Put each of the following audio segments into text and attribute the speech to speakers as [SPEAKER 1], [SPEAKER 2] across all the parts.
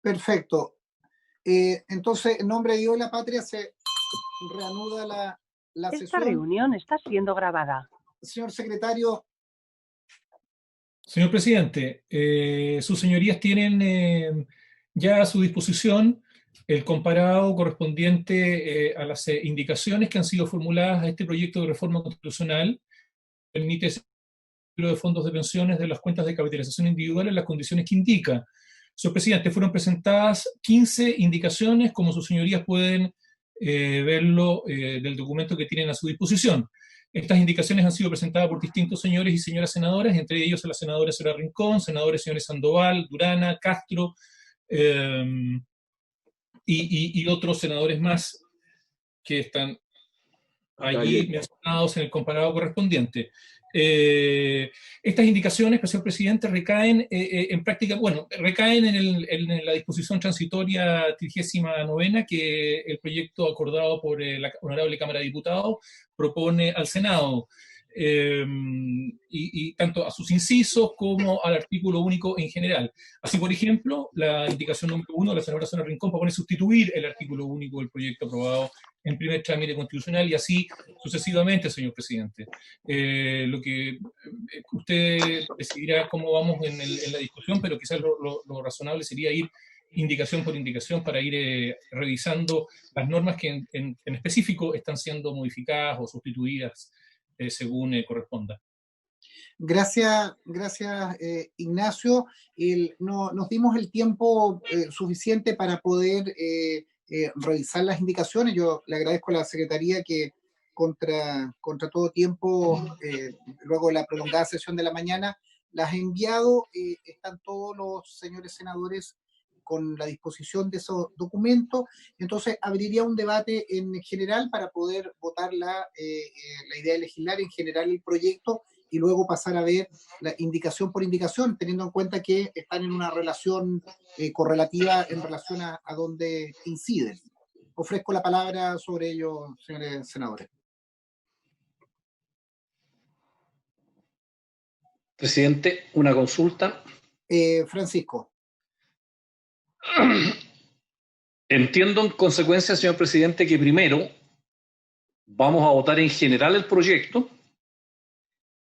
[SPEAKER 1] Perfecto. Entonces, en nombre de Dios y la patria se reanuda la
[SPEAKER 2] Esta
[SPEAKER 1] sesión.
[SPEAKER 2] reunión está siendo grabada.
[SPEAKER 1] Señor secretario.
[SPEAKER 3] Señor presidente, sus señorías tienen ya a su disposición el comparado correspondiente a las indicaciones que han sido formuladas a este proyecto de reforma constitucional. Permite ese número de fondos de pensiones de las cuentas de capitalización individual en las condiciones que indica. Señor presidente, fueron presentadas 15 indicaciones, como sus señorías pueden verlo del documento que tienen a su disposición. Estas indicaciones han sido presentadas por distintos señores y señoras senadoras, entre ellos a la senadora Sora Rincón, senadores señores Sandoval, Durana, Castro, y otros senadores más que están allí mencionados en el comparado correspondiente. Estas indicaciones, señor presidente, recaen en práctica, recaen en la disposición transitoria 39ª que el proyecto acordado por la Honorable Cámara de Diputados propone al Senado. Y tanto a sus incisos como al artículo único en general. Así, por ejemplo, la indicación número 1 de la senadora Sora Rincón propone sustituir el artículo único del proyecto aprobado en primer trámite constitucional y así sucesivamente, señor presidente. Lo que usted decidirá cómo vamos en la discusión, pero quizás lo razonable sería ir indicación por indicación para ir revisando las normas que en específico están siendo modificadas o sustituidas según corresponda.
[SPEAKER 1] Gracias, Ignacio. Nos dimos el tiempo suficiente para poder revisar las indicaciones. Yo le agradezco a la Secretaría que contra todo tiempo, luego de la prolongada sesión de la mañana, las ha enviado. Están todos los señores senadores con la disposición de esos documentos. Entonces abriría un debate en general para poder votar la idea de legislar en general el proyecto y luego pasar a ver la indicación por indicación, teniendo en cuenta que están en una relación correlativa en relación a donde inciden. Ofrezco la palabra sobre ello, señores senadores.
[SPEAKER 4] Presidente, una consulta.
[SPEAKER 1] Francisco.
[SPEAKER 4] Entiendo en consecuencia, señor presidente, que primero vamos a votar en general el proyecto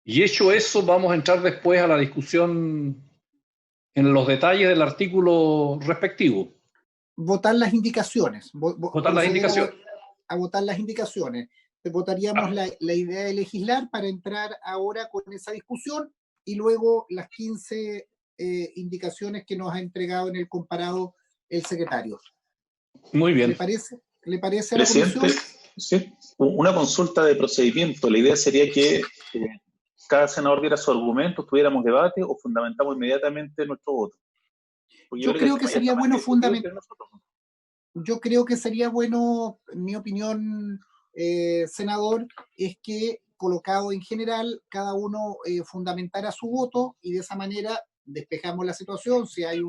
[SPEAKER 4] y hecho eso vamos a entrar después a la discusión en los detalles del artículo respectivo.
[SPEAKER 1] Votar las indicaciones.
[SPEAKER 4] Votar las indicaciones.
[SPEAKER 1] A votar las indicaciones. Votaríamos la idea de legislar para entrar ahora con esa discusión y luego las 15 indicaciones que nos ha entregado en el comparado el secretario.
[SPEAKER 4] Muy bien.
[SPEAKER 1] ¿Le parece a la comisión?
[SPEAKER 5] Sí, una consulta de procedimiento. La idea sería que cada senador diera su argumento, tuviéramos debate o fundamentamos inmediatamente nuestro voto.
[SPEAKER 1] Yo creo que sería bueno fundamentar. Yo creo que sería bueno, en mi opinión, senador, es que colocado en general, cada uno fundamentara su voto y de esa manera despejamos la situación. Si hay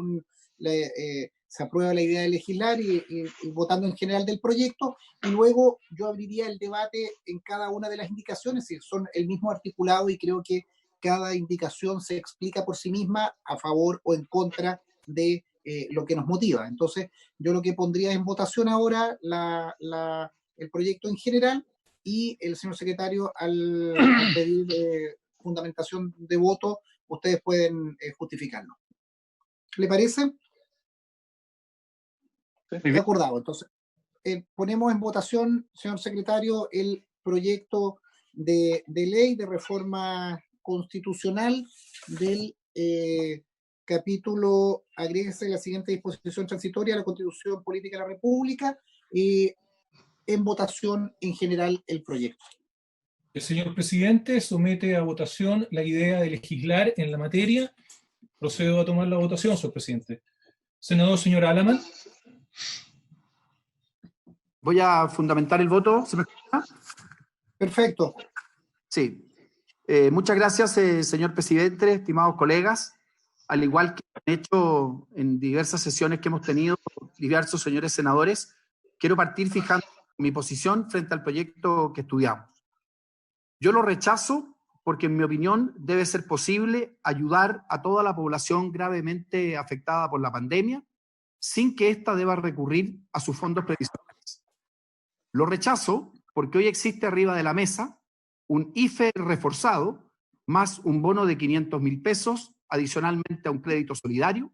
[SPEAKER 1] se aprueba la idea de legislar y votando en general del proyecto, y luego yo abriría el debate en cada una de las indicaciones, si son el mismo articulado, y creo que cada indicación se explica por sí misma a favor o en contra de lo que nos motiva. Entonces, yo lo que pondría en votación ahora el proyecto en general, y el señor secretario, al pedir fundamentación de voto, ustedes pueden justificarlo. ¿Le parece? De acordado. Entonces, ponemos en votación, señor secretario, el proyecto de ley de reforma constitucional del capítulo, agréguese la siguiente disposición transitoria a la Constitución Política de la República, en votación en general el proyecto.
[SPEAKER 3] El señor presidente somete a votación la idea de legislar en la materia. Procedo a tomar la votación, señor presidente. Senador, señor Alaman.
[SPEAKER 6] Voy a fundamentar el voto. ¿Se me escucha?
[SPEAKER 1] Perfecto.
[SPEAKER 6] Sí. Muchas gracias, señor presidente, estimados colegas. Al igual que han hecho en diversas sesiones que hemos tenido diversos señores senadores, quiero partir fijando mi posición frente al proyecto que estudiamos. Yo lo rechazo porque, en mi opinión, debe ser posible ayudar a toda la población gravemente afectada por la pandemia sin que ésta deba recurrir a sus fondos previsionales. Lo rechazo porque hoy existe arriba de la mesa un IFE reforzado más un bono de 500.000 pesos adicionalmente a un crédito solidario,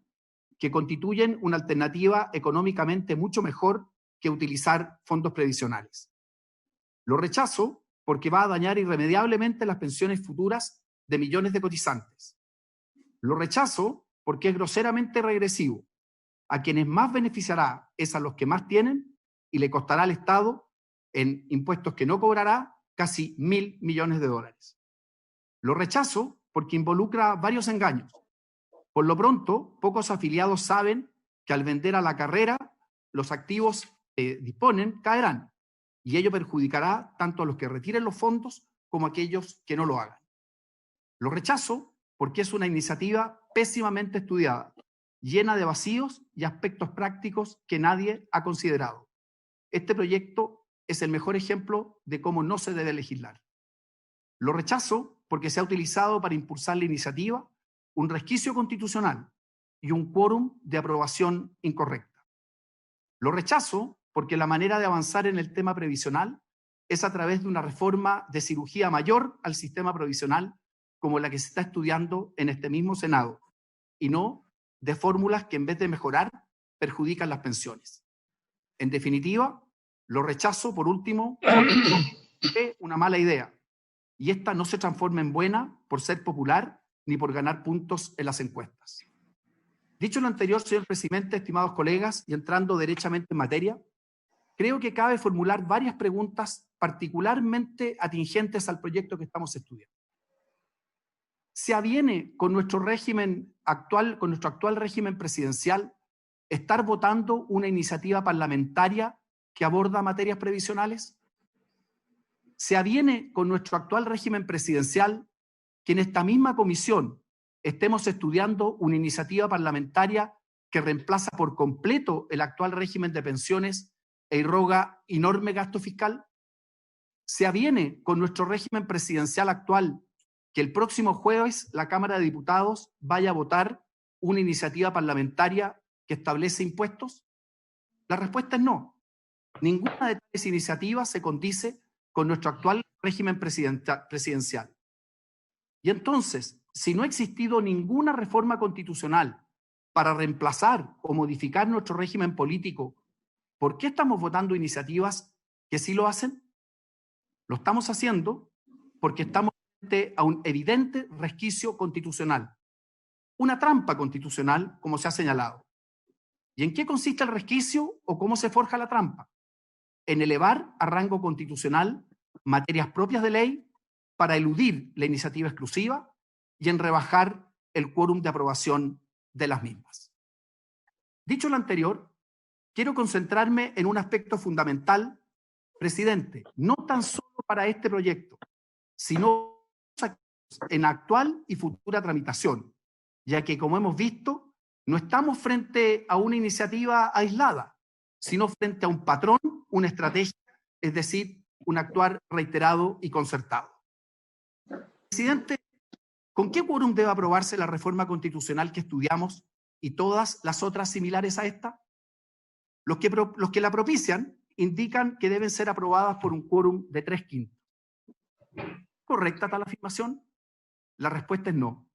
[SPEAKER 6] que constituyen una alternativa económicamente mucho mejor que utilizar fondos previsionales. Lo rechazo porque va a dañar irremediablemente las pensiones futuras de millones de cotizantes. Lo rechazo porque es groseramente regresivo. A quienes más beneficiará es a los que más tienen y le costará al Estado, en impuestos que no cobrará, casi 1.000 millones de dólares. Lo rechazo porque involucra varios engaños. Por lo pronto, pocos afiliados saben que al vender a la carrera, los activos que disponen caerán, y ello perjudicará tanto a los que retiren los fondos como a aquellos que no lo hagan. Lo rechazo porque es una iniciativa pésimamente estudiada, llena de vacíos y aspectos prácticos que nadie ha considerado. Este proyecto es el mejor ejemplo de cómo no se debe legislar. Lo rechazo porque se ha utilizado para impulsar la iniciativa un resquicio constitucional y un quórum de aprobación incorrecta. Lo rechazo porque la manera de avanzar en el tema previsional es a través de una reforma de cirugía mayor al sistema previsional como la que se está estudiando en este mismo Senado, y no de fórmulas que en vez de mejorar perjudican las pensiones. En definitiva, lo rechazo por último porque es una mala idea, y esta no se transforma en buena por ser popular ni por ganar puntos en las encuestas. Dicho lo anterior, señor presidente, estimados colegas, y entrando derechamente en materia, creo que cabe formular varias preguntas particularmente atingentes al proyecto que estamos estudiando. ¿Se aviene con nuestro régimen actual, con nuestro actual régimen presidencial, estar votando una iniciativa parlamentaria que aborda materias previsionales? ¿Se aviene con nuestro actual régimen presidencial que en esta misma comisión estemos estudiando una iniciativa parlamentaria que reemplaza por completo el actual régimen de pensiones e irroga enorme gasto fiscal? ¿Se aviene con nuestro régimen presidencial actual que el próximo jueves la Cámara de Diputados vaya a votar una iniciativa parlamentaria que establece impuestos? La respuesta es no. Ninguna de estas iniciativas se condice con nuestro actual régimen presidencial. Y entonces, si no ha existido ninguna reforma constitucional para reemplazar o modificar nuestro régimen político, ¿por qué estamos votando iniciativas que sí lo hacen? Lo estamos haciendo porque estamos frente a un evidente resquicio constitucional, una trampa constitucional, como se ha señalado. ¿Y en qué consiste el resquicio o cómo se forja la trampa? En elevar a rango constitucional materias propias de ley para eludir la iniciativa exclusiva y en rebajar el quórum de aprobación de las mismas. Dicho lo anterior, quiero concentrarme en un aspecto fundamental, presidente, no tan solo para este proyecto, sino en actual y futura tramitación, ya que, como hemos visto, no estamos frente a una iniciativa aislada, sino frente a un patrón, una estrategia, es decir, un actuar reiterado y concertado. Presidente, ¿con qué quórum debe aprobarse la reforma constitucional que estudiamos y todas las otras similares a esta? Los que la propician indican que deben ser aprobadas por un quórum de 3/5. ¿Correcta tal afirmación? La respuesta es no.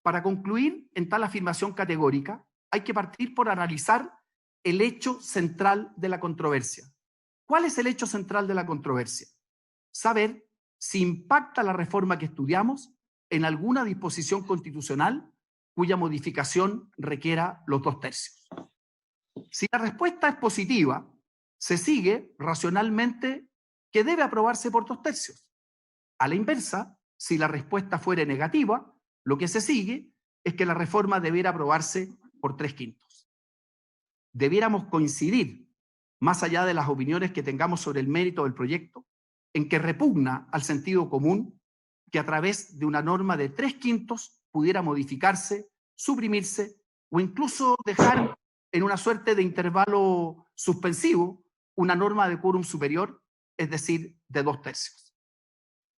[SPEAKER 6] Para concluir en tal afirmación categórica, hay que partir por analizar el hecho central de la controversia. ¿Cuál es el hecho central de la controversia? Saber si impacta la reforma que estudiamos en alguna disposición constitucional cuya modificación requiera los 2/3. Si la respuesta es positiva, se sigue racionalmente que debe aprobarse por 2/3. A la inversa, si la respuesta fuera negativa, lo que se sigue es que la reforma debiera aprobarse por 3/5. Debiéramos coincidir, más allá de las opiniones que tengamos sobre el mérito del proyecto, en que repugna al sentido común que a través de una norma de 3/5 pudiera modificarse, suprimirse o incluso dejar en una suerte de intervalo suspensivo una norma de quórum superior, es decir, de 2/3.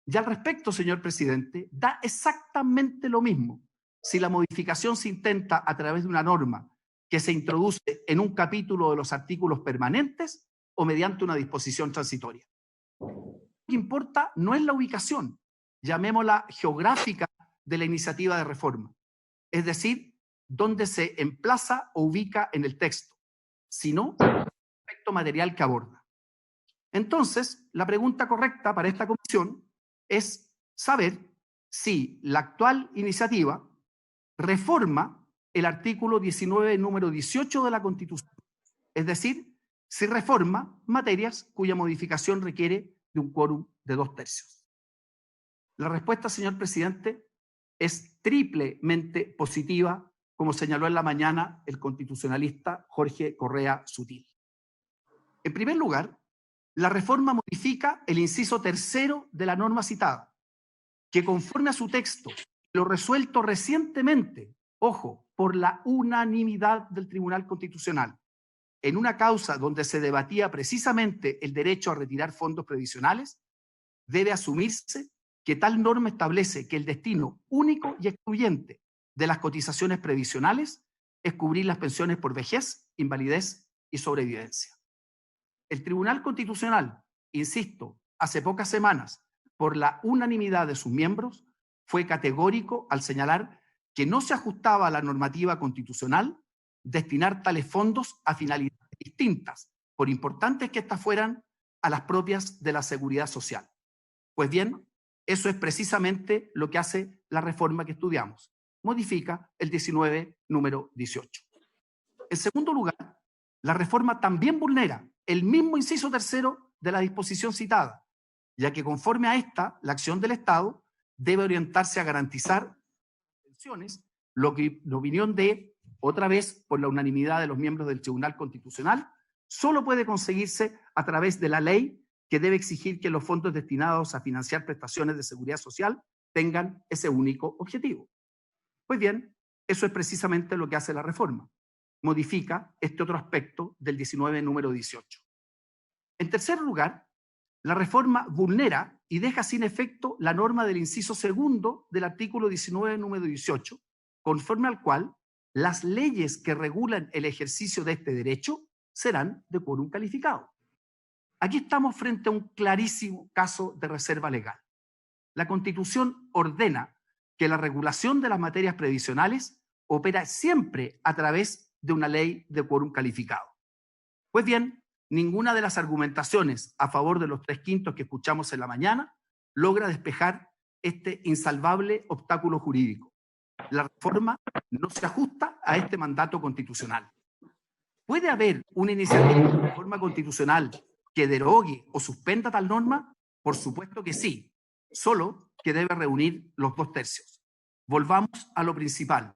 [SPEAKER 6] Y al respecto, señor presidente, da exactamente lo mismo si la modificación se intenta a través de una norma que se introduce en un capítulo de los artículos permanentes o mediante una disposición transitoria. Lo que importa no es la ubicación, llamémosla geográfica, de la iniciativa de reforma, es decir, dónde se emplaza o ubica en el texto, sino el aspecto material que aborda. Entonces, la pregunta correcta para esta comisión es saber si la actual iniciativa reforma el artículo 19, número 18 de la Constitución, es decir, si reforma materias cuya modificación requiere de un quórum de 2/3. La respuesta, señor presidente, es triplemente positiva, como señaló en la mañana el constitucionalista Jorge Correa Sutil. En primer lugar, la reforma modifica el inciso 3 de la norma citada, que conforme a su texto, lo resuelto recientemente, ojo, por la unanimidad del Tribunal Constitucional, en una causa donde se debatía precisamente el derecho a retirar fondos previsionales, debe asumirse que tal norma establece que el destino único y excluyente de las cotizaciones previsionales es cubrir las pensiones por vejez, invalidez y sobrevivencia. El Tribunal Constitucional, insisto, hace pocas semanas, por la unanimidad de sus miembros, fue categórico al señalar que no se ajustaba a la normativa constitucional destinar tales fondos a finalidades distintas, por importantes que éstas fueran, a las propias de la seguridad social. Pues bien, eso es precisamente lo que hace la reforma que estudiamos. Modifica el 19, número 18. En segundo lugar, la reforma también vulnera el mismo inciso 3 de la disposición citada, ya que conforme a esta, la acción del Estado debe orientarse a garantizar pensiones, lo que, la opinión de, otra vez, por la unanimidad de los miembros del Tribunal Constitucional, solo puede conseguirse a través de la ley que debe exigir que los fondos destinados a financiar prestaciones de seguridad social tengan ese único objetivo. Pues bien, eso es precisamente lo que hace la reforma. Modifica este otro aspecto del 19, número 18. En tercer lugar, la reforma vulnera y deja sin efecto la norma del inciso 2 del artículo 19, número 18, conforme al cual las leyes que regulan el ejercicio de este derecho serán de quórum calificado. Aquí estamos frente a un clarísimo caso de reserva legal. La Constitución ordena que la regulación de las materias previsionales opera siempre a través de una ley de quórum calificado. Pues bien, ninguna de las argumentaciones a favor de los 3/5 que escuchamos en la mañana logra despejar este insalvable obstáculo jurídico. La reforma no se ajusta a este mandato constitucional. ¿Puede haber una iniciativa de reforma constitucional que derogue o suspenda tal norma? Por supuesto que sí, solo que debe reunir los 2/3. Volvamos a lo principal.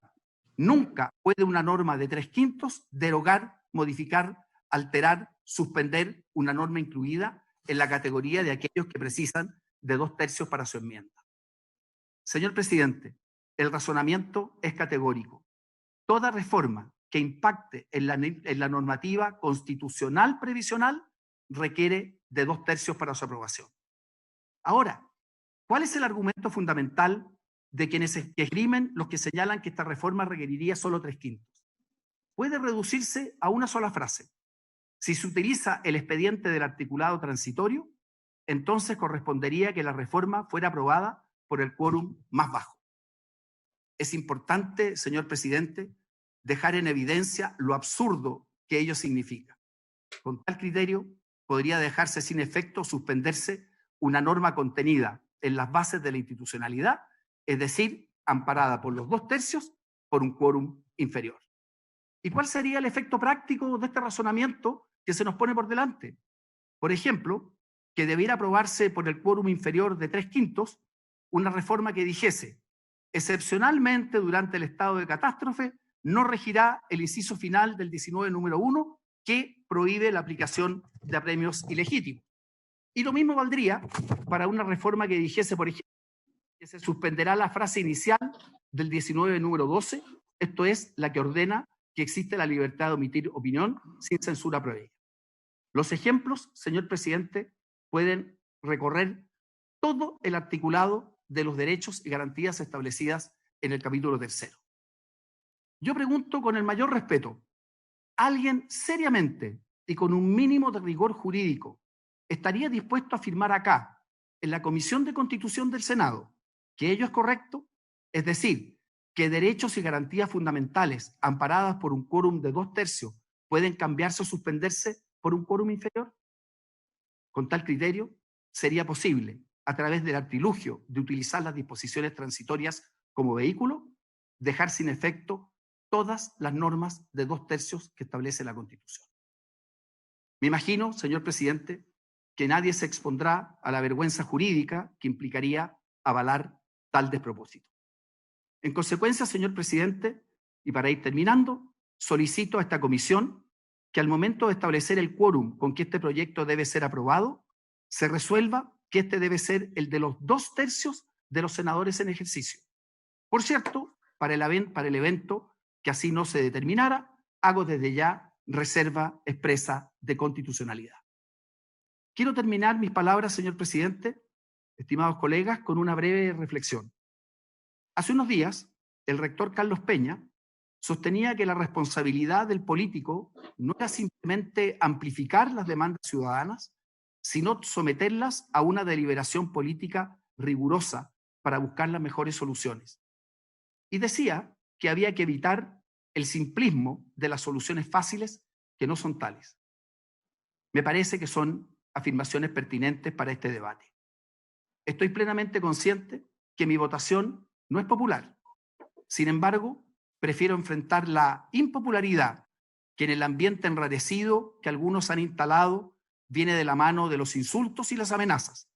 [SPEAKER 6] Nunca puede una norma de 3/5 derogar, modificar, alterar, suspender una norma incluida en la categoría de aquellos que precisan de 2/3 para su enmienda. Señor presidente, el razonamiento es categórico. Toda reforma que impacte en la normativa constitucional previsional requiere de 2/3 para su aprobación. Ahora, ¿cuál es el argumento fundamental de quienes esgrimen los que señalan que esta reforma requeriría solo 3/5? Puede reducirse a una sola frase. Si se utiliza el expediente del articulado transitorio, entonces correspondería que la reforma fuera aprobada por el quórum más bajo. Es importante, señor presidente, dejar en evidencia lo absurdo que ello significa. Con tal criterio, podría dejarse sin efecto o suspenderse una norma contenida en las bases de la institucionalidad, es decir, amparada por los 2/3 por un quórum inferior. ¿Y cuál sería el efecto práctico de este razonamiento que se nos pone por delante? Por ejemplo, que debiera aprobarse por el quórum inferior de 3/5 una reforma que dijese: excepcionalmente, durante el estado de catástrofe, no regirá el inciso final del 19, número 1, que prohíbe la aplicación de apremios ilegítimos. Y lo mismo valdría para una reforma que dijese, por ejemplo, que se suspenderá la frase inicial del 19, número 12, esto es, la que ordena que existe la libertad de emitir opinión sin censura previa. Los ejemplos, señor presidente, pueden recorrer todo el articulado de los derechos y garantías establecidas en el capítulo 3. Yo pregunto con el mayor respeto, ¿alguien seriamente y con un mínimo de rigor jurídico estaría dispuesto a afirmar acá, en la Comisión de Constitución del Senado, que ello es correcto? Es decir, que derechos y garantías fundamentales amparadas por un quórum de 2/3 pueden cambiarse o suspenderse por un quórum inferior. Con tal criterio, sería posible, a través del artilugio de utilizar las disposiciones transitorias como vehículo, dejar sin efecto todas las normas de 2/3 que establece la Constitución. Me imagino, señor presidente, que nadie se expondrá a la vergüenza jurídica que implicaría avalar tal despropósito. En consecuencia, señor presidente, y para ir terminando, solicito a esta comisión que al momento de establecer el quórum con que este proyecto debe ser aprobado, se resuelva que este debe ser el de los 2/3 de los senadores en ejercicio. Por cierto, para el evento que así no se determinara, hago desde ya reserva expresa de constitucionalidad. Quiero terminar mis palabras, señor presidente, estimados colegas, con una breve reflexión. Hace unos días, el rector Carlos Peña sostenía que la responsabilidad del político no era simplemente amplificar las demandas ciudadanas, sino someterlas a una deliberación política rigurosa para buscar las mejores soluciones. Y decía que había que evitar el simplismo de las soluciones fáciles que no son tales. Me parece que son afirmaciones pertinentes para este debate. Estoy plenamente consciente que mi votación no es popular. Sin embargo, prefiero enfrentar la impopularidad que en el ambiente enrarecido que algunos han instalado viene de la mano de los insultos y las amenazas,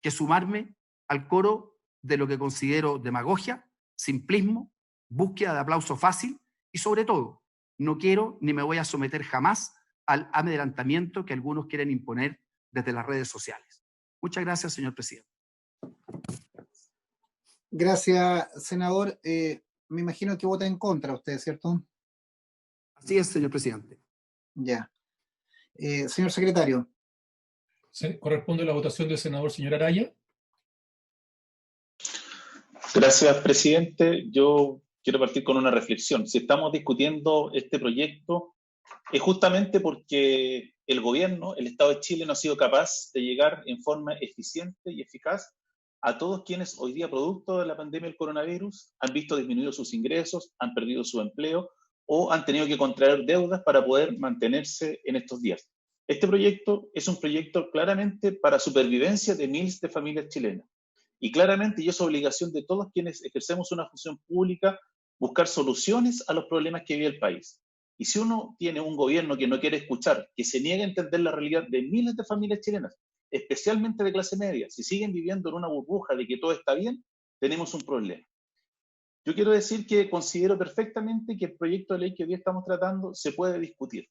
[SPEAKER 6] que sumarme al coro de lo que considero demagogia, simplismo, búsqueda de aplauso fácil y, sobre todo, no quiero ni me voy a someter jamás al amedrentamiento que algunos quieren imponer desde las redes sociales. Muchas gracias, señor presidente.
[SPEAKER 1] Gracias, senador. Me imagino que vota en contra usted, ¿cierto?
[SPEAKER 6] Así es, señor presidente.
[SPEAKER 1] Ya. Señor secretario.
[SPEAKER 3] Corresponde la votación del senador señor Araya.
[SPEAKER 5] Gracias, presidente. Yo quiero partir con una reflexión. Si estamos discutiendo este proyecto, es justamente porque el gobierno, el Estado de Chile, no ha sido capaz de llegar en forma eficiente y eficaz a todos quienes hoy día, producto de la pandemia del coronavirus, han visto disminuidos sus ingresos, han perdido su empleo o han tenido que contraer deudas para poder mantenerse en estos días. Este proyecto es un proyecto claramente para supervivencia de miles de familias chilenas. Y claramente, y es obligación de todos quienes ejercemos una función pública, buscar soluciones a los problemas que vive el país. Y si uno tiene un gobierno que no quiere escuchar, que se niega a entender la realidad de miles de familias chilenas, especialmente de clase media, si siguen viviendo en una burbuja de que todo está bien, tenemos un problema. Yo quiero decir que considero perfectamente que el proyecto de ley que hoy estamos tratando se puede discutir,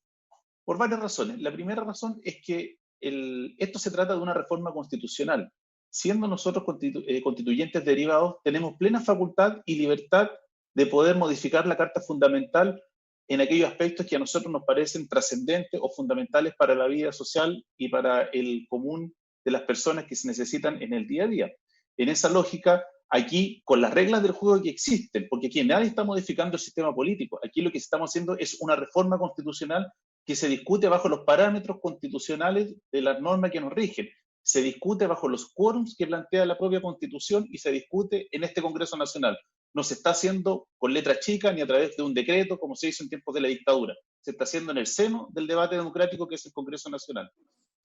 [SPEAKER 5] por varias razones. La primera razón es que esto se trata de una reforma constitucional. Siendo nosotros constituyentes derivados, tenemos plena facultad y libertad de poder modificar la Carta Fundamental en aquellos aspectos que a nosotros nos parecen trascendentes o fundamentales para la vida social y para el común de las personas que se necesitan en el día a día. En esa lógica, aquí, con las reglas del juego que existen, porque aquí nadie está modificando el sistema político, aquí lo que estamos haciendo es una reforma constitucional que se discute bajo los parámetros constitucionales de las normas que nos rigen. Se discute bajo los quórums que plantea la propia Constitución y se discute en este Congreso Nacional. No se está haciendo con letra chica ni a través de un decreto como se hizo en tiempos de la dictadura. Se está haciendo en el seno del debate democrático que es el Congreso Nacional.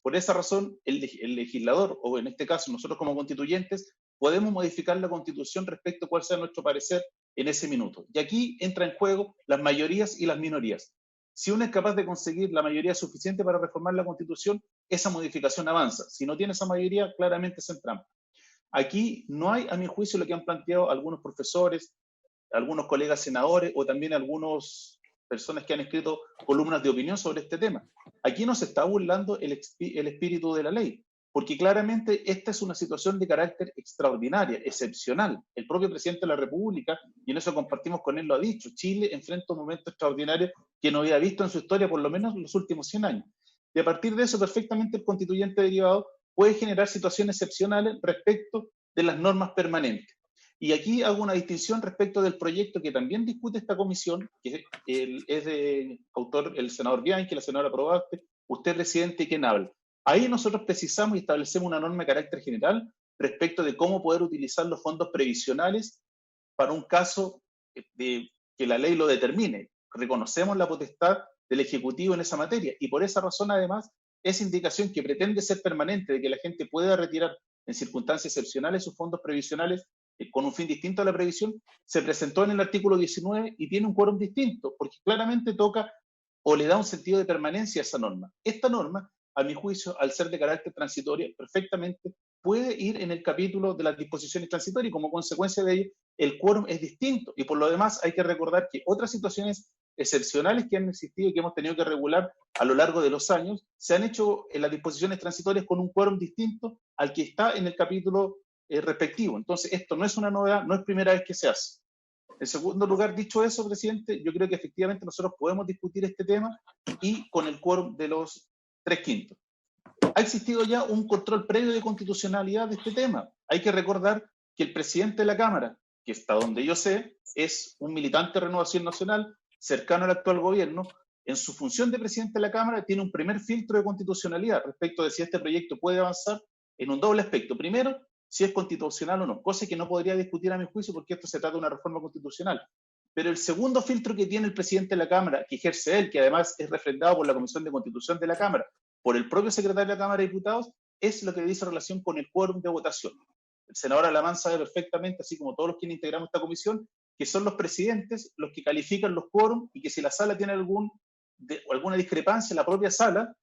[SPEAKER 5] Por esa razón, el legislador, o en este caso nosotros como constituyentes, podemos modificar la Constitución respecto a cuál sea nuestro parecer en ese minuto. Y aquí entra en juego las mayorías y las minorías. Si uno es capaz de conseguir la mayoría suficiente para reformar la Constitución, esa modificación avanza. Si no tiene esa mayoría, claramente se entrampa. Aquí no hay, a mi juicio, lo que han planteado algunos profesores, algunos colegas senadores o también algunas personas que han escrito columnas de opinión sobre este tema. Aquí no se está burlando el espíritu de la ley, porque claramente esta es una situación de carácter extraordinaria, excepcional. El propio presidente de la República, y en eso compartimos con él, lo ha dicho, Chile enfrenta un momento extraordinario que no había visto en su historia por lo menos en los últimos 100 años. Y a partir de eso, perfectamente el constituyente derivado puede generar situaciones excepcionales respecto de las normas permanentes. Y aquí hago una distinción respecto del proyecto que también discute esta comisión, que es de autor el senador Bianchi, la senadora Probaste, usted, presidente, y quien habla. Ahí nosotros precisamos y establecemos una norma de carácter general respecto de cómo poder utilizar los fondos previsionales para un caso de que la ley lo determine. Reconocemos la potestad del Ejecutivo en esa materia y por esa razón, además, esa indicación que pretende ser permanente de que la gente pueda retirar en circunstancias excepcionales sus fondos previsionales con un fin distinto a la previsión, se presentó en el artículo 19 y tiene un quórum distinto, porque claramente toca o le da un sentido de permanencia a esa norma. Esta norma, a mi juicio, al ser de carácter transitorio, perfectamente puede ir en el capítulo de las disposiciones transitorias y como consecuencia de ello, el quórum es distinto. Y por lo demás, hay que recordar que otras situaciones excepcionales que han existido y que hemos tenido que regular a lo largo de los años, se han hecho en las disposiciones transitorias con un quórum distinto al que está en el capítulo respectivo. Entonces, esto no es una novedad, no es primera vez que se hace. En segundo lugar, dicho eso, presidente, yo creo que efectivamente nosotros podemos discutir este tema y con el quórum de los 3/5. Ha existido ya un control previo de constitucionalidad de este tema. Hay que recordar que el presidente de la Cámara, que hasta donde yo sé, es un militante de Renovación Nacional, cercano al actual gobierno, en su función de presidente de la Cámara tiene un primer filtro de constitucionalidad respecto de si este proyecto puede avanzar en un doble aspecto. Primero, si es constitucional o no, cosa que no podría discutir a mi juicio porque esto se trata de una reforma constitucional. Pero el segundo filtro que tiene el presidente de la Cámara, que ejerce él, que además es refrendado por la Comisión de Constitución de la Cámara, por el propio secretario de la Cámara de Diputados, es lo que dice relación con el quórum de votación. El senador Alamán sabe perfectamente, así como todos los que integramos esta comisión, que son los presidentes los que califican los quórums y que si la sala tiene alguna discrepancia, la propia sala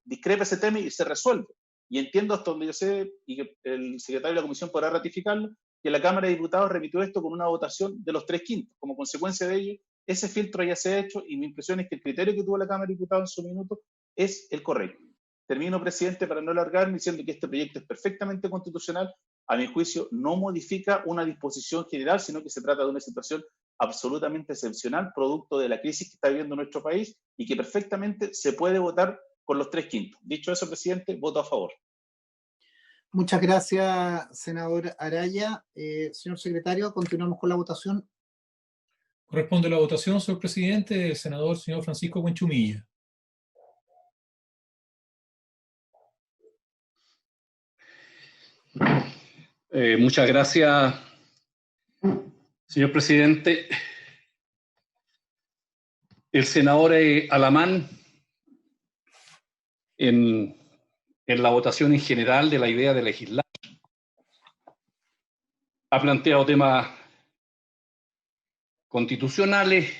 [SPEAKER 5] discrepa ese tema y se resuelve. Y entiendo hasta donde yo sé, y que el secretario de la comisión podrá ratificarlo, que la Cámara de Diputados remitió esto con una votación de los 3/5. Como consecuencia de ello, ese filtro ya se ha hecho y mi impresión es que el criterio que tuvo la Cámara de Diputados en su minuto es el correcto. Termino, presidente, para no alargarme, diciendo que este proyecto es perfectamente constitucional. A mi juicio, no modifica una disposición general, sino que se trata de una situación absolutamente excepcional, producto de la crisis que está viviendo nuestro país y que perfectamente se puede votar con los 3/5. Dicho eso, presidente, voto a favor.
[SPEAKER 1] Muchas gracias, senador Araya. Señor secretario, continuamos con la votación.
[SPEAKER 3] Corresponde la votación, señor presidente, el senador señor Francisco Buenchumilla.
[SPEAKER 4] Muchas gracias, señor presidente. El senador Alamán, en la votación en general de la idea de legislar, ha planteado temas constitucionales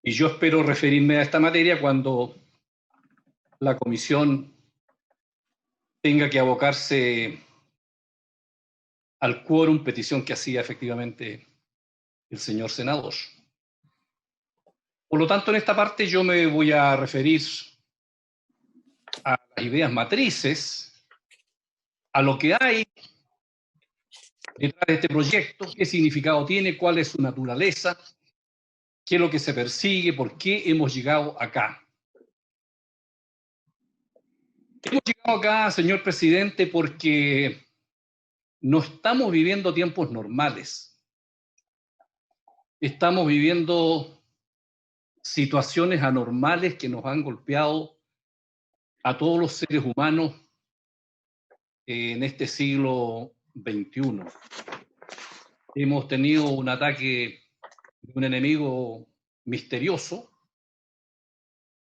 [SPEAKER 4] y yo espero referirme a esta materia cuando la comisión tenga que abocarse al quórum, petición que hacía efectivamente el señor senador. Por lo tanto, en esta parte yo me voy a referir a las ideas matrices, a lo que hay detrás de este proyecto, qué significado tiene, cuál es su naturaleza, qué es lo que se persigue, por qué hemos llegado acá. Hemos llegado acá, señor presidente, porque no estamos viviendo tiempos normales. Estamos viviendo situaciones anormales que nos han golpeado a todos los seres humanos en este siglo XXI. Hemos tenido un ataque de un enemigo misterioso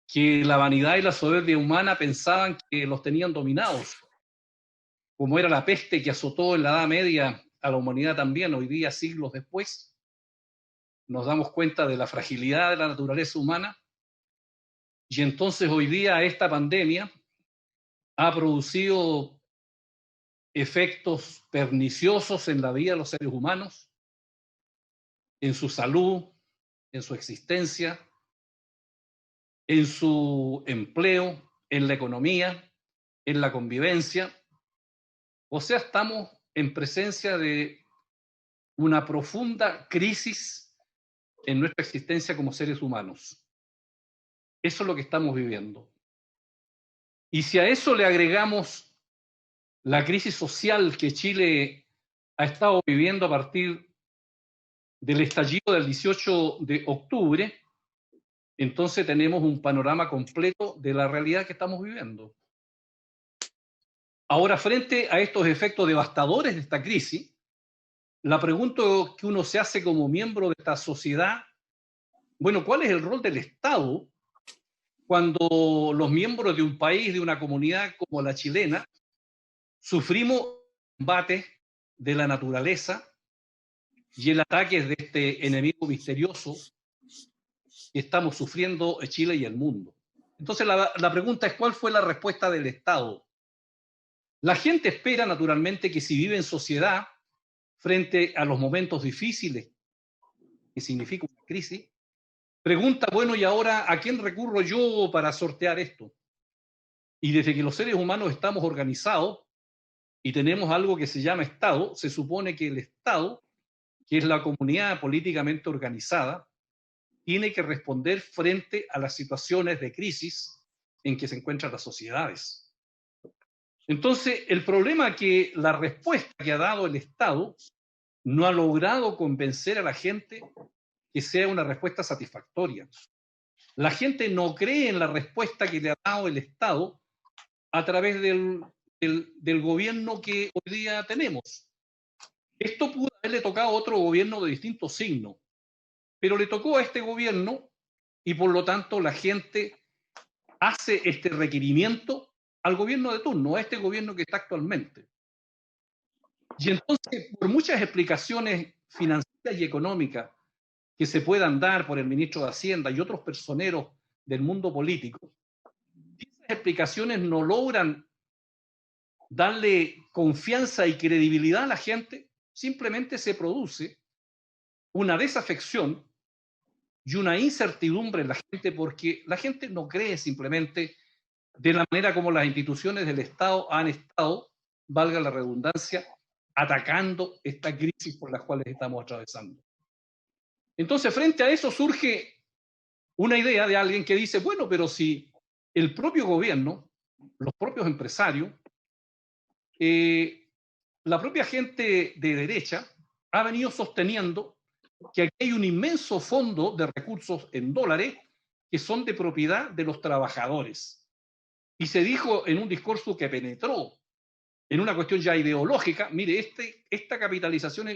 [SPEAKER 4] que la vanidad y la soberbia humana pensaban que los tenían dominados, como era la peste que azotó en la Edad Media a la humanidad también. Hoy día, siglos después, nos damos cuenta de la fragilidad de la naturaleza humana y entonces hoy día esta pandemia ha producido efectos perniciosos en la vida de los seres humanos, en su salud, en su existencia, en su empleo, en la economía, en la convivencia. O sea, estamos en presencia de una profunda crisis en nuestra existencia como seres humanos. Eso es lo que estamos viviendo. Y si a eso le agregamos la crisis social que Chile ha estado viviendo a partir del estallido del 18 de octubre, entonces tenemos un panorama completo de la realidad que estamos viviendo. Ahora, frente a estos efectos devastadores de esta crisis, la pregunta que uno se hace como miembro de esta sociedad, bueno, ¿cuál es el rol del Estado cuando los miembros de un país, de una comunidad como la chilena, sufrimos embates de la naturaleza y el ataque de este enemigo misterioso que estamos sufriendo en Chile y el mundo? Entonces la pregunta es, ¿cuál fue la respuesta del Estado? La gente espera, naturalmente, que si vive en sociedad, frente a los momentos difíciles que significa una crisis, pregunta, bueno, ¿y ahora a quién recurro yo para sortear esto? Y desde que los seres humanos estamos organizados y tenemos algo que se llama Estado, se supone que el Estado, que es la comunidad políticamente organizada, tiene que responder frente a las situaciones de crisis en que se encuentran las sociedades. Entonces, el problema es que la respuesta que ha dado el Estado no ha logrado convencer a la gente que sea una respuesta satisfactoria. La gente no cree en la respuesta que le ha dado el Estado a través del gobierno que hoy día tenemos. Esto pudo haberle tocado a otro gobierno de distinto signo, pero le tocó a este gobierno y por lo tanto la gente hace este requerimiento al gobierno de turno, a este gobierno que está actualmente. Y entonces, por muchas explicaciones financieras y económicas que se puedan dar por el ministro de Hacienda y otros personeros del mundo político, esas explicaciones no logran darle confianza y credibilidad a la gente, simplemente se produce una desafección y una incertidumbre en la gente, porque la gente no cree simplemente de la manera como las instituciones del Estado han estado, valga la redundancia, atacando esta crisis por las cuales estamos atravesando. Entonces, frente a eso surge una idea de alguien que dice, bueno, pero si el propio gobierno, los propios empresarios, la propia gente de derecha ha venido sosteniendo que aquí hay un inmenso fondo de recursos en dólares que son de propiedad de los trabajadores. Y se dijo en un discurso que penetró en una cuestión ya ideológica, mire, esta capitalización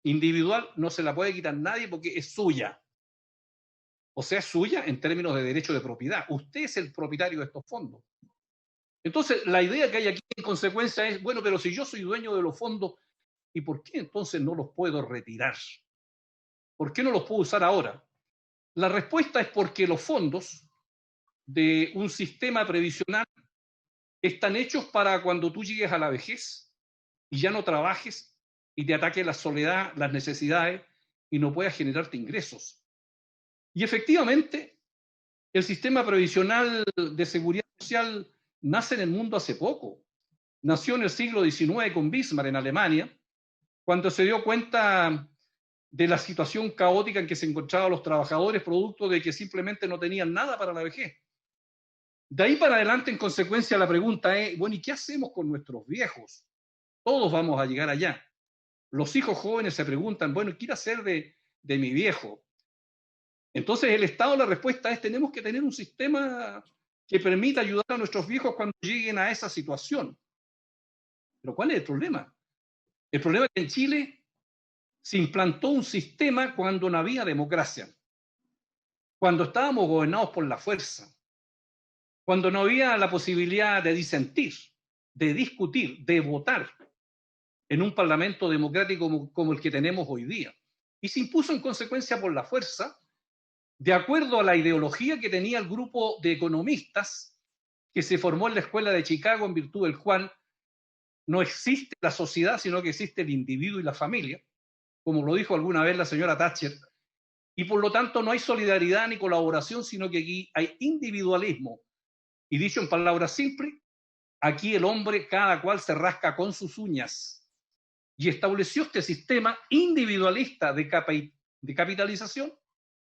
[SPEAKER 4] individual no se la puede quitar nadie porque es suya. O sea, es suya en términos de derecho de propiedad. Usted es el propietario de estos fondos. Entonces, la idea que hay aquí en consecuencia es, bueno, pero si yo soy dueño de los fondos, ¿y por qué entonces no los puedo retirar? ¿Por qué no los puedo usar ahora? La respuesta es porque los fondos de un sistema previsional están hechos para cuando tú llegues a la vejez y ya no trabajes y te ataque la soledad, las necesidades y no puedas generarte ingresos. Y efectivamente, el sistema previsional de seguridad social nace en el mundo hace poco. Nació en el siglo XIX con Bismarck en Alemania, cuando se dio cuenta de la situación caótica en que se encontraban los trabajadores, producto de que simplemente no tenían nada para la vejez. De ahí para adelante, en consecuencia, la pregunta es, bueno, ¿y qué hacemos con nuestros viejos? Todos vamos a llegar allá. Los hijos jóvenes se preguntan, bueno, ¿qué ir a hacer de mi viejo? Entonces, el Estado, la respuesta es, tenemos que tener un sistema que permita ayudar a nuestros viejos cuando lleguen a esa situación. Pero ¿cuál es el problema? El problema es que en Chile se implantó un sistema cuando no había democracia, cuando estábamos gobernados por la fuerza, cuando no había la posibilidad de disentir, de discutir, de votar en un parlamento democrático como el que tenemos hoy día. Y se impuso en consecuencia por la fuerza, de acuerdo a la ideología que tenía el grupo de economistas que se formó en la Escuela de Chicago, en virtud del cual no existe la sociedad, sino que existe el individuo y la familia, como lo dijo alguna vez la señora Thatcher, y por lo tanto no hay solidaridad ni colaboración, sino que aquí hay individualismo. Y dicho en palabras simples, aquí el hombre cada cual se rasca con sus uñas. Y estableció este sistema individualista de capitalización,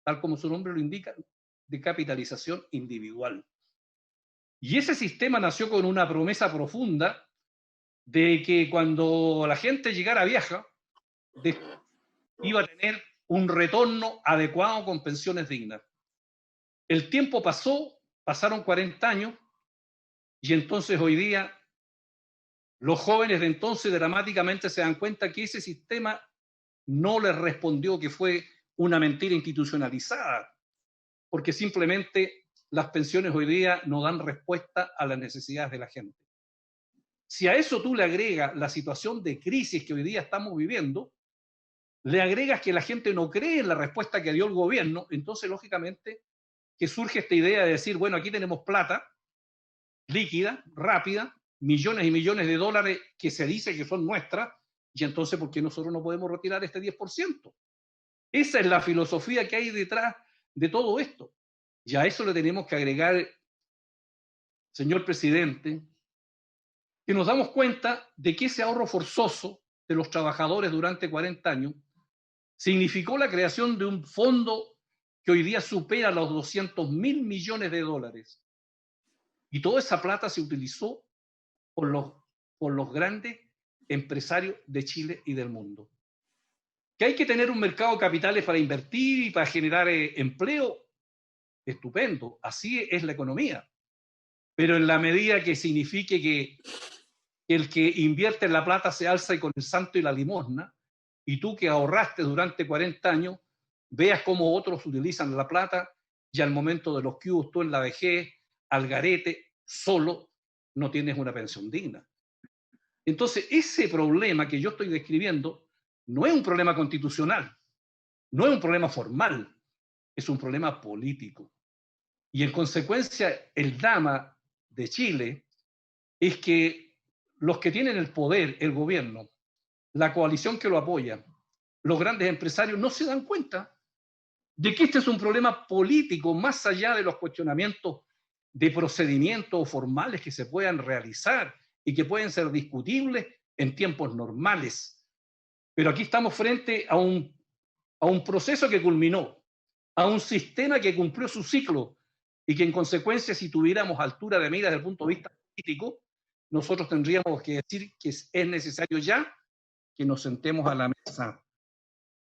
[SPEAKER 4] tal como su nombre lo indica, de capitalización individual. Y ese sistema nació con una promesa profunda de que cuando la gente llegara vieja, iba a tener un retorno adecuado con pensiones dignas. El tiempo pasó, pasaron 40 años, y entonces hoy día los jóvenes de entonces dramáticamente se dan cuenta que ese sistema no les respondió, que fue una mentira institucionalizada, porque simplemente las pensiones hoy día no dan respuesta a las necesidades de la gente. Si a eso tú le agregas la situación de crisis que hoy día estamos viviendo, le agregas que la gente no cree en la respuesta que dio el gobierno, entonces lógicamente que surge esta idea de decir, bueno, aquí tenemos plata líquida, rápida, millones y millones de dólares que se dice que son nuestras, y entonces ¿por qué nosotros no podemos retirar este 10%? Esa es la filosofía que hay detrás de todo esto. Y a eso le tenemos que agregar, señor presidente, que nos damos cuenta de que ese ahorro forzoso de los trabajadores durante 40 años significó la creación de un fondo que hoy día supera los 200.000 millones de dólares. Y toda esa plata se utilizó por los grandes empresarios de Chile y del mundo. Que hay que tener un mercado de capitales para invertir y para generar empleo, estupendo, así es la economía. Pero en la medida que signifique que el que invierte en la plata se alza y con el santo y la limosna, y tú que ahorraste durante 40 años, veas cómo otros utilizan la plata y al momento de los cubos tú en la vejez, al garete, solo, no tienes una pensión digna. Entonces, ese problema que yo estoy describiendo no es un problema constitucional, no es un problema formal, es un problema político. Y en consecuencia, el drama de Chile es que los que tienen el poder, el gobierno, la coalición que lo apoya, los grandes empresarios, no se dan cuenta de que este es un problema político más allá de los cuestionamientos de procedimientos formales que se puedan realizar y que pueden ser discutibles en tiempos normales. Pero aquí estamos frente a un proceso que culminó, a un sistema que cumplió su ciclo y que en consecuencia, si tuviéramos altura de mira desde el punto de vista político, nosotros tendríamos que decir que es necesario ya que nos sentemos a la mesa.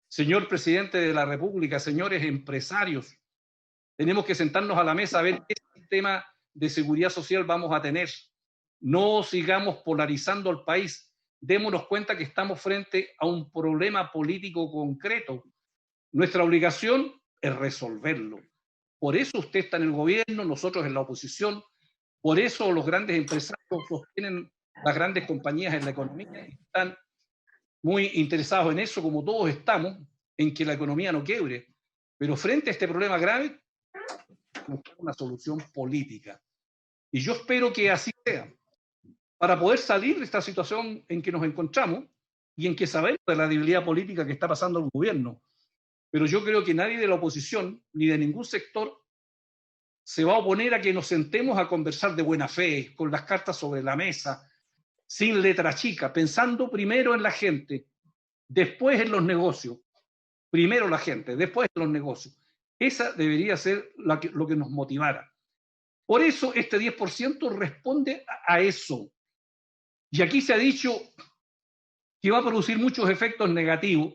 [SPEAKER 4] Señor presidente de la República, señores empresarios, tenemos que sentarnos a la mesa a ver qué sistema de seguridad social vamos a tener. No sigamos polarizando al país. Démonos cuenta que estamos frente a un problema político concreto. Nuestra obligación es resolverlo. Por eso usted está en el gobierno, nosotros en la oposición. Por eso los grandes empresarios sostienen las grandes compañías en la economía y están muy interesados en eso, como todos estamos, en que la economía no quiebre. Pero frente a este problema grave, buscar una solución política. Y yo espero que así sea, para poder salir de esta situación en que nos encontramos y en que sabemos de la debilidad política que está pasando el gobierno. Pero yo creo que nadie de la oposición, ni de ningún sector, se va a oponer a que nos sentemos a conversar de buena fe, con las cartas sobre la mesa, sin letra chica, pensando primero en la gente, después en los negocios. Primero la gente, después los negocios. Esa debería ser lo que nos motivara. Por eso este 10% responde a eso. Y aquí se ha dicho que va a producir muchos efectos negativos.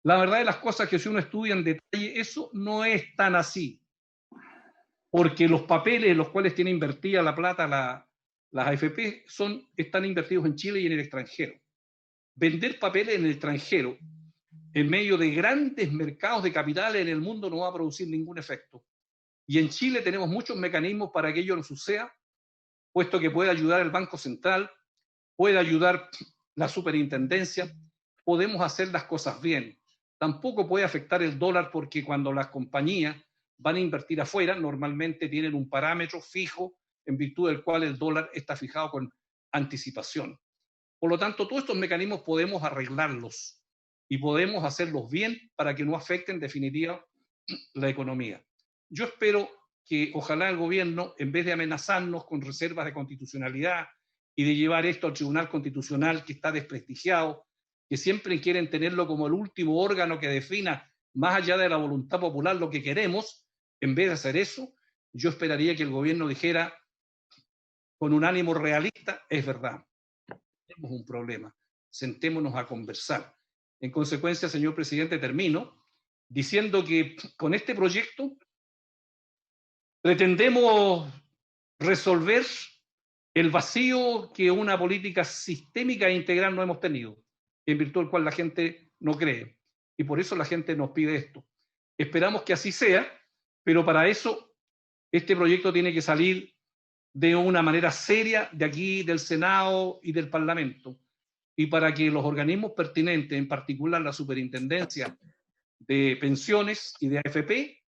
[SPEAKER 4] La verdad de las cosas que si uno estudia en detalle, eso no es tan así. Porque los papeles en los cuales tiene invertida la plata las AFP están invertidos en Chile y en el extranjero. Vender papeles en el extranjero en medio de grandes mercados de capitales en el mundo no va a producir ningún efecto. Y en Chile tenemos muchos mecanismos para que ello no suceda, puesto que puede ayudar el Banco Central, puede ayudar la superintendencia, podemos hacer las cosas bien. Tampoco puede afectar el dólar porque cuando las compañías van a invertir afuera, normalmente tienen un parámetro fijo en virtud del cual el dólar está fijado con anticipación. Por lo tanto, todos estos mecanismos podemos arreglarlos y podemos hacerlos bien para que no afecten en definitiva la economía. Yo espero que ojalá el gobierno, en vez de amenazarnos con reservas de constitucionalidad y de llevar esto al Tribunal Constitucional que está desprestigiado, que siempre quieren tenerlo como el último órgano que defina, más allá de la voluntad popular, lo que queremos, en vez de hacer eso, yo esperaría que el gobierno dijera con un ánimo realista, es verdad. tenemos un problema. Sentémonos a conversar. En consecuencia, señor presidente, termino diciendo que con este proyecto pretendemos resolver el vacío que una política sistémica e integral no hemos tenido, en virtud del cual la gente no cree. Y por eso la gente nos pide esto. Esperamos que así sea, pero para eso este proyecto tiene que salir de una manera seria de aquí, del Senado y del Parlamento. Y para que los organismos pertinentes, en particular la Superintendencia de Pensiones y de AFP,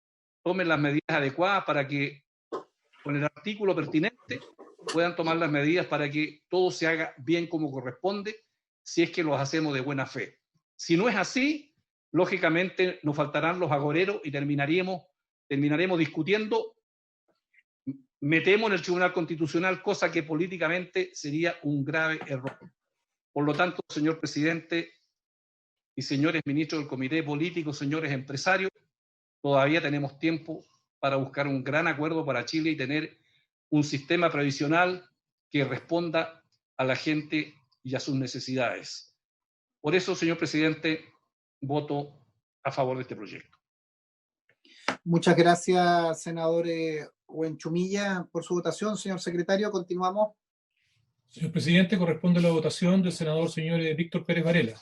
[SPEAKER 4] tomen las medidas adecuadas para que, con el artículo pertinente, puedan tomar las medidas para que todo se haga bien como corresponde, si es que los hacemos de buena fe. Si no es así, lógicamente nos faltarán los agoreros y terminaremos discutiendo, me temo, en el Tribunal Constitucional, cosa que políticamente sería un grave error. Por lo tanto, señor presidente y señores ministros del Comité Político, señores empresarios, todavía tenemos tiempo para buscar un gran acuerdo para Chile y tener un sistema previsional que responda a la gente y a sus necesidades. Por eso, señor presidente, voto a favor de este proyecto.
[SPEAKER 1] Muchas gracias, senador Huenchumilla, por su votación. Señor secretario, continuamos.
[SPEAKER 3] Señor presidente, corresponde la votación del senador señor Víctor Pérez Varela.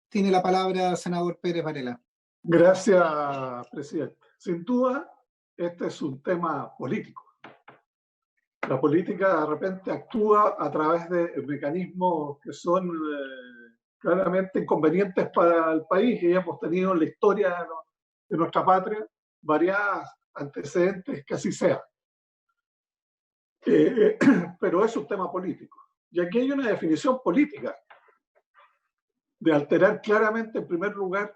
[SPEAKER 1] Tiene la palabra senador Pérez Varela.
[SPEAKER 7] Gracias, presidente. Sin duda, este es un tema político. La política de repente actúa a través de mecanismos que son claramente inconvenientes para el país, y hemos tenido en la historia de nuestra patria variados antecedentes que así sea. Pero es un tema político. Y aquí hay una definición política de alterar claramente, en primer lugar,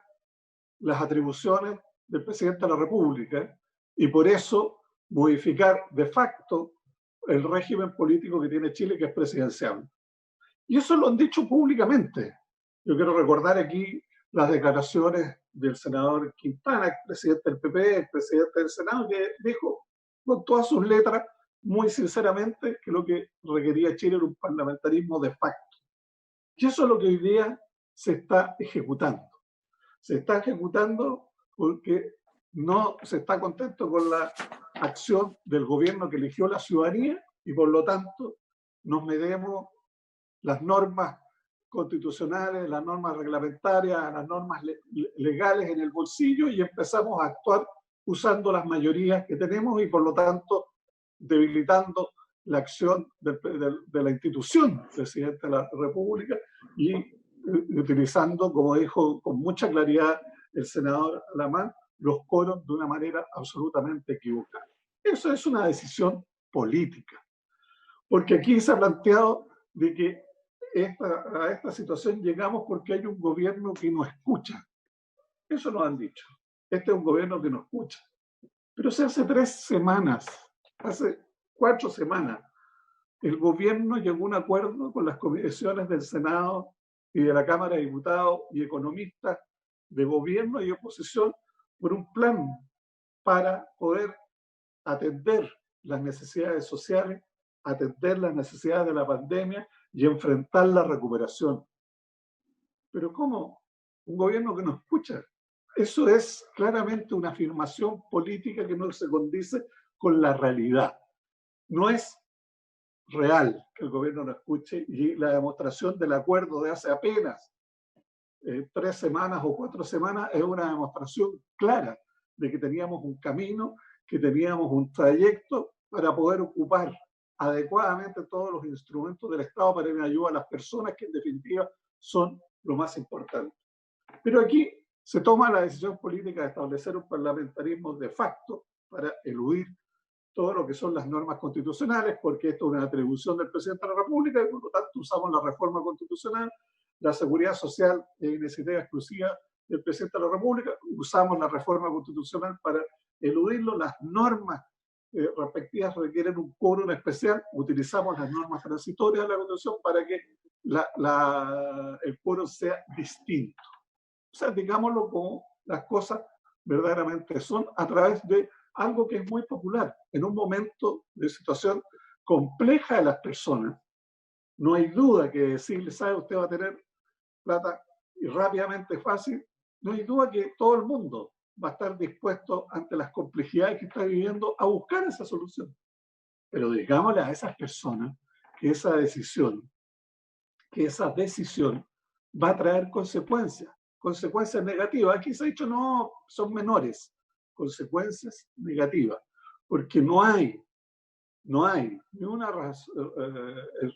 [SPEAKER 7] las atribuciones del presidente de la República y por eso modificar de facto el régimen político que tiene Chile, que es presidencial. Y eso lo han dicho públicamente. Yo quiero recordar aquí las declaraciones del senador Quintana, presidente del PP, el presidente del Senado, que dijo con todas sus letras, muy sinceramente, que lo que requería Chile era un parlamentarismo de facto. Y eso es lo que hoy día se está ejecutando. Se está ejecutando porque no se está contento con la acción del gobierno que eligió la ciudadanía y por lo tanto nos metemos las normas constitucionales, las normas reglamentarias, las normas legales en el bolsillo y empezamos a actuar usando las mayorías que tenemos y por lo tanto debilitando la acción de la institución presidente de la República y utilizando, como dijo con mucha claridad el senador Alamán, los coros de una manera absolutamente equivocada. Eso es una decisión política, porque aquí se ha planteado de que a esta situación llegamos porque hay un gobierno que no escucha. Eso nos han dicho. Este es un gobierno que no escucha. Pero si hace 3 semanas, hace 4 semanas, el gobierno llegó a un acuerdo con las comisiones del Senado y de la Cámara de Diputados y economistas de gobierno y oposición por un plan para poder atender las necesidades sociales, atender las necesidades de la pandemia y enfrentar la recuperación. Pero ¿cómo? Un gobierno que no escucha. Eso es claramente una afirmación política que no se condice con la realidad. No es real que el gobierno no escuche y la demostración del acuerdo de hace apenas 3 semanas o 4 semanas es una demostración clara de que teníamos un camino, que teníamos un trayecto para poder ocupar adecuadamente todos los instrumentos del Estado para ir en ayuda a las personas, que en definitiva son lo más importante. Pero aquí se toma la decisión política de establecer un parlamentarismo de facto para eludir todo lo que son las normas constitucionales, porque esto es una atribución del presidente de la República y por lo tanto usamos la reforma constitucional, la seguridad social es iniciativa exclusiva del presidente de la República, usamos la reforma constitucional para eludirlo, las normas respectivas requieren un quórum especial, utilizamos las normas transitorias de la Constitución para que el quórum sea distinto. O sea, digámoslo como las cosas verdaderamente son, a través de algo que es muy popular. En un momento de situación compleja de las personas, no hay duda que decirle, ¿sabe? Usted va a tener plata y rápidamente fácil, no hay duda que todo el mundo va a estar dispuesto ante las complejidades que está viviendo a buscar esa solución. Pero digámosle a esas personas que esa decisión va a traer consecuencias negativas. Aquí se ha dicho, no, son menores, consecuencias negativas, porque no hay ni un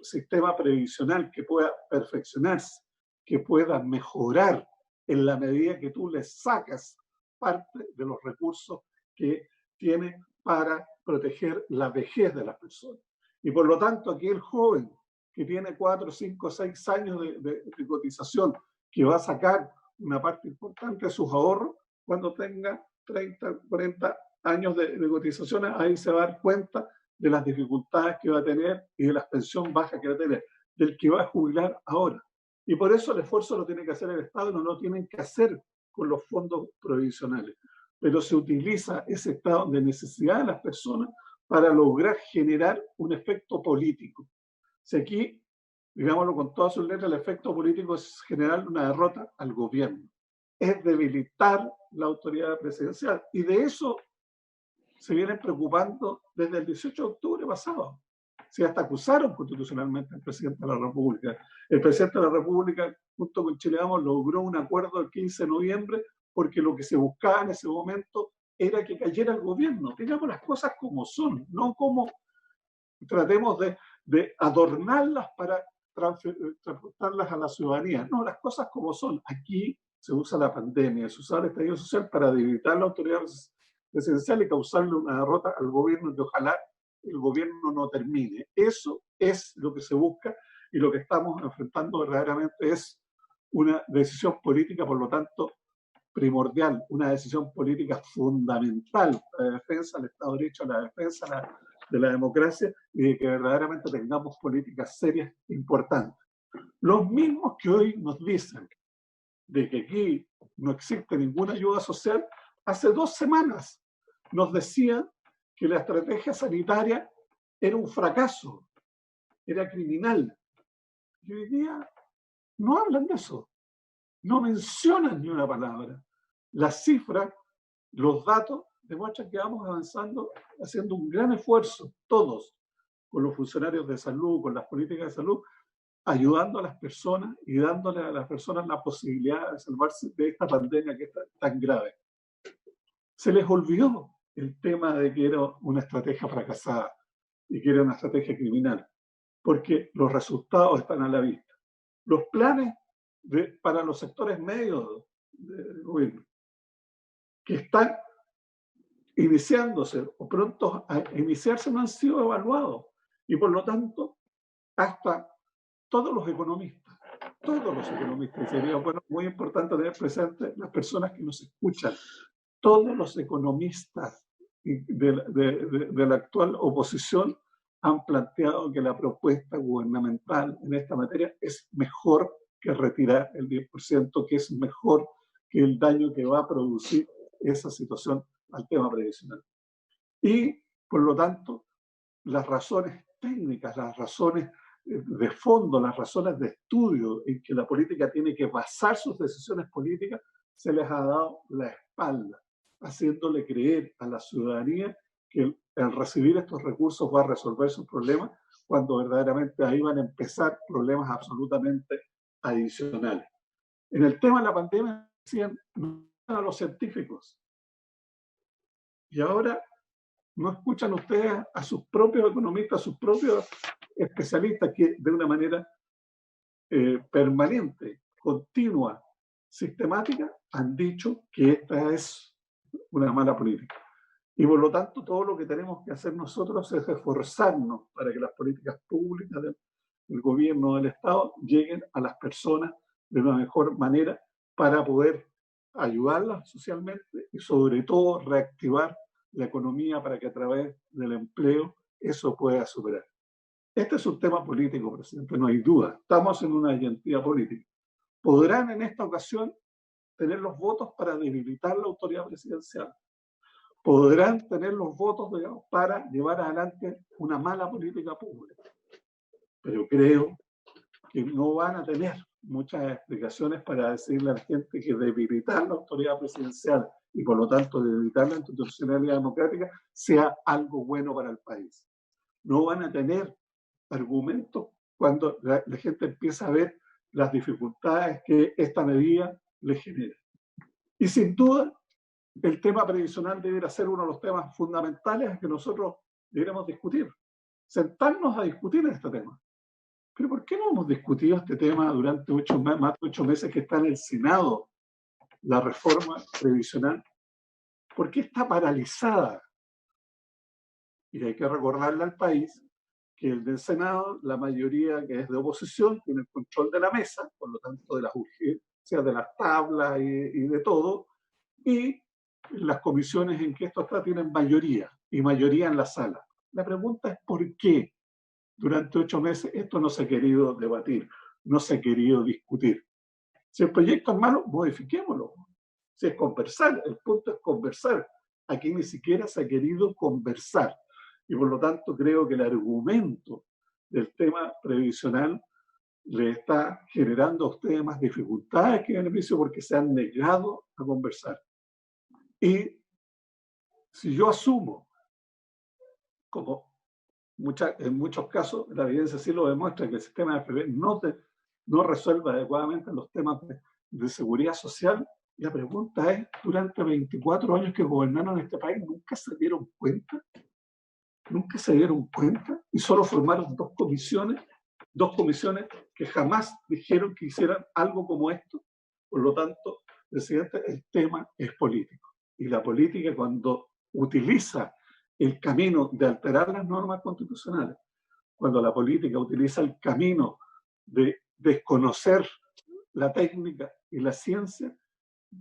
[SPEAKER 7] sistema previsional que pueda perfeccionarse, que pueda mejorar en la medida que tú le sacas parte de los recursos que tiene para proteger la vejez de las personas. Y por lo tanto, aquí el joven que tiene 4, 5, 6 años de cotización, que va a sacar una parte importante de sus ahorros, cuando tenga 30, 40 años de cotizaciones, ahí se va a dar cuenta de las dificultades que va a tener y de la pensión baja que va a tener, del que va a jubilar ahora. Y por eso el esfuerzo lo tiene que hacer el Estado, no lo tienen que hacer con los fondos provisionales. Pero se utiliza ese estado de necesidad de las personas para lograr generar un efecto político. Si aquí, digámoslo con todas sus letras, el efecto político es generar una derrota al gobierno, es debilitar la autoridad presidencial. Y de eso se vienen preocupando desde el 18 de octubre pasado. Si hasta acusaron constitucionalmente al presidente de la República. El presidente de la República, junto con Chile Vamos, logró un acuerdo el 15 de noviembre porque lo que se buscaba en ese momento era que cayera el gobierno. Digamos las cosas como son, no como tratemos de adornarlas para transportarlas a la ciudadanía. No, las cosas como son. Aquí se usa la pandemia, se usa el estallido social para debilitar la autoridad presidencial y causarle una derrota al gobierno que ojalá el gobierno no termine. Eso es lo que se busca y lo que estamos enfrentando verdaderamente es una decisión política, por lo tanto, primordial, una decisión política fundamental para la defensa del Estado de Derecho, la defensa de la democracia y de que verdaderamente tengamos políticas serias importantes. Los mismos que hoy nos dicen de que aquí no existe ninguna ayuda social, hace 2 semanas nos decían que la estrategia sanitaria era un fracaso, era criminal. Y hoy día no hablan de eso, no mencionan ni una palabra. Las cifras, los datos demuestran que vamos avanzando, haciendo un gran esfuerzo, todos, con los funcionarios de salud, con las políticas de salud, ayudando a las personas y dándole a las personas la posibilidad de salvarse de esta pandemia que es tan grave. Se les olvidó el tema de que era una estrategia fracasada y que era una estrategia criminal, porque los resultados están a la vista. Los planes para los sectores medios del gobierno que están iniciándose o prontos a iniciarse no han sido evaluados y por lo tanto hasta todos los economistas, y sería bueno, muy importante tener presente las personas que nos escuchan, todos los economistas de la actual oposición han planteado que la propuesta gubernamental en esta materia es mejor que retirar el 10%, que es mejor que el daño que va a producir esa situación al tema previsional. Y, por lo tanto, las razones técnicas, las razones de fondo, las razones de estudio en que la política tiene que basar sus decisiones políticas, se les ha dado la espalda, haciéndole creer a la ciudadanía que el recibir estos recursos va a resolver sus problemas, cuando verdaderamente ahí van a empezar problemas absolutamente adicionales. En el tema de la pandemia decían a los científicos y ahora no escuchan ustedes a sus propios economistas, a sus propios especialistas que de una manera permanente, continua, sistemática, han dicho que esta es una mala política. Y por lo tanto, todo lo que tenemos que hacer nosotros es esforzarnos para que las políticas públicas del gobierno, del Estado, lleguen a las personas de una mejor manera para poder ayudarlas socialmente y sobre todo reactivar la economía para que a través del empleo eso pueda superar. Este es un tema político, presidente, no hay duda. Estamos en una identidad política. ¿Podrán en esta ocasión tener los votos para debilitar la autoridad presidencial? podrán tener los votos, digamos, para llevar adelante una mala política pública. Pero creo que no van a tener muchas explicaciones para decirle a la gente que debilitar la autoridad presidencial y por lo tanto debilitar la institucionalidad democrática sea algo bueno para el país. No van a tener argumentos cuando la gente empieza a ver las dificultades que esta medida le genera. Y sin duda, el tema previsional debería ser uno de los temas fundamentales que nosotros deberíamos discutir. Sentarnos a discutir este tema. Pero ¿por qué no hemos discutido este tema durante más de 8 meses que está en el Senado, la reforma previsional? ¿Por qué está paralizada? Y hay que recordarle al país que el del Senado, la mayoría que es de oposición, tiene el control de la mesa, por lo tanto de las urgencias, de las tablas y de todo, y las comisiones en que esto está tienen mayoría, y mayoría en la sala. La pregunta es ¿por qué durante 8 meses esto no se ha querido debatir, no se ha querido discutir? Si el proyecto es malo, modifiquémoslo. Si es conversar, el punto es conversar. Aquí ni siquiera se ha querido conversar. Y por lo tanto creo que el argumento del tema previsional le está generando a ustedes más dificultades que beneficio porque se han negado a conversar. Y si yo asumo, como en muchos casos la evidencia sí lo demuestra, que el sistema de FP no resuelve adecuadamente los temas de seguridad social, la pregunta es, durante 24 años que gobernaron este país, ¿nunca se dieron cuenta? ¿Nunca se dieron cuenta? Y solo formaron dos comisiones que jamás dijeron que hicieran algo como esto. Por lo tanto, presidente, el tema es político. Y la política, cuando utiliza el camino de alterar las normas constitucionales, cuando la política utiliza el camino de desconocer la técnica y la ciencia,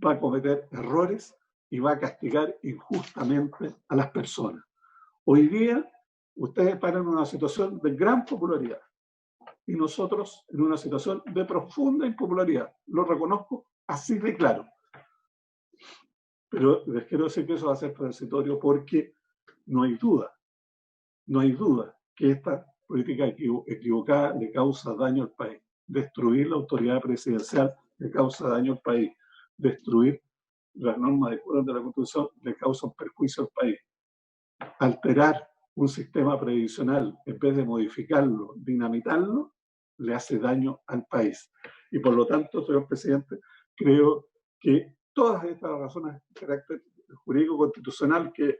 [SPEAKER 7] va a cometer errores y va a castigar injustamente a las personas. Hoy día, ustedes están en una situación de gran popularidad y nosotros en una situación de profunda impopularidad. Lo reconozco así de claro. Pero les quiero decir que eso va a ser transitorio porque no hay duda que esta política equivocada le causa daño al país. Destruir la autoridad presidencial le causa daño al país. Destruir las normas de la Constitución le causa un perjuicio al país. Alterar un sistema previsional en vez de modificarlo, dinamitarlo, le hace daño al país. Y por lo tanto, señor presidente, creo que todas estas razones de carácter jurídico-constitucional que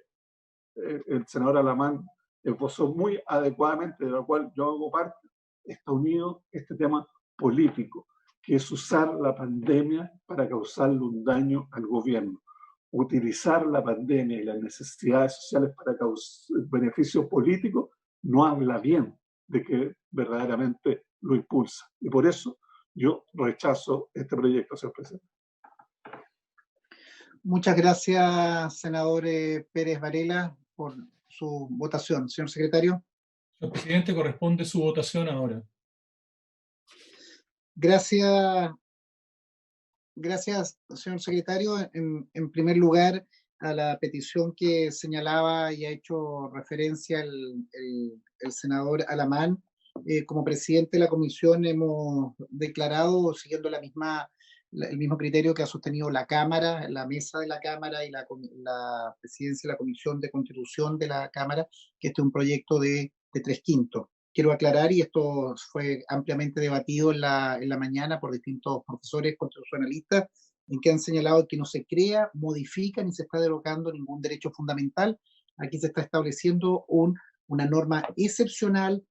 [SPEAKER 7] el senador Alamán esbozó muy adecuadamente, de lo cual yo hago parte, está unido este tema político, que es usar la pandemia para causarle un daño al gobierno. Utilizar la pandemia y las necesidades sociales para causar beneficio político no habla bien de que verdaderamente lo impulsa. Y por eso yo rechazo este proyecto, señor presidente.
[SPEAKER 1] Muchas gracias, senador Pérez Varela, por su votación. Señor secretario.
[SPEAKER 3] Señor presidente, corresponde su votación ahora.
[SPEAKER 1] Gracias, señor secretario. En primer lugar, a la petición que señalaba y ha hecho referencia el senador Alamán, como presidente de la comisión hemos declarado, siguiendo el mismo criterio que ha sostenido la Cámara, la mesa de la Cámara y la presidencia de la Comisión de Constitución de la Cámara, que este es un proyecto de 3/5. Quiero aclarar, y esto fue ampliamente debatido en la mañana por distintos profesores constitucionalistas, en que han señalado que no se crea, modifica ni se está derogando ningún derecho fundamental. Aquí se está estableciendo una norma excepcional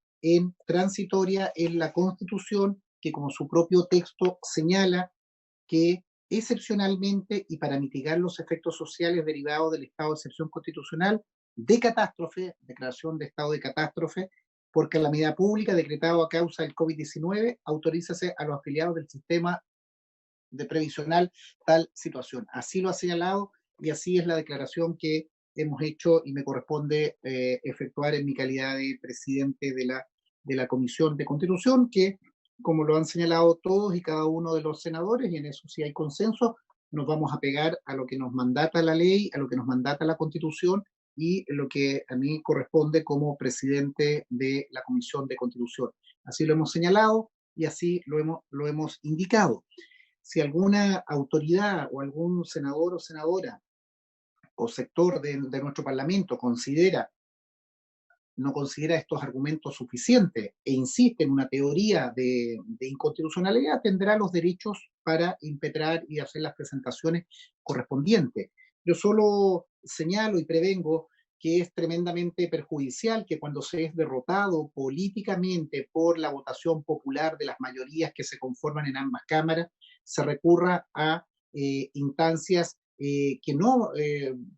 [SPEAKER 1] transitoria en la Constitución, que como su propio texto señala, que excepcionalmente y para mitigar los efectos sociales derivados del estado de excepción constitucional, de catástrofe, declaración de estado de catástrofe, por calamidad pública decretado a causa del COVID-19, autorízase a los afiliados del sistema de previsional tal situación. Así lo ha señalado y así es la declaración que hemos hecho y me corresponde efectuar en mi calidad de presidente de la Comisión de Constitución, que, como lo han señalado todos y cada uno de los senadores, y en eso sí hay consenso, nos vamos a pegar a lo que nos mandata la ley, a lo que nos mandata la Constitución y lo que a mí corresponde como presidente de la Comisión de Constitución. Así lo hemos señalado y así lo hemos indicado. Si alguna autoridad o algún senador o senadora o sector de nuestro Parlamento no considera estos argumentos suficientes e insiste en una teoría de inconstitucionalidad, tendrá los derechos para impetrar y hacer las presentaciones correspondientes. Yo solo señalo y prevengo que es tremendamente perjudicial que cuando se es derrotado políticamente por la votación popular de las mayorías que se conforman en ambas cámaras, se recurra a instancias que no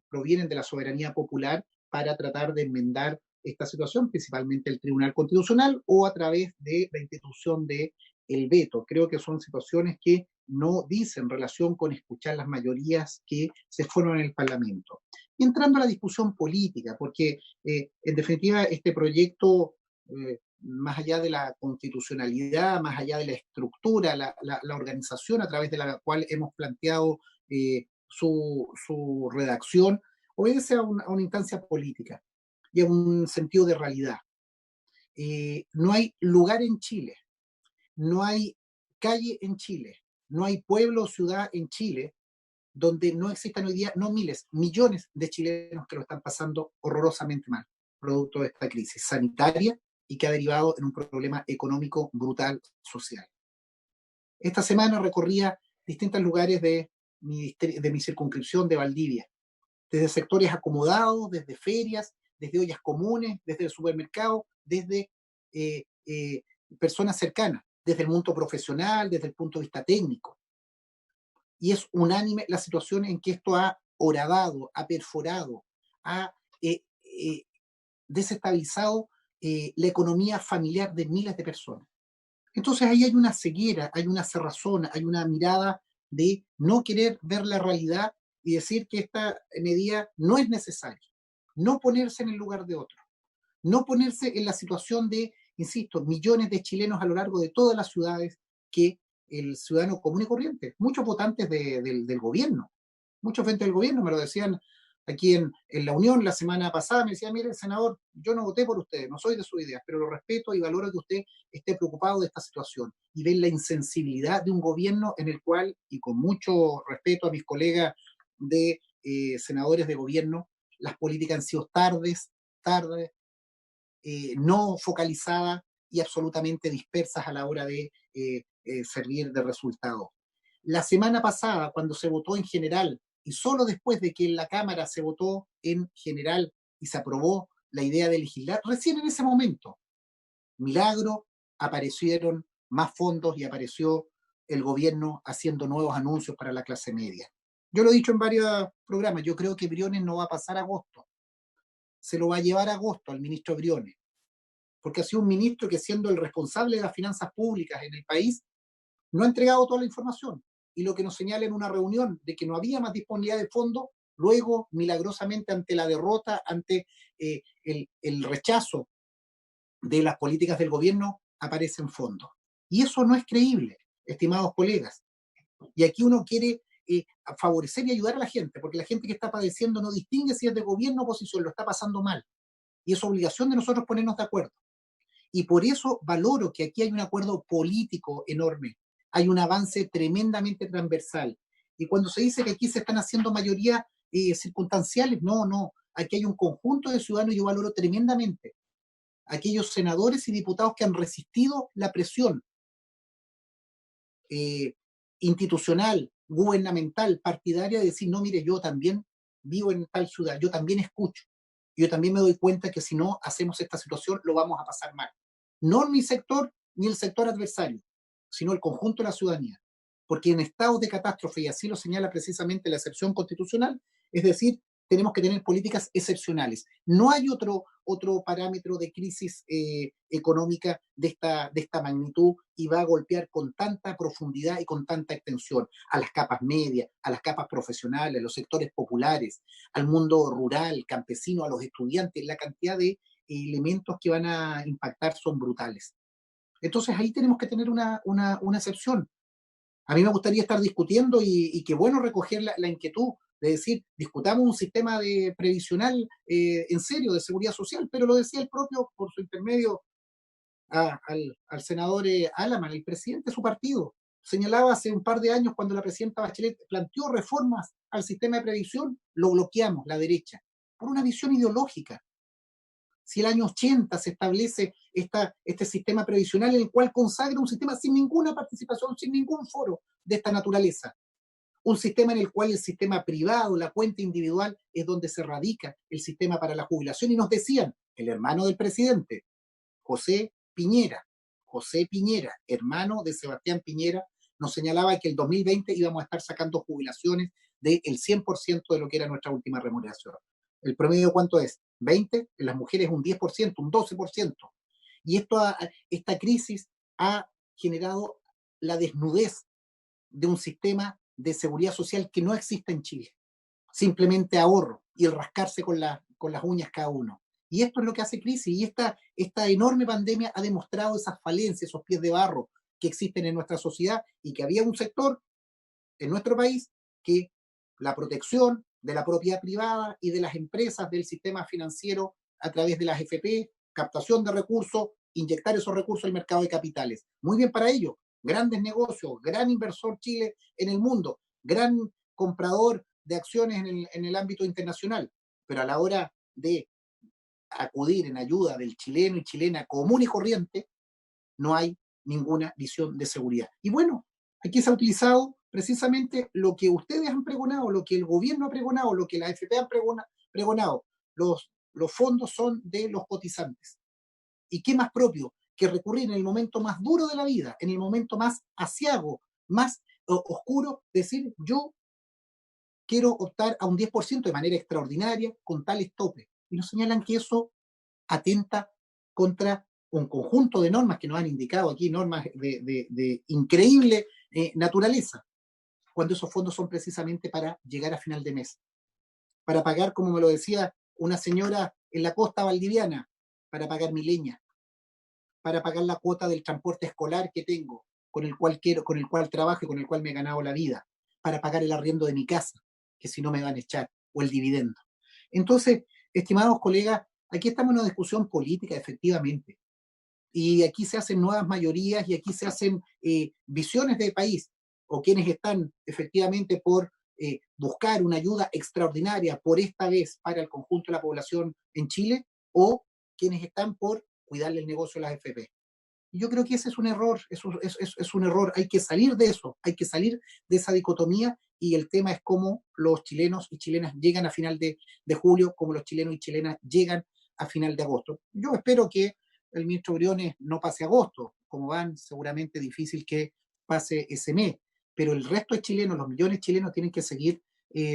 [SPEAKER 1] provienen de la soberanía popular para tratar de enmendar esta situación, principalmente el Tribunal Constitucional o a través de la institución del veto. Creo que son situaciones que no dicen relación con escuchar las mayorías que se fueron en el Parlamento. Y entrando a la discusión política, porque en definitiva este proyecto, más allá de la constitucionalidad, más allá de la estructura, la organización a través de la cual hemos planteado su redacción, obedece a una instancia política y a un sentido de realidad. No hay lugar en Chile, no hay calle en Chile, no hay pueblo o ciudad en Chile donde no existan hoy día, no miles, millones de chilenos que lo están pasando horrorosamente mal, producto de esta crisis sanitaria y que ha derivado en un problema económico brutal social. Esta semana recorría distintos lugares de mi circunscripción de Valdivia, desde sectores acomodados, desde ferias, desde ollas comunes, desde el supermercado, desde personas cercanas, desde el mundo profesional, desde el punto de vista técnico. Y es unánime la situación en que esto ha horadado, ha perforado, ha desestabilizado la economía familiar de miles de personas. Entonces ahí hay una ceguera, hay una cerrazón, hay una mirada de no querer ver la realidad y decir que esta medida no es necesaria, no ponerse en el lugar de otro, no ponerse en la situación de, insisto, millones de chilenos a lo largo de todas las ciudades que el ciudadano común y corriente, muchos votantes del gobierno, muchos frente del gobierno, me lo decían aquí en la Unión la semana pasada, me decía, mire, senador, yo no voté por usted, no soy de sus ideas, pero lo respeto y valoro que usted esté preocupado de esta situación y ven la insensibilidad de un gobierno en el cual, y con mucho respeto a mis colegas de senadores de gobierno, las políticas han sido tardes, no focalizadas y absolutamente dispersas a la hora de servir de resultado. La semana pasada, cuando se votó en general, y solo después de que en la Cámara se votó en general y se aprobó la idea de legislar, recién en ese momento, milagro, aparecieron más fondos y apareció el gobierno haciendo nuevos anuncios para la clase media. Yo lo he dicho en varios programas, yo creo que Briones no va a pasar agosto, se lo va a llevar a agosto al ministro Briones, porque ha sido un ministro que, siendo el responsable de las finanzas públicas en el país, no ha entregado toda la información. Y lo que nos señala en una reunión de que no había más disponibilidad de fondos, luego, milagrosamente, ante la derrota, ante el rechazo de las políticas del gobierno, aparecen fondos. Y eso no es creíble, estimados colegas. Y aquí uno quiere favorecer y ayudar a la gente, porque la gente que está padeciendo no distingue si es de gobierno o oposición, lo está pasando mal. Y es obligación de nosotros ponernos de acuerdo. Y por eso valoro que aquí hay un acuerdo político enorme, hay un avance tremendamente transversal. Y cuando se dice que aquí se están haciendo mayorías circunstanciales, no, aquí hay un conjunto de ciudadanos, y yo valoro tremendamente aquellos senadores y diputados que han resistido la presión institucional, gubernamental, partidaria, de decir, no, mire, yo también vivo en tal ciudad, yo también escucho, yo también me doy cuenta que si no hacemos esta situación lo vamos a pasar mal. No mi sector ni el sector adversario, sino el conjunto de la ciudadanía. Porque en estados de catástrofe, y así lo señala precisamente la excepción constitucional, es decir, tenemos que tener políticas excepcionales. No hay otro parámetro de crisis económica de esta magnitud y va a golpear con tanta profundidad y con tanta extensión a las capas medias, a las capas profesionales, a los sectores populares, al mundo rural, campesino, a los estudiantes. La cantidad de elementos que van a impactar son brutales. Entonces ahí tenemos que tener una excepción. A mí me gustaría estar discutiendo y qué bueno recoger la inquietud de decir, discutamos un sistema previsional en serio, de seguridad social, pero lo decía el propio, por su intermedio, al senador Alaman, el presidente de su partido. Señalaba hace un par de años cuando la presidenta Bachelet planteó reformas al sistema de previsión, lo bloqueamos, la derecha, por una visión ideológica. Si el año 80 se establece este sistema previsional en el cual consagra un sistema sin ninguna participación, sin ningún foro de esta naturaleza, un sistema en el cual el sistema privado, la cuenta individual, es donde se radica el sistema para la jubilación, y nos decían, el hermano del presidente, José Piñera, hermano de Sebastián Piñera, nos señalaba que el 2020 íbamos a estar sacando jubilaciones del 100% de lo que era nuestra última remuneración. ¿El promedio cuánto es? 20, en las mujeres un 10%, un 12%. Y esta crisis ha generado la desnudez de un sistema de seguridad social que no existe en Chile. Simplemente ahorro y el rascarse con las uñas cada uno. Y esto es lo que hace crisis. Y esta enorme pandemia ha demostrado esas falencias, esos pies de barro que existen en nuestra sociedad, y que había un sector en nuestro país que la protección de la propiedad privada y de las empresas del sistema financiero a través de las FP, captación de recursos, inyectar esos recursos al mercado de capitales. Muy bien para ello. Grandes negocios, gran inversor Chile en el mundo, gran comprador de acciones en el ámbito internacional. Pero a la hora de acudir en ayuda del chileno y chilena común y corriente, no hay ninguna visión de seguridad. Y bueno, aquí se ha utilizado precisamente lo que ustedes han pregonado, lo que el gobierno ha pregonado, lo que la AFP han pregonado. Los fondos son de los cotizantes. ¿Y qué más propio que recurrir en el momento más duro de la vida, en el momento más aciago, más oscuro, decir, yo quiero optar a un 10% de manera extraordinaria con tales topes? Y nos señalan que eso atenta contra un conjunto de normas que nos han indicado aquí, normas de increíble naturaleza, cuando esos fondos son precisamente para llegar a final de mes, para pagar, como me lo decía una señora en la costa valdiviana, para pagar mi leña, para pagar la cuota del transporte escolar que tengo, con el cual trabajo y con el cual me he ganado la vida, para pagar el arriendo de mi casa, que si no me van a echar, o el dividendo. Entonces, estimados colegas, aquí estamos en una discusión política, efectivamente, y aquí se hacen nuevas mayorías y aquí se hacen visiones de país, o quienes están efectivamente por buscar una ayuda extraordinaria por esta vez para el conjunto de la población en Chile, o quienes están por cuidarle el negocio a las FP. Y yo creo que ese es un error, es un error, hay que salir de eso, hay que salir de esa dicotomía, y el tema es cómo los chilenos y chilenas llegan a final de julio, cómo los chilenos y chilenas llegan a final de agosto. Yo espero que el ministro Briones no pase agosto, como van, seguramente difícil que pase ese mes, pero el resto de chilenos, los millones de chilenos, tienen que seguir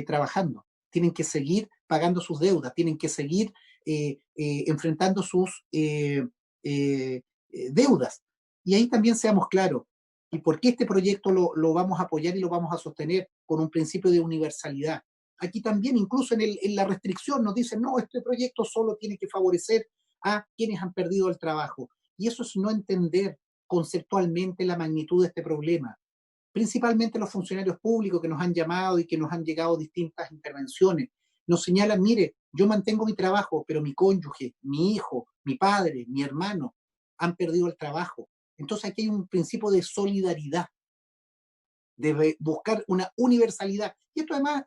[SPEAKER 1] trabajando, tienen que seguir pagando sus deudas, tienen que seguir enfrentando sus deudas. Y ahí también seamos claros, y por qué este proyecto lo vamos a apoyar y lo vamos a sostener con un principio de universalidad. Aquí también, incluso en la restricción, nos dicen, no, este proyecto solo tiene que favorecer a quienes han perdido el trabajo. Y eso es no entender conceptualmente la magnitud de este problema. Principalmente los funcionarios públicos que nos han llamado y que nos han llegado distintas intervenciones, nos señalan, mire, yo mantengo mi trabajo, pero mi cónyuge, mi hijo, mi padre, mi hermano han perdido el trabajo. Entonces aquí hay un principio de solidaridad, de buscar una universalidad. Y esto además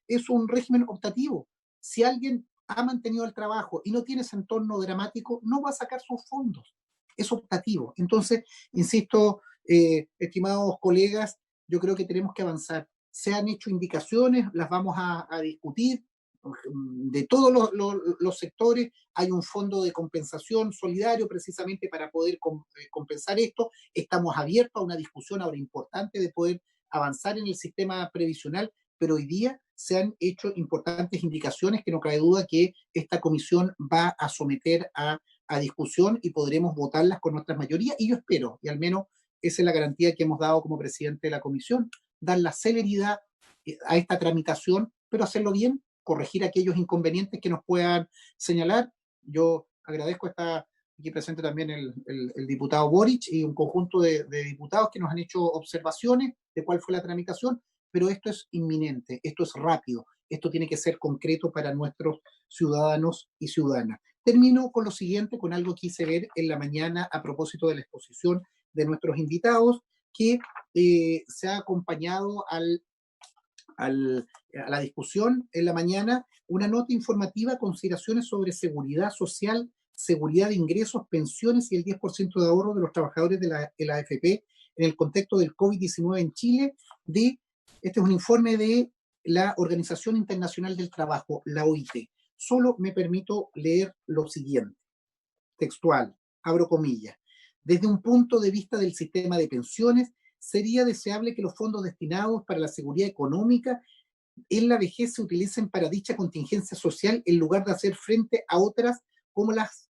[SPEAKER 1] es un régimen optativo. Si alguien ha mantenido el trabajo y no tiene ese entorno dramático, no va a sacar sus fondos. Es optativo. Entonces, insisto, estimados colegas, yo creo que tenemos que avanzar. Se han hecho indicaciones, las vamos a discutir de todos los sectores. Hay un fondo de compensación solidario precisamente para poder compensar esto. Estamos abiertos a una discusión ahora importante de poder avanzar en el sistema previsional, pero hoy día se han hecho importantes indicaciones que no cabe duda que esta comisión va a someter a discusión y podremos votarlas con nuestras mayorías, y yo espero, y al menos esa es la garantía que hemos dado como presidente de la comisión, dar la celeridad a esta tramitación, pero hacerlo bien, corregir aquellos inconvenientes que nos puedan señalar. Yo agradezco esta aquí presente también el diputado Boric y un conjunto de diputados que nos han hecho observaciones de cuál fue la tramitación, pero esto es inminente, esto es rápido, esto tiene que ser concreto para nuestros ciudadanos y ciudadanas. Termino con lo siguiente, con algo que hice ver en la mañana a propósito de la exposición de nuestros invitados, que se ha acompañado a la discusión en la mañana una nota informativa, consideraciones sobre seguridad social, seguridad de ingresos, pensiones y el 10% de ahorro de los trabajadores de la AFP en el contexto del COVID-19 en Chile. Este es un informe de la Organización Internacional del Trabajo, la OIT. Solo me permito leer lo siguiente, textual, abro comillas. Desde un punto de vista del sistema de pensiones, sería deseable que los fondos destinados para la seguridad económica en la vejez se utilicen para dicha contingencia social en lugar de hacer frente a otras como las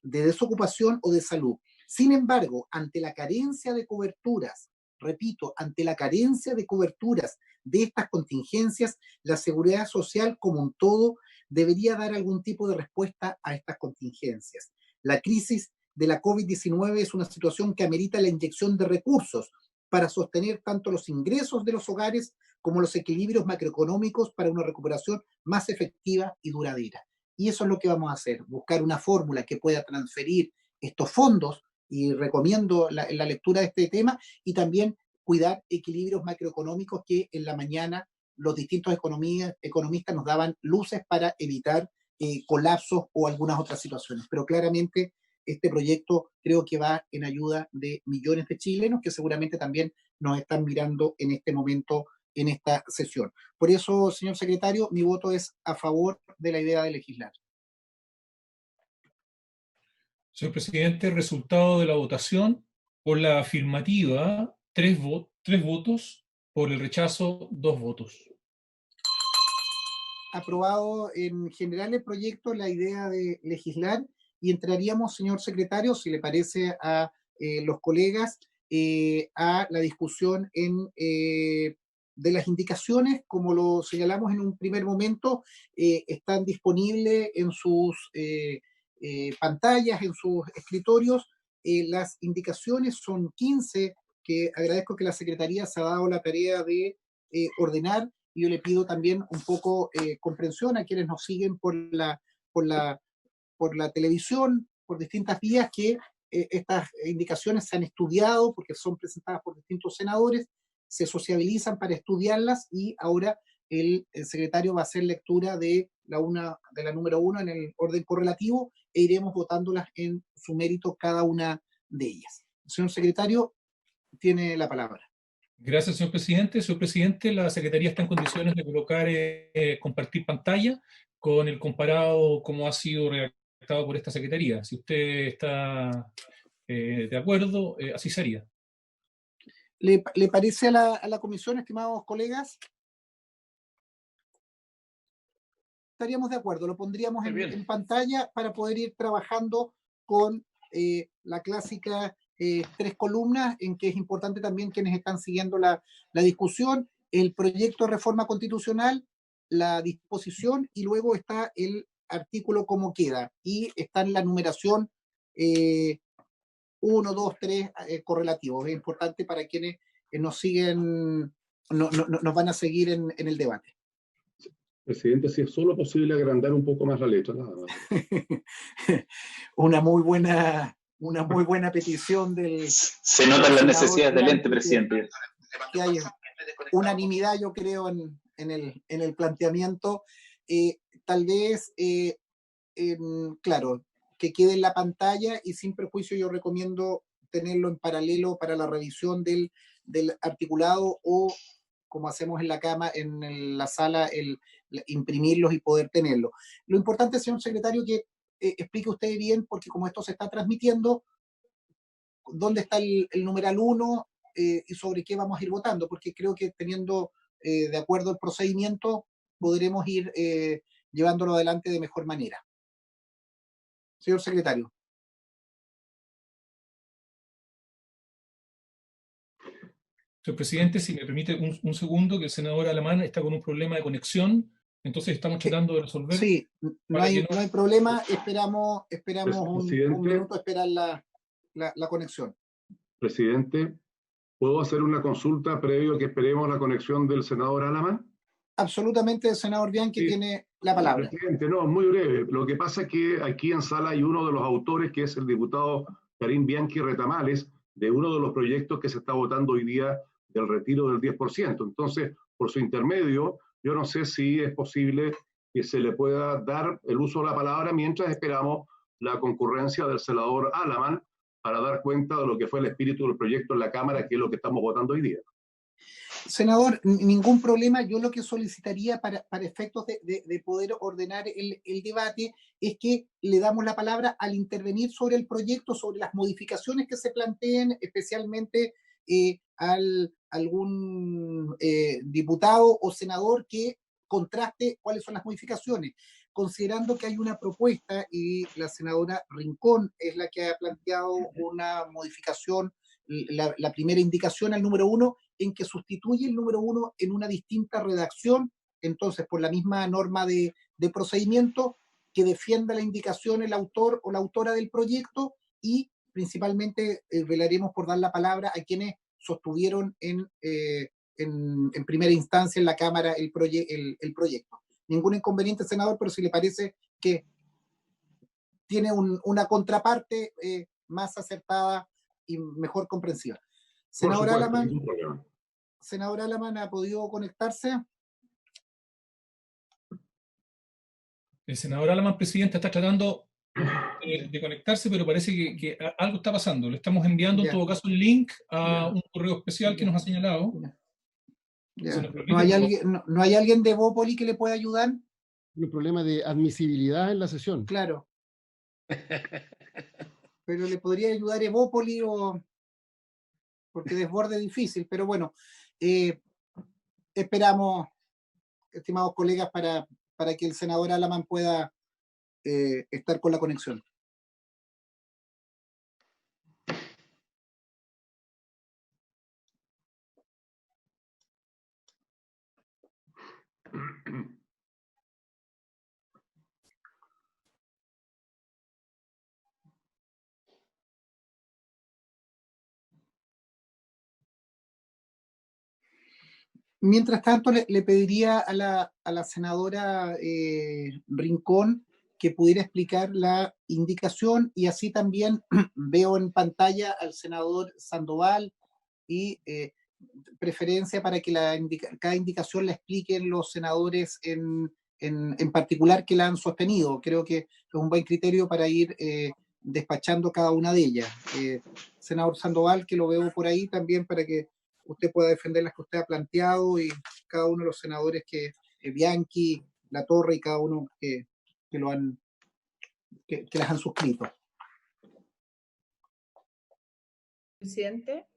[SPEAKER 1] de desocupación o de salud. Sin embargo, ante la carencia de coberturas, repito, ante la carencia de coberturas de estas contingencias, la seguridad social como un todo debería dar algún tipo de respuesta a estas contingencias. La crisis de la COVID-19 es una situación que amerita la inyección de recursos para sostener tanto los ingresos de los hogares como los equilibrios macroeconómicos para una recuperación más efectiva y duradera. Y eso es lo que vamos a hacer, buscar una fórmula que pueda transferir estos fondos, y recomiendo la lectura de este tema, y también cuidar equilibrios macroeconómicos que en la mañana los distintos economistas nos daban luces para evitar colapsos o algunas otras situaciones. Pero claramente este proyecto creo que va en ayuda de millones de chilenos que seguramente también nos están mirando en este momento en esta sesión. Por eso, señor secretario, mi voto es a favor de la idea de legislar.
[SPEAKER 3] Señor presidente, resultado de la votación: por la afirmativa, 3 votos, por el rechazo, 2 votos.
[SPEAKER 1] Aprobado en general el proyecto, la idea de legislar, y entraríamos, señor secretario, si le parece a los colegas, a la discusión de las indicaciones. Como lo señalamos en un primer momento, están disponibles en sus pantallas, en sus escritorios. Las indicaciones son 15, que agradezco que la Secretaría se ha dado la tarea de ordenar, y yo le pido también un poco comprensión a quienes nos siguen por la televisión, por distintas vías, que estas indicaciones se han estudiado porque son presentadas por distintos senadores, se sociabilizan para estudiarlas, y ahora el secretario va a hacer lectura de la número 1 en el orden correlativo, e iremos votándolas en su mérito cada una de ellas. Señor secretario, tiene la palabra.
[SPEAKER 3] Gracias, señor presidente. Señor presidente, la Secretaría está en condiciones de colocar, compartir pantalla con el comparado como ha sido redactado por esta Secretaría. Si usted está de acuerdo, así sería.
[SPEAKER 1] ¿Le parece a la comisión, estimados colegas? Estaríamos de acuerdo, lo pondríamos en pantalla para poder ir trabajando con la clásica 3 columnas, en que es importante también quienes están siguiendo la discusión, el proyecto de reforma constitucional, la disposición, y luego está el artículo como queda, y está en la numeración 1, 2, 3 correlativos. Es importante para quienes nos siguen, nos van a seguir en el debate.
[SPEAKER 8] Presidente, si es solo posible agrandar un poco más la letra, nada más.
[SPEAKER 1] Una muy buena petición del...
[SPEAKER 5] Se notan las necesidades del ente, presidente.
[SPEAKER 1] Que hay unanimidad, yo creo, en el planteamiento. Tal vez, claro, que quede en la pantalla, y sin perjuicio yo recomiendo tenerlo en paralelo para la revisión del articulado, o como hacemos en la sala, imprimirlos y poder tenerlo. Lo importante, señor secretario, que explique usted bien, porque como esto se está transmitiendo, dónde está el numeral 1 y sobre qué vamos a ir votando, porque creo que teniendo de acuerdo el procedimiento podremos ir llevándolo adelante de mejor manera. Señor secretario.
[SPEAKER 3] Señor presidente, si me permite un segundo, que el senador Alamán está con un problema de conexión. Entonces estamos tratando de resolver.
[SPEAKER 1] Sí, no hay problema, esperamos un minuto a esperar la conexión.
[SPEAKER 8] Presidente, ¿puedo hacer una consulta previo a que esperemos la conexión del senador Alamán?
[SPEAKER 1] Absolutamente, el senador Bianchi tiene la palabra.
[SPEAKER 8] Presidente, no, muy breve. Lo que pasa es que aquí en sala hay uno de los autores, que es el diputado Karim Bianchi Retamales, de uno de los proyectos que se está votando hoy día del retiro del 10%. Entonces, por su intermedio, yo no sé si es posible que se le pueda dar el uso de la palabra mientras esperamos la concurrencia del senador Alamán para dar cuenta de lo que fue el espíritu del proyecto en la Cámara, que es lo que estamos votando hoy día.
[SPEAKER 1] Senador, ningún problema. Yo lo que solicitaría para efectos de poder ordenar el debate es que le damos la palabra al intervenir sobre el proyecto, sobre las modificaciones que se planteen, especialmente algún diputado o senador que contraste cuáles son las modificaciones, considerando que hay una propuesta y la senadora Rincón es la que ha planteado una modificación, la primera indicación al número 1, en que sustituye el número 1 en una distinta redacción. Entonces, por la misma norma de procedimiento, que defienda la indicación el autor o la autora del proyecto, y principalmente velaremos por dar la palabra a quienes sostuvieron en primera instancia en la Cámara el proyecto. Ningún inconveniente, senador, pero si le parece que tiene una contraparte más acertada y mejor comprensiva. Senador Alamán, ¿ha podido conectarse?
[SPEAKER 3] El senador Alamán, presidente, está tratando de conectarse, pero parece que algo está pasando. Le estamos enviando en todo caso el link a un correo especial que nos ha señalado.
[SPEAKER 1] ¿No hay alguien de Bópoli que le pueda ayudar?
[SPEAKER 9] Un problema de admisibilidad en la sesión.
[SPEAKER 1] Claro. Pero le podría ayudar Evópoli porque desborde difícil, pero bueno, esperamos, estimados colegas, para que el senador Alamán pueda estar con la conexión. Mientras tanto, le pediría a la senadora Rincón que pudiera explicar la indicación, y así también veo en pantalla al senador Sandoval, y preferencia para que cada indicación la expliquen los senadores en particular que la han sostenido. Creo que es un buen criterio para ir despachando cada una de ellas. Senador Sandoval, que lo veo por ahí también, para que usted pueda defender las que usted ha planteado, y cada uno de los senadores Bianchi, Latorre y cada uno que las han suscrito.
[SPEAKER 10] Presidente.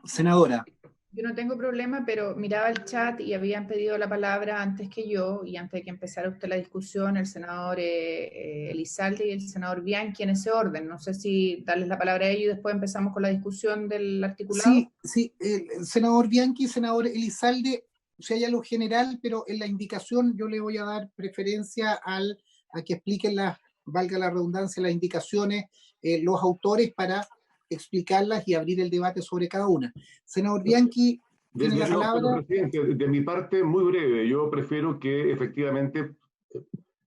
[SPEAKER 1] Senadora.
[SPEAKER 10] Yo no tengo problema, pero miraba el chat y habían pedido la palabra antes que yo, y antes de que empezara usted la discusión, el senador Elizalde y el senador Bianchi, en ese orden. No sé si darles la palabra a ellos y después empezamos con la discusión del articulado.
[SPEAKER 1] Sí, el senador Bianchi, senador Elizalde, o sea, ya lo general, pero en la indicación yo le voy a dar preferencia a que expliquen valga la redundancia, las indicaciones, los autores, para explicarlas y abrir el debate sobre cada una. Senador Bianchi, tiene la palabra.
[SPEAKER 8] Presidente, de mi parte, muy breve. Yo prefiero que efectivamente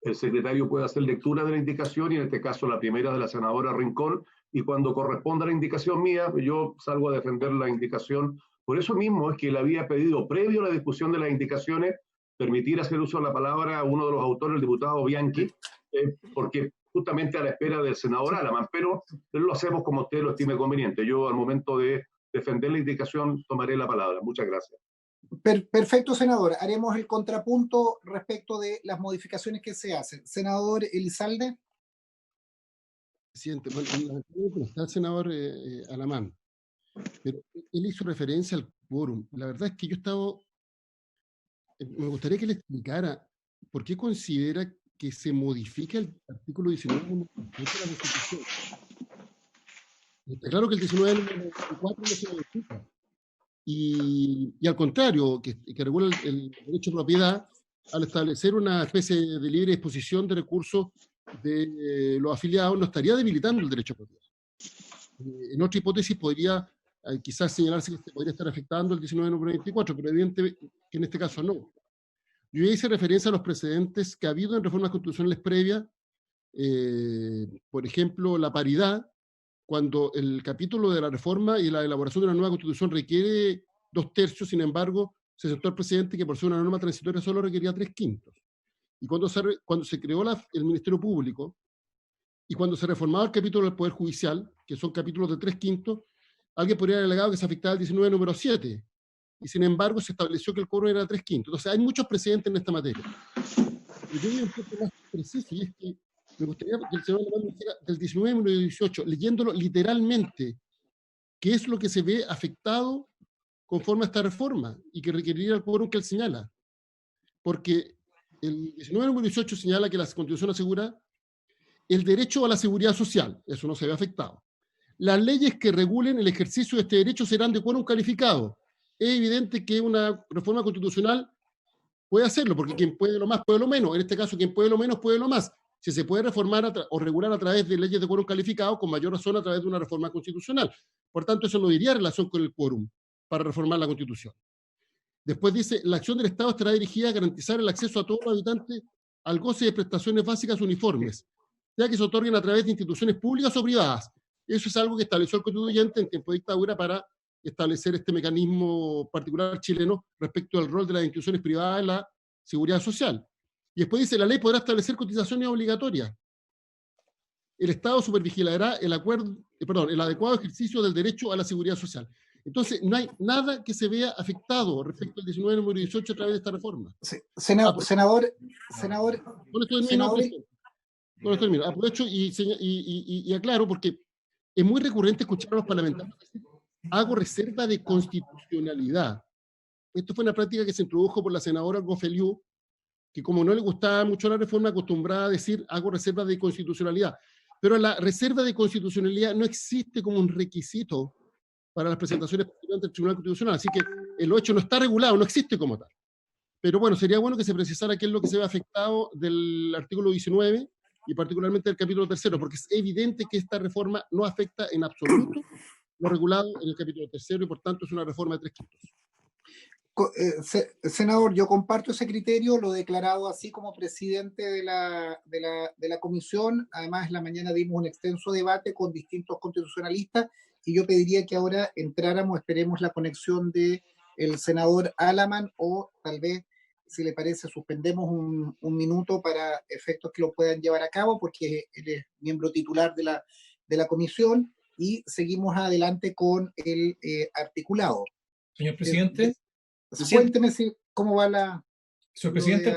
[SPEAKER 8] el secretario pueda hacer lectura de la indicación, y en este caso la primera de la senadora Rincón, y cuando corresponda la indicación mía, yo salgo a defender la indicación. Por eso mismo es que le había pedido, previo a la discusión de las indicaciones, permitir hacer uso de la palabra a uno de los autores, el diputado Bianchi, porque justamente a la espera del senador Alamán, pero lo hacemos como usted lo estime conveniente. Yo, al momento de defender la indicación, tomaré la palabra. Muchas gracias.
[SPEAKER 1] Perfecto, senador. Haremos el contrapunto respecto de las modificaciones que se hacen. Senador Elizalde.
[SPEAKER 9] Presidente, bueno, está el senador Alamán, pero él hizo referencia al quórum. La verdad es que yo me gustaría que le explicara por qué considera que se modifica el artículo 19 de la Constitución. Está claro que el 1994 no se modifica. Y al contrario, que regula el derecho de propiedad, al establecer una especie de libre disposición de recursos de los afiliados, no estaría debilitando el derecho de propiedad. En otra hipótesis podría quizás señalarse que podría estar afectando el 1994, pero evidentemente que en este caso no. Yo ya hice referencia a los precedentes que ha habido en reformas constitucionales previas, por ejemplo, la paridad, cuando el capítulo de la reforma y la elaboración de una nueva constitución requiere 2/3, sin embargo, se aceptó el presidente que por ser una norma transitoria solo requería 3/5. Y cuando se creó el Ministerio Público, y cuando se reformaba el capítulo del Poder Judicial, que son capítulos de 3/5, alguien podría haber alegado que se afectaba el 19 número 7, y sin embargo se estableció que el quórum era 3/5. Entonces hay muchos precedentes en esta materia. Y yo voy un poco más preciso, y es que me gustaría que el señor Alemán me dijera del 19 número 18, leyéndolo literalmente, qué es lo que se ve afectado conforme a esta reforma y que requeriría el quórum que él señala. Porque el 19 número 18 señala que la Constitución asegura el derecho a la seguridad social, eso no se ve afectado. Las leyes que regulen el ejercicio de este derecho serán de quórum calificado. Es evidente que una reforma constitucional puede hacerlo, porque quien puede lo más puede lo menos. En este caso, quien puede lo menos puede lo más. Si se puede reformar o regular a través de leyes de quórum calificado, con mayor razón a través de una reforma constitucional. Por tanto, eso no iría en relación con el quórum para reformar la Constitución. Después dice, la acción del Estado estará dirigida a garantizar el acceso a todos los habitantes al goce de prestaciones básicas uniformes, ya que se otorguen a través de instituciones públicas o privadas. Eso es algo que estableció el constituyente en tiempo de dictadura para establecer este mecanismo particular chileno respecto al rol de las instituciones privadas en la seguridad social. Y después dice, la ley podrá establecer cotizaciones obligatorias. El Estado supervigilará el adecuado ejercicio del derecho a la seguridad social. Entonces, no hay nada que se vea afectado respecto al 19 número 18 a través de esta reforma.
[SPEAKER 1] Sí. Senador.
[SPEAKER 9] Con esto termino. Aprovecho y aclaro, porque es muy recurrente escuchar a los parlamentarios decir, hago reserva de constitucionalidad. Esto fue una práctica que se introdujo por la senadora Gofeliú, que como no le gustaba mucho la reforma, acostumbraba a decir, hago reserva de constitucionalidad. Pero la reserva de constitucionalidad no existe como un requisito para las presentaciones ante el Tribunal Constitucional. Así que el hecho no está regulado, no existe como tal. Pero bueno, sería bueno que se precisara qué es lo que se ve afectado del artículo 19 y particularmente del capítulo 3, porque es evidente que esta reforma no afecta en absoluto lo regulado en el capítulo 3 y por tanto es una reforma de 3/5.
[SPEAKER 1] Senador, yo comparto ese criterio, lo he declarado así como presidente de la comisión. Además, en la mañana dimos un extenso debate con distintos constitucionalistas y yo pediría que ahora esperemos la conexión del senador Alaman, o tal vez, si le parece, suspendemos un minuto para efectos que lo puedan llevar a cabo, porque él es miembro titular de la comisión, y seguimos adelante con el articulado.
[SPEAKER 3] Señor presidente.
[SPEAKER 1] Cuénteme cómo va la...
[SPEAKER 3] Señor presidente,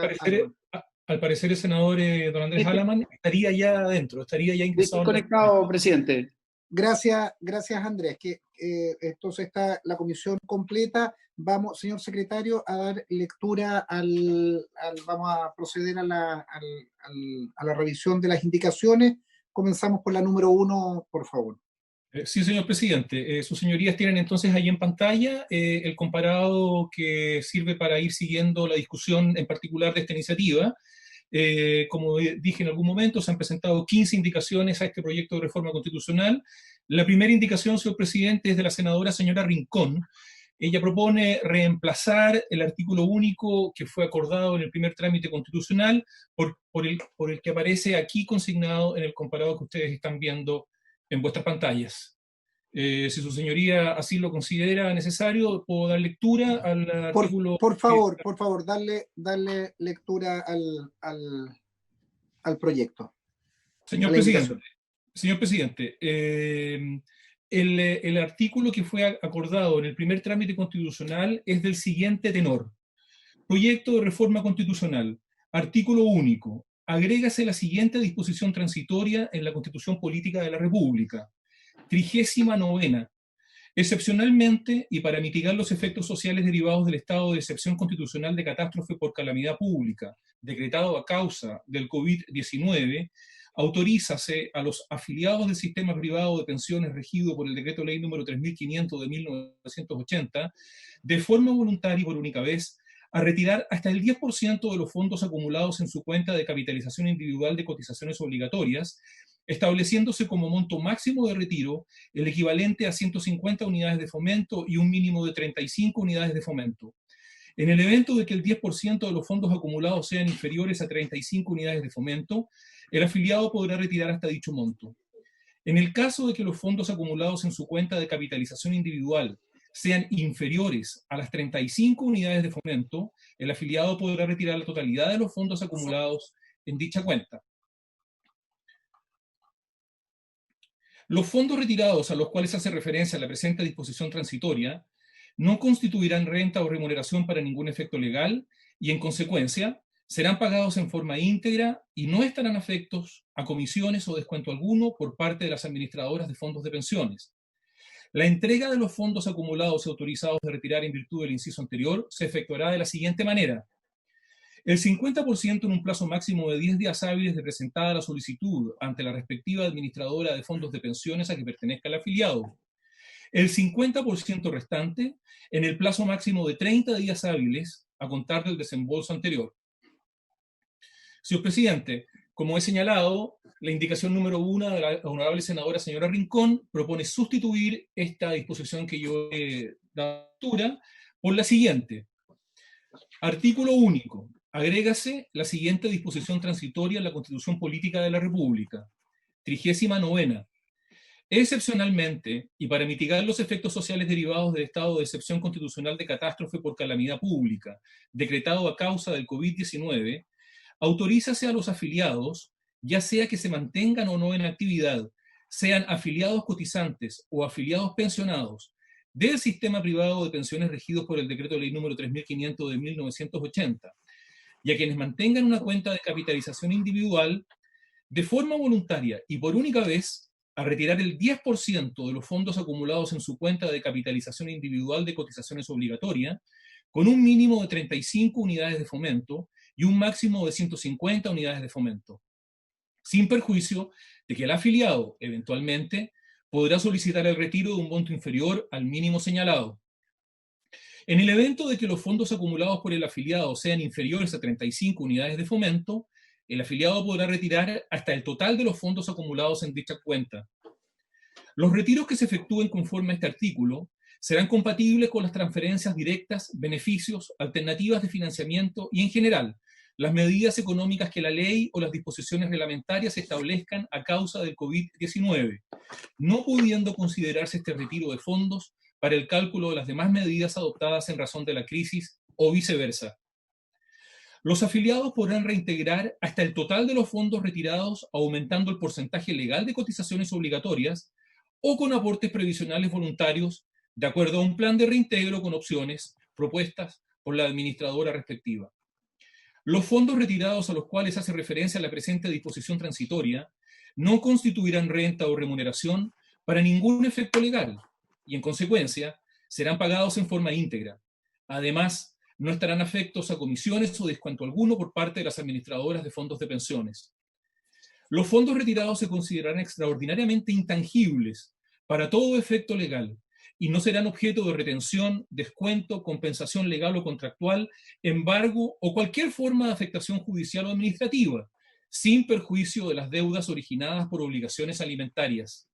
[SPEAKER 3] al parecer el senador don Andrés Alaman estaría ya adentro, estaría ya ingresado.
[SPEAKER 11] Conectado, presidente.
[SPEAKER 1] Gracias Andrés, entonces está la comisión completa. Vamos, señor secretario, a dar lectura vamos a proceder a la revisión de las indicaciones. Comenzamos por la número 1, por favor.
[SPEAKER 3] Sí, señor presidente. Sus señorías tienen entonces ahí en pantalla el comparado que sirve para ir siguiendo la discusión en particular de esta iniciativa. Como dije en algún momento, se han presentado 15 indicaciones a este proyecto de reforma constitucional. La primera indicación, señor presidente, es de la senadora señora Rincón. Ella propone reemplazar el artículo único que fue acordado en el primer trámite constitucional por el que aparece aquí consignado en el comparado que ustedes están viendo en vuestras pantallas. Si su señoría así lo considera necesario, puedo dar lectura al artículo.
[SPEAKER 1] Por favor, darle lectura al proyecto.
[SPEAKER 3] Señor presidente, el artículo que fue acordado en el primer trámite constitucional es del siguiente tenor. Proyecto de reforma constitucional. Artículo único. Agrégase la siguiente disposición transitoria en la Constitución Política de la República. 39ª. Excepcionalmente, y para mitigar los efectos sociales derivados del estado de excepción constitucional de catástrofe por calamidad pública, decretado a causa del COVID-19, autorízase a los afiliados del sistema privado de pensiones regido por el Decreto Ley número 3500 de 1980, de forma voluntaria y por única vez, a retirar hasta el 10% de los fondos acumulados en su cuenta de capitalización individual de cotizaciones obligatorias, estableciéndose como monto máximo de retiro el equivalente a 150 unidades de fomento y un mínimo de 35 unidades de fomento. En el evento de que el 10% de los fondos acumulados sean inferiores a 35 unidades de fomento, el afiliado podrá retirar hasta dicho monto. En el caso de que los fondos acumulados en su cuenta de capitalización individual sean inferiores a las 35 unidades de fomento, el afiliado podrá retirar la totalidad de los fondos acumulados en dicha cuenta. Los fondos retirados a los cuales hace referencia la presente disposición transitoria no constituirán renta o remuneración para ningún efecto legal y, en consecuencia, serán pagados en forma íntegra y no estarán afectos a comisiones o descuento alguno por parte de las administradoras de fondos de pensiones. La entrega de los fondos acumulados y autorizados de retirar en virtud del inciso anterior se efectuará de la siguiente manera. El 50% en un plazo máximo de 10 días hábiles de presentada la solicitud ante la respectiva administradora de fondos de pensiones a que pertenezca el afiliado. El 50% restante en el plazo máximo de 30 días hábiles a contar del desembolso anterior. Señor presidente, como he señalado, la indicación número 1 de la honorable senadora señora Rincón propone sustituir esta disposición que yo he dado lectura por la siguiente. Artículo único. Agrégase la siguiente disposición transitoria en la Constitución Política de la República. 39ª. Excepcionalmente, y para mitigar los efectos sociales derivados del estado de excepción constitucional de catástrofe por calamidad pública, decretado a causa del COVID-19, autorízase a los afiliados, ya sea que se mantengan o no en actividad, sean afiliados cotizantes o afiliados pensionados del sistema privado de pensiones regidos por el Decreto Ley número 3500 de 1980, y a quienes mantengan una cuenta de capitalización individual, de forma voluntaria y por única vez, a retirar el 10% de los fondos acumulados en su cuenta de capitalización individual de cotizaciones obligatorias, con un mínimo de 35 unidades de fomento y un máximo de 150 unidades de fomento, sin perjuicio de que el afiliado, eventualmente, podrá solicitar el retiro de un monto inferior al mínimo señalado. En el evento de que los fondos acumulados por el afiliado sean inferiores a 35 unidades de fomento, el afiliado podrá retirar hasta el total de los fondos acumulados en dicha cuenta. Los retiros que se efectúen conforme a este artículo serán compatibles con las transferencias directas, beneficios, alternativas de financiamiento y, en general, las medidas económicas que la ley o las disposiciones reglamentarias establezcan a causa del COVID-19, no pudiendo considerarse este retiro de fondos para el cálculo de las demás medidas adoptadas en razón de la crisis o viceversa. Los afiliados podrán reintegrar hasta el total de los fondos retirados aumentando el porcentaje legal de cotizaciones obligatorias o con aportes previsionales voluntarios de acuerdo a un plan de reintegro con opciones propuestas por la administradora respectiva. Los fondos retirados a los cuales hace referencia la presente disposición transitoria no constituirán renta o remuneración para ningún efecto legal y, en consecuencia, serán pagados en forma íntegra. Además, no estarán afectos a comisiones o descuento alguno por parte de las administradoras de fondos de pensiones. Los fondos retirados se considerarán extraordinariamente intangibles para todo efecto legal y no serán objeto de retención, descuento, compensación legal o contractual, embargo o cualquier forma de afectación judicial o administrativa, sin perjuicio de las deudas originadas por obligaciones alimentarias.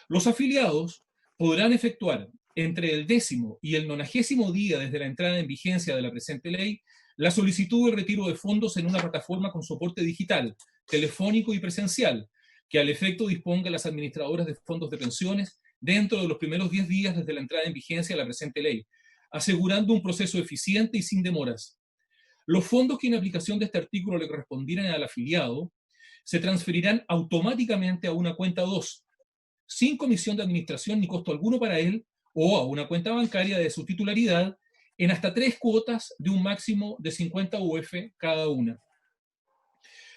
[SPEAKER 3] Los afiliados podrán efectuar entre el 10º y el 90º día desde la entrada en vigencia de la presente ley la solicitud de retiro de fondos en una plataforma con soporte digital, telefónico y presencial, que al efecto disponga las administradoras de fondos de pensiones dentro de los primeros 10 días desde la entrada en vigencia de la presente ley, asegurando un proceso eficiente y sin demoras. Los fondos que en aplicación de este artículo le correspondieran al afiliado se transferirán automáticamente a una cuenta 2, sin comisión de administración ni costo alguno para él, o a una cuenta bancaria de su titularidad, en hasta 3 cuotas de un máximo de 50 UF cada una.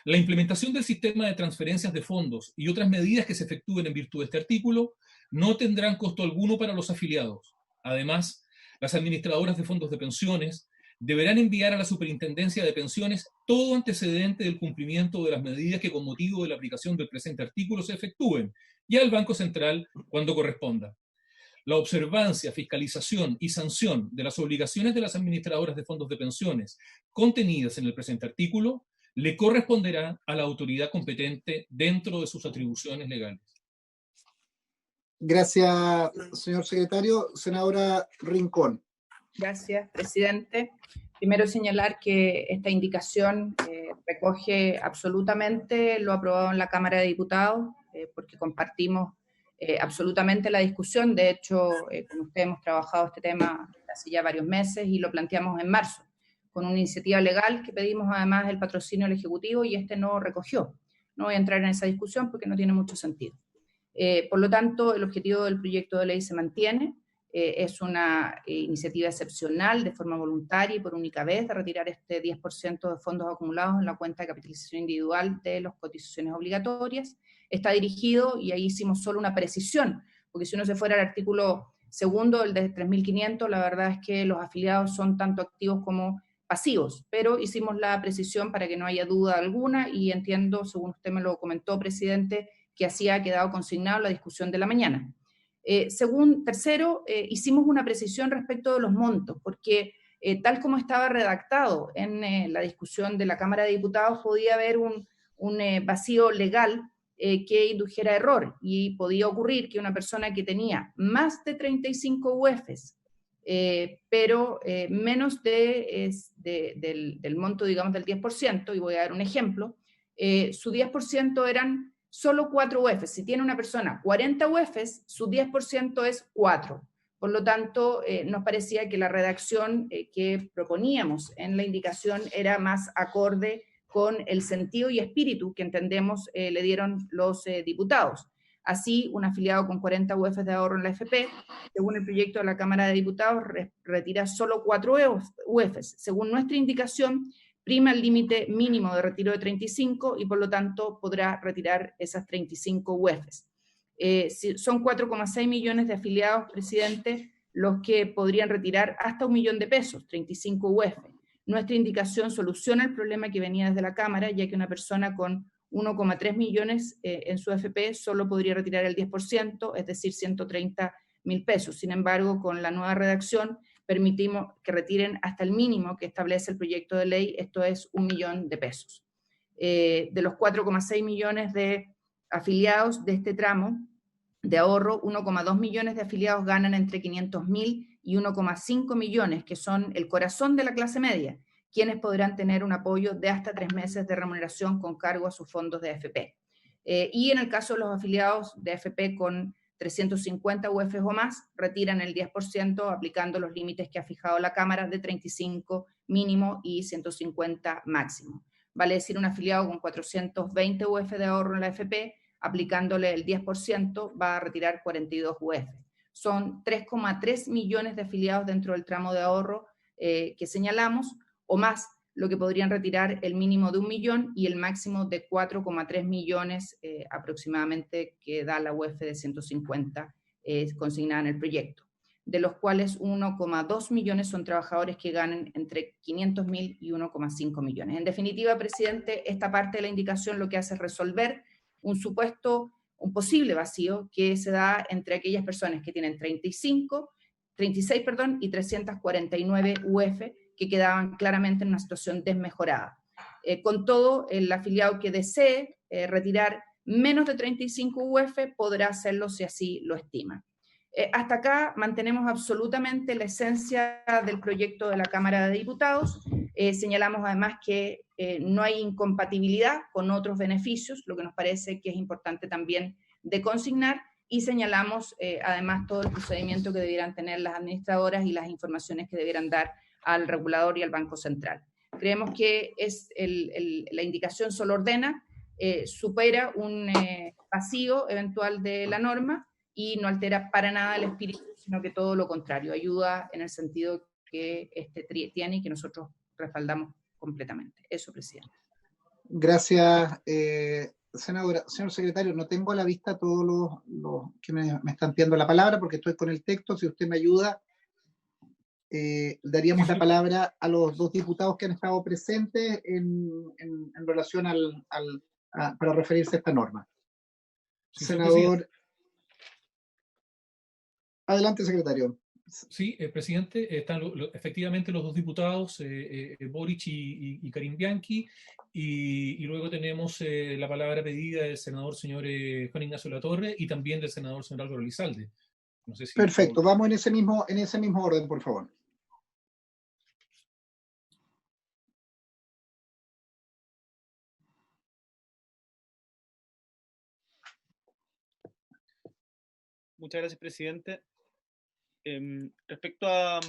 [SPEAKER 3] La implementación del sistema de transferencias de fondos y otras medidas que se efectúen en virtud de este artículo no tendrán costo alguno para los afiliados. Además, las administradoras de fondos de pensiones deberán enviar a la Superintendencia de Pensiones todo antecedente del cumplimiento de las medidas que con motivo de la aplicación del presente artículo se efectúen, y al Banco Central cuando corresponda. La observancia, fiscalización y sanción de las obligaciones de las administradoras de fondos de pensiones contenidas en el presente artículo le corresponderá a la autoridad competente dentro de sus atribuciones legales.
[SPEAKER 1] Gracias, señor secretario. Senadora Rincón.
[SPEAKER 10] Gracias, presidente. Primero señalar que esta indicación recoge absolutamente lo aprobado en la Cámara de Diputados, porque compartimos absolutamente la discusión. De hecho, con usted hemos trabajado este tema hace ya varios meses y lo planteamos en marzo, con una iniciativa legal que pedimos además el patrocinio del Ejecutivo y este no recogió. No voy a entrar en esa discusión porque no tiene mucho sentido. Por lo tanto, el objetivo del proyecto de ley se mantiene. Es una iniciativa excepcional, de forma voluntaria y por única vez, de retirar este 10% de fondos acumulados en la cuenta de capitalización individual de las cotizaciones obligatorias. Está dirigido, y ahí hicimos solo una precisión, porque si uno se fuera al artículo segundo, el de 3.500, la verdad es que los afiliados son tanto activos como pasivos, pero hicimos la precisión para que no haya duda alguna, y entiendo, según usted me lo comentó, presidente, que así ha quedado consignado la discusión de la mañana. Tercero, hicimos una precisión respecto de los montos, porque tal como estaba redactado en la discusión de la Cámara de Diputados, podía haber un vacío legal que indujera error, y podía ocurrir que una persona que tenía más de 35 UEFs, pero menos del monto, digamos, del 10%, y voy a dar un ejemplo, su 10% eran solo 4 UEFs. Si tiene una persona 40 UEFs, su 10% es 4. Por lo tanto, nos parecía que la redacción que proponíamos en la indicación era más acorde con el sentido y espíritu que entendemos le dieron los diputados. Así, un afiliado con 40 UEFs de ahorro en la AFP, según el proyecto de la Cámara de Diputados, retira solo 4 UEFs. Según nuestra indicación, prima el límite mínimo de retiro de 35 y por lo tanto podrá retirar esas 35 UEFs. Son 4,6 millones de afiliados, presidente, los que podrían retirar hasta 1 millón de pesos, 35 UEF. Nuestra indicación soluciona el problema que venía desde la Cámara, ya que una persona con 1,3 millones en su AFP solo podría retirar el 10%, es decir, 130.000 pesos. Sin embargo, con la nueva redacción, permitimos que retiren hasta el mínimo que establece el proyecto de ley, esto es 1 millón de pesos. De los 4,6 millones de afiliados de este tramo de ahorro, 1,2 millones de afiliados ganan entre 500.000 y 1,5 millones, que son el corazón de la clase media, quienes podrán tener un apoyo de hasta 3 meses de remuneración con cargo a sus fondos de AFP. Y en el caso de los afiliados de AFP con 350 UEFs o más, retiran el 10% aplicando los límites que ha fijado la Cámara de 35 mínimo y 150 máximo. Vale decir, un afiliado con 420 UEF de ahorro en la AFP, aplicándole el 10%, va a retirar 42 UEF. Son 3,3 millones de afiliados dentro del tramo de ahorro que señalamos, o más, lo que podrían retirar el mínimo de 1 millón y el máximo de 4,3 millones aproximadamente que da la UEF de 150 consignada en el proyecto, de los cuales 1,2 millones son trabajadores que ganan entre 500.000 y 1,5 millones. En definitiva, presidente, esta parte de la indicación lo que hace es resolver un posible vacío que se da entre aquellas personas que tienen 36 y 349 UEF, que quedaban claramente en una situación desmejorada. Con todo, el afiliado que desee retirar menos de 35 UEF podrá hacerlo si así lo estima. Hasta acá mantenemos absolutamente la esencia del proyecto de la Cámara de Diputados. Señalamos además que no hay incompatibilidad con otros beneficios, lo que nos parece que es importante también de consignar, y señalamos además todo el procedimiento que debieran tener las administradoras y las informaciones que debieran dar al regulador y al Banco Central. Creemos que la indicación solo ordena, supera un vacío eventual de la norma y no altera para nada el espíritu, sino que todo lo contrario, ayuda en el sentido que tiene y que nosotros respaldamos completamente. Eso, presidente.
[SPEAKER 1] Gracias, senadora. Señor secretario, no tengo a la vista todos los que me están pidiendo la palabra porque estoy con el texto. Si usted me ayuda daríamos la palabra a los dos diputados que han estado presentes en relación para referirse a esta norma.
[SPEAKER 3] Sí,
[SPEAKER 1] Senador. Adelante, secretario.
[SPEAKER 3] Sí, presidente, están efectivamente los dos diputados, Boric y Karim Bianchi, y luego tenemos la palabra pedida del senador señor Juan Ignacio Latorre y también del senador señor Álvaro Elizalde. No sé si
[SPEAKER 1] perfecto, vamos en ese mismo orden, por favor.
[SPEAKER 11] Muchas gracias, presidente. Respecto a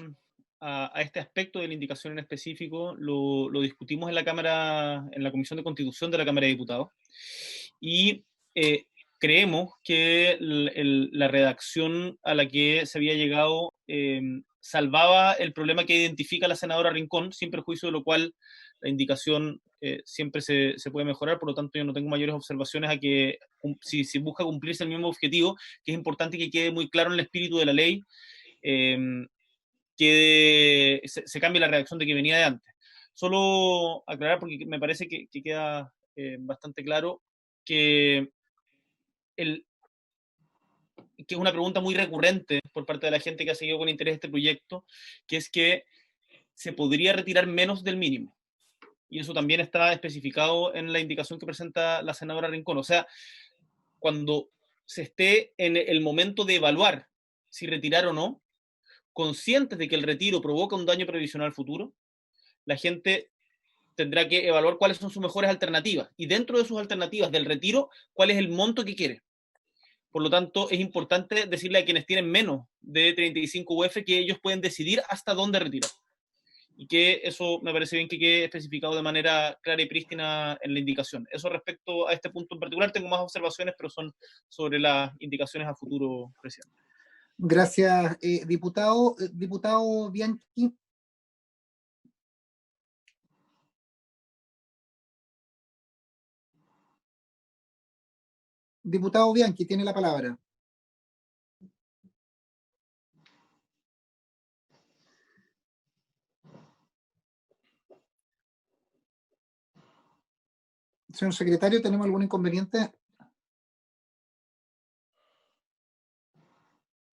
[SPEAKER 11] este aspecto de la indicación en específico, lo discutimos en la Cámara, en la Comisión de Constitución de la Cámara de Diputados, y creemos que la redacción a la que se había llegado salvaba el problema que identifica la senadora Rincón, sin perjuicio de lo cual la indicación siempre se puede mejorar. Por lo tanto, yo no tengo mayores observaciones a que si busca cumplirse el mismo objetivo, que es importante que quede muy claro en el espíritu de la ley, que se cambie la redacción de que venía de antes. Solo aclarar, porque me parece que queda bastante claro, que es una pregunta muy recurrente por parte de la gente que ha seguido con interés este proyecto, que es que se podría retirar menos del mínimo. Y eso también está especificado en la indicación que presenta la senadora Rincón. O sea, cuando se esté en el momento de evaluar si retirar o no, conscientes de que el retiro provoca un daño previsional futuro, la gente tendrá que evaluar cuáles son sus mejores alternativas. Y dentro de sus alternativas del retiro, cuál es el monto que quiere. Por lo tanto, es importante decirle a quienes tienen menos de 35 UF que ellos pueden decidir hasta dónde retirar. Y que eso me parece bien que quede especificado de manera clara y prístina en la indicación. Eso respecto a este punto en particular, tengo más observaciones, pero son sobre las indicaciones a futuro, presidente.
[SPEAKER 1] Gracias, diputado. Diputado Bianchi. Diputado Bianchi, tiene la palabra. Señor secretario, ¿tenemos algún inconveniente?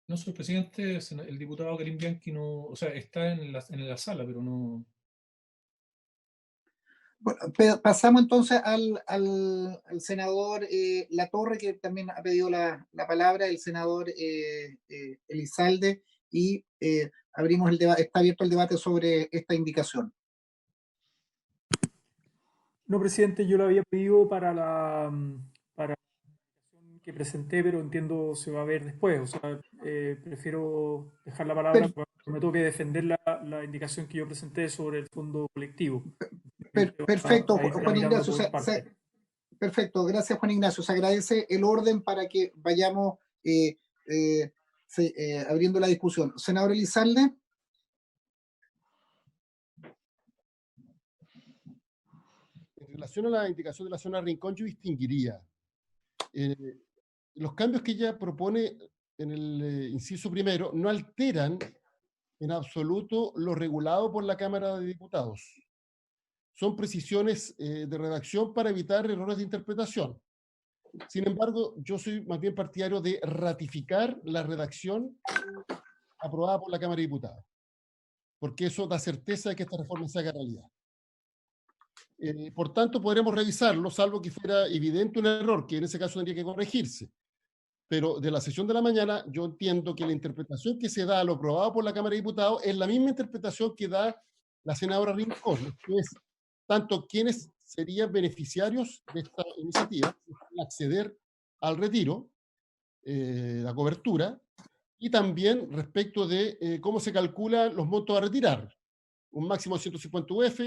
[SPEAKER 3] No, señor presidente, el diputado Karim Bianchi no, o sea, está en la sala, pero no.
[SPEAKER 1] Bueno, pasamos entonces al senador Latorre, que también ha pedido la palabra, el senador Elizalde, y abrimos el debate, está abierto el debate sobre esta indicación.
[SPEAKER 12] No, presidente, yo lo había pedido para la que presenté, pero entiendo se va a ver después. O sea, prefiero dejar la palabra porque me toque defender la indicación que yo presenté sobre el fondo colectivo.
[SPEAKER 1] Perfecto, Juan Ignacio. Perfecto, gracias, Juan Ignacio. Se agradece el orden para que vayamos abriendo la discusión. Senador Elizalde.
[SPEAKER 9] En relación a la indicación de la zona Rincón, yo distinguiría los cambios que ella propone en el inciso primero no alteran en absoluto lo regulado por la Cámara de Diputados. Son precisiones de redacción para evitar errores de interpretación. Sin embargo, yo soy más bien partidario de ratificar la redacción aprobada por la Cámara de Diputados, porque eso da certeza de que esta reforma se haga realidad. Por tanto, podremos revisarlo, salvo que fuera evidente un error, que en ese caso tendría que corregirse. Pero de la sesión de la mañana, yo entiendo que la interpretación que se da a lo aprobado por la Cámara de Diputados es la misma interpretación que da la senadora Rincón, que es tanto quienes serían beneficiarios de esta iniciativa, acceder al retiro, la cobertura, y también respecto de cómo se calculan los montos a retirar. Un máximo de 150 UF,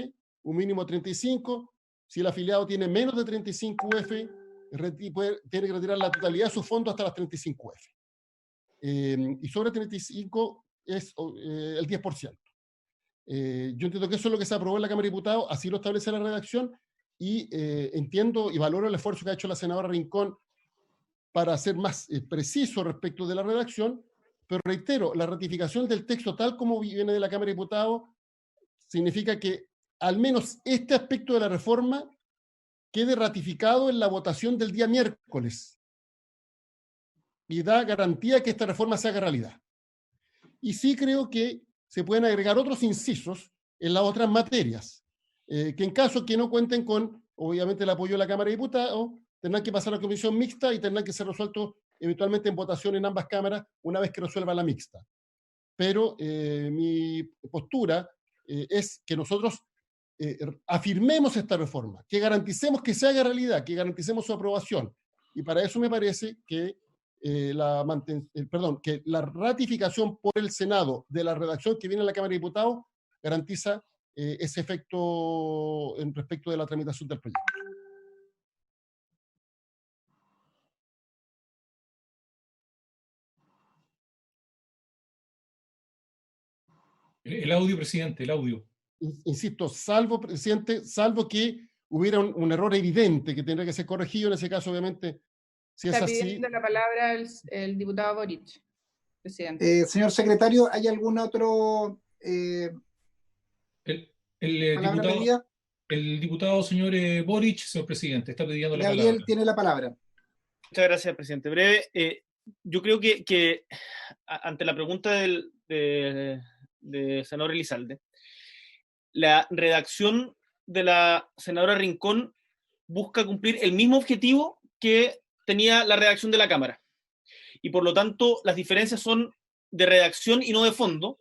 [SPEAKER 9] un mínimo de 35. Si el afiliado tiene menos de 35 UF, tiene que retirar la totalidad de su fondo hasta las 35 UF. Y sobre 35 es el 10%. Yo entiendo que eso es lo que se aprobó en la Cámara de Diputados, así lo establece la redacción, y entiendo y valoro el esfuerzo que ha hecho la senadora Rincón para ser más preciso respecto de la redacción, pero reitero, la ratificación del texto tal como viene de la Cámara de Diputados significa que al menos este aspecto de la reforma quede ratificado en la votación del día miércoles y da garantía que esta reforma se haga realidad. Y sí creo que se pueden agregar otros incisos en las otras materias, que en caso que no cuenten con, obviamente, el apoyo de la Cámara de Diputados, tendrán que pasar a la comisión mixta y tendrán que ser resueltos eventualmente en votación en ambas cámaras una vez que resuelva la mixta. Pero mi postura es que nosotros afirmemos esta reforma, que garanticemos que se haga realidad, que garanticemos su aprobación. Y para eso me parece que que la ratificación por el Senado de la redacción que viene en la Cámara de Diputados garantiza ese efecto en respecto de la tramitación del proyecto.
[SPEAKER 3] El audio, presidente, el audio.
[SPEAKER 9] Insisto, presidente, salvo que hubiera un error evidente que tendría que ser corregido, en ese caso, obviamente, si
[SPEAKER 10] Está
[SPEAKER 9] es así.
[SPEAKER 10] pidiendo la palabra el diputado Boric, presidente.
[SPEAKER 1] Señor secretario, ¿hay algún otro
[SPEAKER 3] el diputado señor Boric, señor presidente, está pidiendo la palabra.
[SPEAKER 1] Gabriel tiene la palabra.
[SPEAKER 11] Muchas gracias, presidente. Breve, yo creo que ante la pregunta de senador Elizalde, la redacción de la senadora Rincón busca cumplir el mismo objetivo que tenía la redacción de la Cámara. Y por lo tanto, las diferencias son de redacción y no de fondo.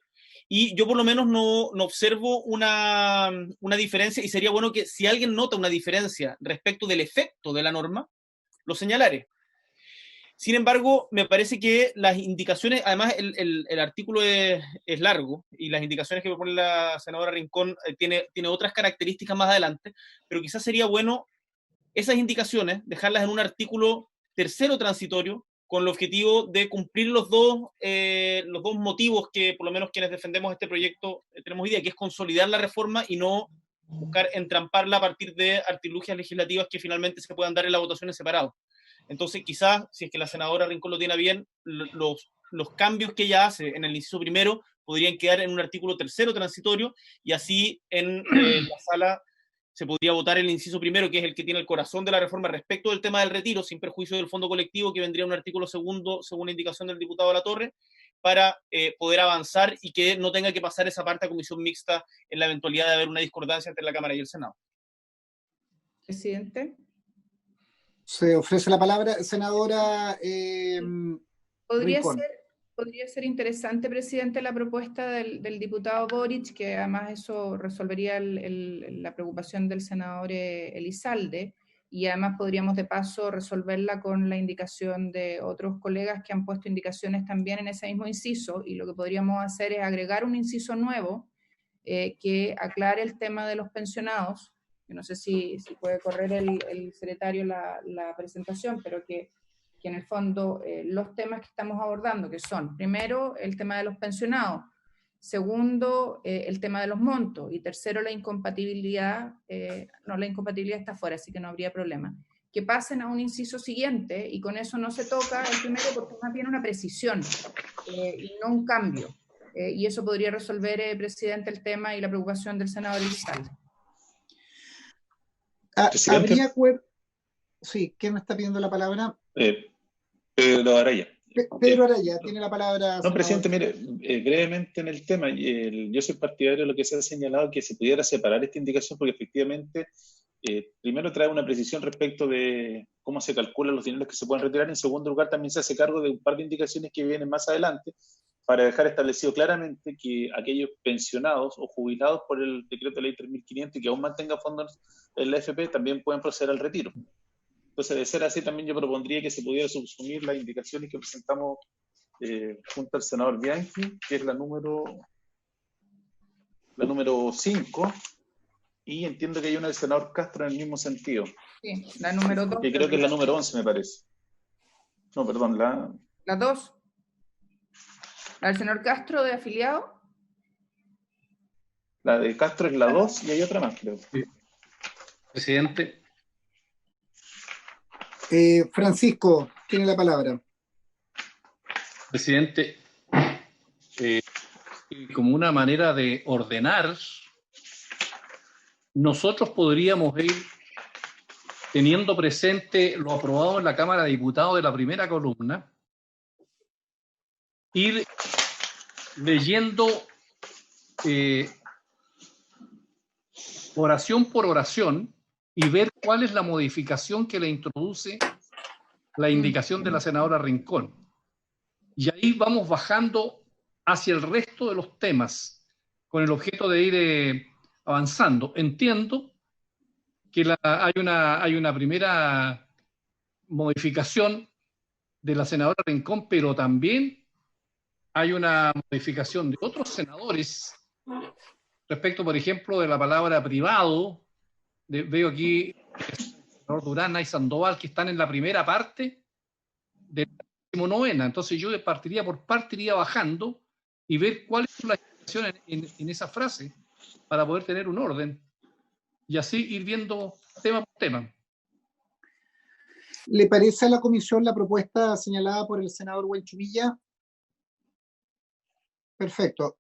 [SPEAKER 11] Y yo por lo menos no observo una diferencia, y sería bueno que si alguien nota una diferencia respecto del efecto de la norma, lo señalare. Sin embargo, me parece que las indicaciones, además el artículo es largo y las indicaciones que propone la senadora Rincón tiene otras características más adelante, pero quizás sería bueno esas indicaciones dejarlas en un artículo tercero transitorio con el objetivo de cumplir los dos motivos que por lo menos quienes defendemos este proyecto tenemos idea, que es consolidar la reforma y no buscar entramparla a partir de artilugias legislativas que finalmente se puedan dar en la votación en separado. Entonces, quizás, si es que la senadora Rincón lo tiene bien, los cambios que ella hace en el inciso primero podrían quedar en un artículo tercero transitorio, y así en la sala se podría votar el inciso primero, que es el que tiene el corazón de la reforma respecto del tema del retiro, sin perjuicio del fondo colectivo, que vendría un artículo segundo, según la indicación del diputado Latorre, para poder avanzar y que no tenga que pasar esa parte a comisión mixta en la eventualidad de haber una discordancia entre la Cámara y el Senado.
[SPEAKER 10] Presidente.
[SPEAKER 1] Se ofrece la palabra, senadora
[SPEAKER 10] Podría ser interesante, presidente, la propuesta del diputado Boric, que además eso resolvería la preocupación del senador Elizalde, y además podríamos de paso resolverla con la indicación de otros colegas que han puesto indicaciones también en ese mismo inciso, y lo que podríamos hacer es agregar un inciso nuevo que aclare el tema de los pensionados. Yo no sé si puede correr el secretario la presentación, pero que en el fondo los temas que estamos abordando, que son, primero, el tema de los pensionados, segundo, el tema de los montos, y tercero, la incompatibilidad, la incompatibilidad está fuera, así que no habría problema. Que pasen a un inciso siguiente, y con eso no se toca el primero, porque más bien una precisión, y no un cambio. Y eso podría resolver, presidente, el tema y la preocupación del senador Elizalde.
[SPEAKER 1] ¿Habría acuerdo? Sí, ¿quién me está pidiendo la palabra?
[SPEAKER 5] Pedro Araya.
[SPEAKER 1] Pedro Araya, tiene la palabra.
[SPEAKER 5] No, presidente, mire, brevemente en el tema, yo soy partidario de lo que se ha señalado, que se pudiera separar esta indicación, porque efectivamente, primero trae una precisión respecto de cómo se calculan los dineros que se pueden retirar. En segundo lugar, también se hace cargo de un par de indicaciones que vienen más adelante, para dejar establecido claramente que aquellos pensionados o jubilados por el decreto de ley 3.500 y que aún mantengan fondos en la AFP también pueden proceder al retiro. Entonces, de ser así, también yo propondría que se pudiera subsumir las indicaciones que presentamos junto al senador Bianchi, que es la número 5, y entiendo que hay una del senador Castro en el mismo sentido.
[SPEAKER 10] Sí, la número 2.
[SPEAKER 5] Que creo que es la número 11, me parece. No, perdón,
[SPEAKER 10] la 2. ¿La del senador Castro de afiliado?
[SPEAKER 5] La de Castro es la 2 y hay otra más, creo.
[SPEAKER 4] Sí. Presidente.
[SPEAKER 1] Francisco, tiene la palabra.
[SPEAKER 4] Presidente, como una manera de ordenar, nosotros podríamos ir teniendo presente lo aprobado en la Cámara de Diputados de la primera columna, ir leyendo oración por oración y ver cuál es la modificación que le introduce la indicación de la senadora Rincón. Y ahí vamos bajando hacia el resto de los temas con el objeto de ir avanzando. Entiendo que hay una primera modificación de la senadora Rincón, pero también hay una modificación de otros senadores respecto, por ejemplo, de la palabra privado. Veo aquí el senador Durana y Sandoval que están en la primera parte de la 19ª. Entonces yo partiría por parte, iría bajando y ver cuáles son las indicaciones en esa frase para poder tener un orden y así ir viendo tema por tema.
[SPEAKER 1] ¿Le parece a la comisión la propuesta señalada por el senador Huenchumilla? Perfecto.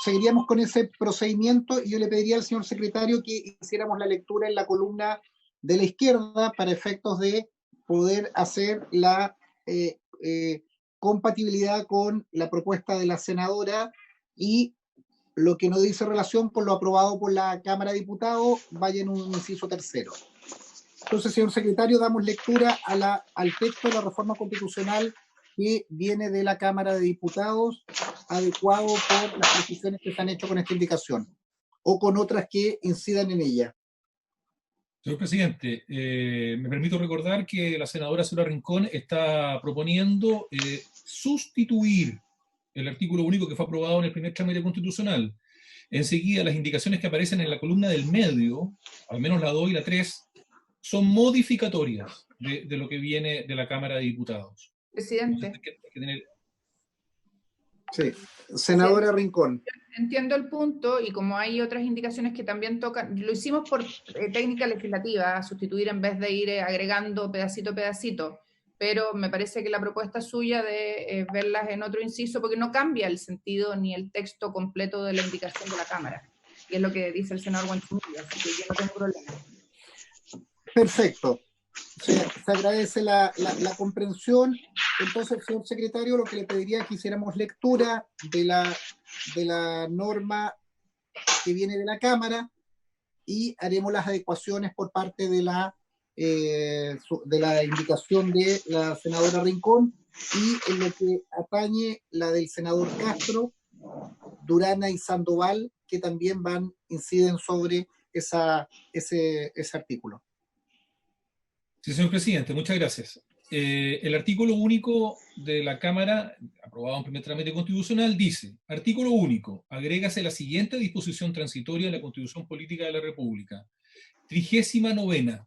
[SPEAKER 1] Seguiríamos con ese procedimiento y yo le pediría al señor secretario que hiciéramos la lectura en la columna de la izquierda para efectos de poder hacer la compatibilidad con la propuesta de la senadora y lo que no dice relación con lo aprobado por la Cámara de Diputados vaya en un inciso tercero. Entonces, señor secretario, damos lectura al texto de la reforma constitucional que viene de la Cámara de Diputados, adecuado por las precisiones que se han hecho con esta indicación, o con otras que incidan en ella.
[SPEAKER 3] Señor presidente, me permito recordar que la senadora Zoraida Rincón está proponiendo sustituir el artículo único que fue aprobado en el primer trámite constitucional. Enseguida, las indicaciones que aparecen en la columna del medio, al menos la 2 y la 3, son modificatorias de lo que viene de la Cámara de Diputados.
[SPEAKER 10] Presidente.
[SPEAKER 3] Entonces, hay que tener...
[SPEAKER 1] Sí, senadora Rincón.
[SPEAKER 10] Entiendo el punto y como hay otras indicaciones que también tocan, lo hicimos por técnica legislativa, sustituir en vez de ir agregando pedacito a pedacito, pero me parece que la propuesta suya de verlas en otro inciso, porque no cambia el sentido ni el texto completo de la indicación de la Cámara, y es lo que dice el senador Huenchumilla, así que yo no tengo problema.
[SPEAKER 1] Perfecto. Se agradece la comprensión. Entonces, señor secretario, lo que le pediría es que hiciéramos lectura de la norma que viene de la Cámara y haremos las adecuaciones por parte de la indicación de la senadora Rincón y en lo que atañe la del senador Castro, Durana y Sandoval, que también inciden sobre ese artículo.
[SPEAKER 3] Sí, señor presidente, muchas gracias. El artículo único de la Cámara, aprobado en primer trámite constitucional, dice: artículo único, agrégase la siguiente disposición transitoria de la Constitución Política de la República. 39ª.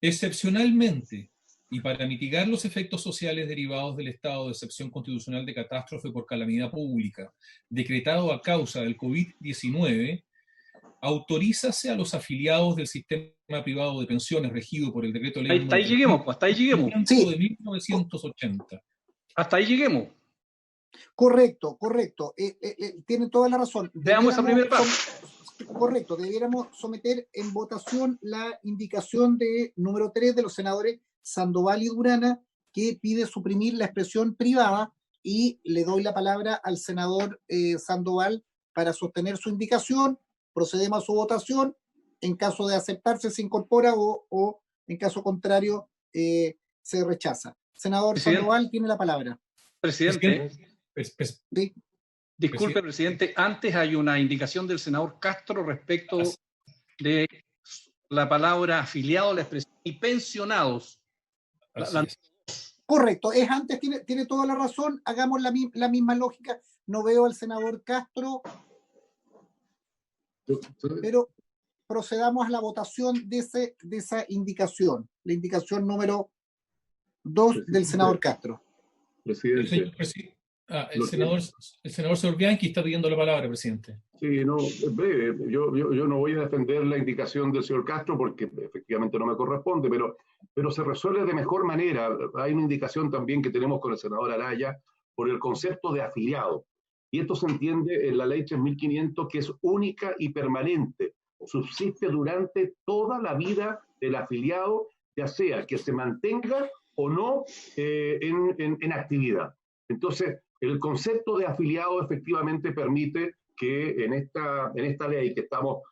[SPEAKER 3] Excepcionalmente, y para mitigar los efectos sociales derivados del estado de excepción constitucional de catástrofe por calamidad pública, decretado a causa del COVID-19, autorízase a los afiliados del sistema privado de pensiones regido por el decreto ley
[SPEAKER 4] hasta ahí lleguemos.
[SPEAKER 3] Sí. De 1980.
[SPEAKER 4] Hasta ahí lleguemos.
[SPEAKER 1] Correcto. Tiene toda la razón.
[SPEAKER 4] Veamos esa primera parte.
[SPEAKER 1] Correcto, debiéramos someter en votación la indicación de número 3 de los senadores Sandoval y Durana, que pide suprimir la expresión privada, y le doy la palabra al senador Sandoval para sostener su indicación. Procedemos a su votación. En caso de aceptarse, se incorpora o en caso contrario, se rechaza. Senador presidente. Sandoval tiene la palabra.
[SPEAKER 4] Presidente. Disculpe, presidente. Antes hay una indicación del senador Castro respecto de la palabra afiliado, la expresión y pensionados.
[SPEAKER 1] Correcto. Es antes, tiene toda la razón. Hagamos la misma lógica. No veo al senador Castro, pero procedamos a la votación de esa indicación, la indicación número 2 del senador Castro.
[SPEAKER 8] Presidente.
[SPEAKER 3] El senador Señor está pidiendo la palabra, presidente.
[SPEAKER 8] Sí, no, es breve. Yo no voy a defender la indicación del señor Castro porque efectivamente no me corresponde, pero se resuelve de mejor manera. Hay una indicación también que tenemos con el senador Araya por el concepto de afiliado. y esto se entiende en la ley 3.500, que es única y permanente, subsiste durante toda la vida del afiliado, ya sea que se mantenga o no en actividad. Entonces, el concepto de afiliado efectivamente permite que en esta ley que estamos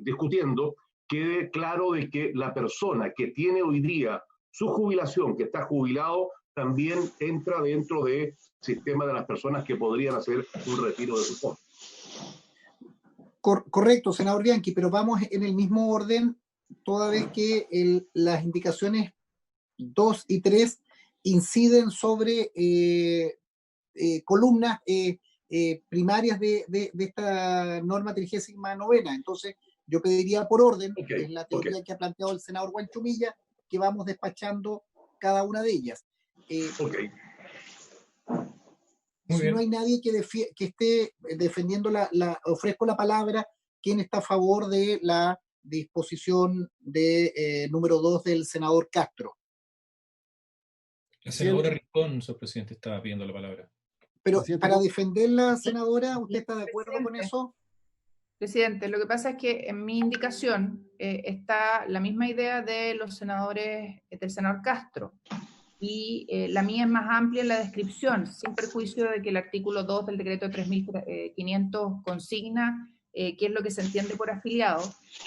[SPEAKER 8] discutiendo quede claro de que la persona que tiene hoy día su jubilación, que está jubilado, también entra dentro del sistema de las personas que podrían hacer un retiro de su fondo.
[SPEAKER 1] Correcto, senador Bianchi, pero vamos en el mismo orden, toda vez que las indicaciones 2 y 3 inciden sobre columnas primarias de esta norma 39ª. Entonces, yo pediría por orden, que es la teoría que ha planteado el senador Huanchumilla, que vamos despachando cada una de ellas. Si no hay nadie que esté defendiendo ofrezco la palabra. ¿Quién está a favor de la disposición de número 2 del senador Castro?
[SPEAKER 3] La senadora Rincón, señor presidente, estaba pidiendo la palabra.
[SPEAKER 1] Pero para defenderla, senadora, ¿usted está de acuerdo con eso?
[SPEAKER 10] Presidente, lo que pasa es que en mi indicación está la misma idea de los senadores, del senador Castro, y la mía es más amplia en la descripción, sin perjuicio de que el artículo 2 del decreto 3.500 consigna qué es lo que se entiende por afiliado,